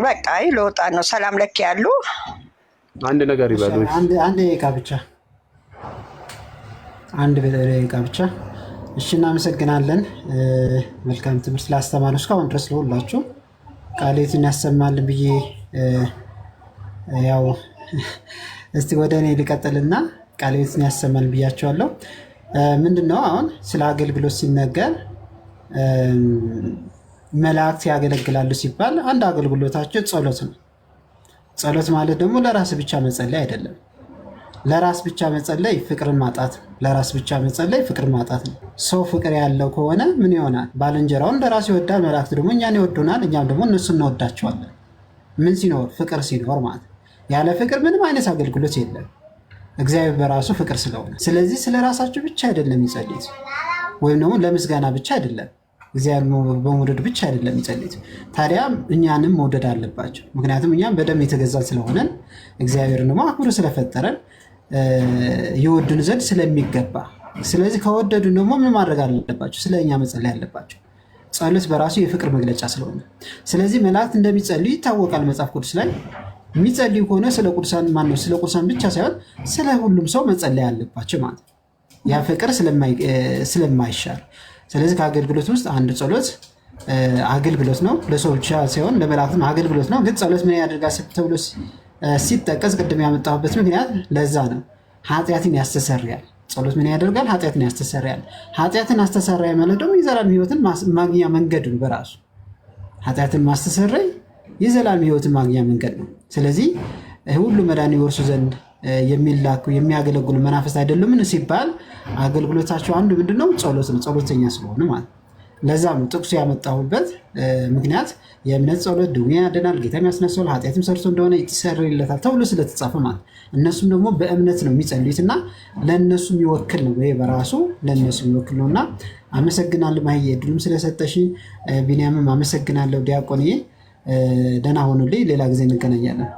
በቃ ልወጣ ነው። ሰላም ለኪ ያሉ አንድ ነገር ይበሉ። አንድ ደቂቃ ብቻ። እሺ እናመሰግናለን። መልካም ትምህርት ስላስተማሩ እስካሁን ድረስ ለሁላችሁ ቃሌትን ያሰማልን ብዬ ያው እስቲ ወደ እኔ ልቀጥልና ቃሌትን ያሰማልን ብያቸዋለሁ። ምንድነው አሁን ስለ አገልግሎት ሲነገር መላእክት ያገለግላሉ ሲባል አንድ አገልግሎታቸው ጸሎት ነው። ጸሎት ማለት ደግሞ ለራስ ብቻ መጸለይ አይደለም። ለራስ ብቻ መጸለይ ፍቅርን ማጣት ነው። ለራስ ብቻ መጸለይ ፍቅርን ማጣት ነው። ሰው ፍቅር ያለው ከሆነ ምን ይሆናል? ባልንጀራውን ለራሱ ይወዳል። መላእክት ደግሞ እኛን ይወዱናል፣ እኛም ደግሞ እነሱ እንወዳቸዋለን። ምን ሲኖር? ፍቅር ሲኖር ማለት። ያለ ፍቅር ምንም አይነት አገልግሎት የለም። እግዚአብሔር በራሱ ፍቅር ስለሆነ፣ ስለዚህ ስለ ራሳቸው ብቻ አይደለም የሚጸልዩት፣ ወይም ደግሞ ለምስጋና ብቻ አይደለም፣ እግዚአብሔር በመውደድ ብቻ አይደለም የሚጸልዩት። ታዲያ እኛንም መውደድ አለባቸው። ምክንያቱም እኛም በደም የተገዛን ስለሆነን እግዚአብሔርን ደግሞ አክብሮ ስለፈጠረን ይወዱን ዘንድ ስለሚገባ፣ ስለዚህ ከወደዱን ደግሞ ምን ማድረግ አለባቸው? ስለ እኛ መጸለይ አለባቸው። ጸሎት በራሱ የፍቅር መግለጫ ስለሆነ፣ ስለዚህ መላእክት እንደሚጸልዩ ይታወቃል። መጽሐፍ ቅዱስ ላይ የሚጸልዩ ከሆነ ስለ ቅዱሳን ማነው? ስለ ቅዱሳን ብቻ ሳይሆን ስለ ሁሉም ሰው መጸለይ አለባቸው ማለት ነው። ያ ፍቅር ስለማይሻር። ስለዚህ ከአገልግሎት ውስጥ አንድ ጸሎት አገልግሎት ነው። ለሰው ብቻ ሳይሆን ለመላእክትም አገልግሎት ነው። ግን ጸሎት ምን ያደርጋል ተብሎ ሲጠቀስ ቅድም ያመጣሁበት ምክንያት ለዛ ነው። ኃጢአትን ያስተሰርያል። ጸሎት ምን ያደርጋል? ኃጢአትን ያስተሰርያል። ኃጢአትን አስተሰረየ ማለት ደግሞ የዘላለም ሕይወትን ማግኛ መንገድ ነው። በራሱ ኃጢአትን ማስተሰረይ የዘላለም ሕይወትን ማግኛ መንገድ ነው። ስለዚህ ሁሉ መዳን ይወርሱ ዘንድ የሚላኩ የሚያገለግሉ መናፍስት አይደሉምን ሲባል አገልግሎታቸው አንዱ ምንድነው? ጸሎት ነው። ጸሎተኛ ስለሆነ ማለት ለዛ ነው ጥቅሱ ያመጣሁበት ምክንያት የእምነት ጸሎት ድውያን ያድናል፣ ጌታም ያስነሳዋል፣ ኃጢአትም ሰርቶ እንደሆነ ይሰረይለታል ተብሎ ስለተጻፈ ማለት እነሱም ደግሞ በእምነት ነው የሚጸልዩት እና ለእነሱ የሚወክል ነው። ይሄ በራሱ ለእነሱ የሚወክል ነው እና አመሰግናለሁ ማየ እድሉም ስለሰጠሽኝ። ቢንያምም አመሰግናለሁ። ዲያቆንዬ ደህና ሆኑልኝ። ሌላ ጊዜ እንገናኛለን።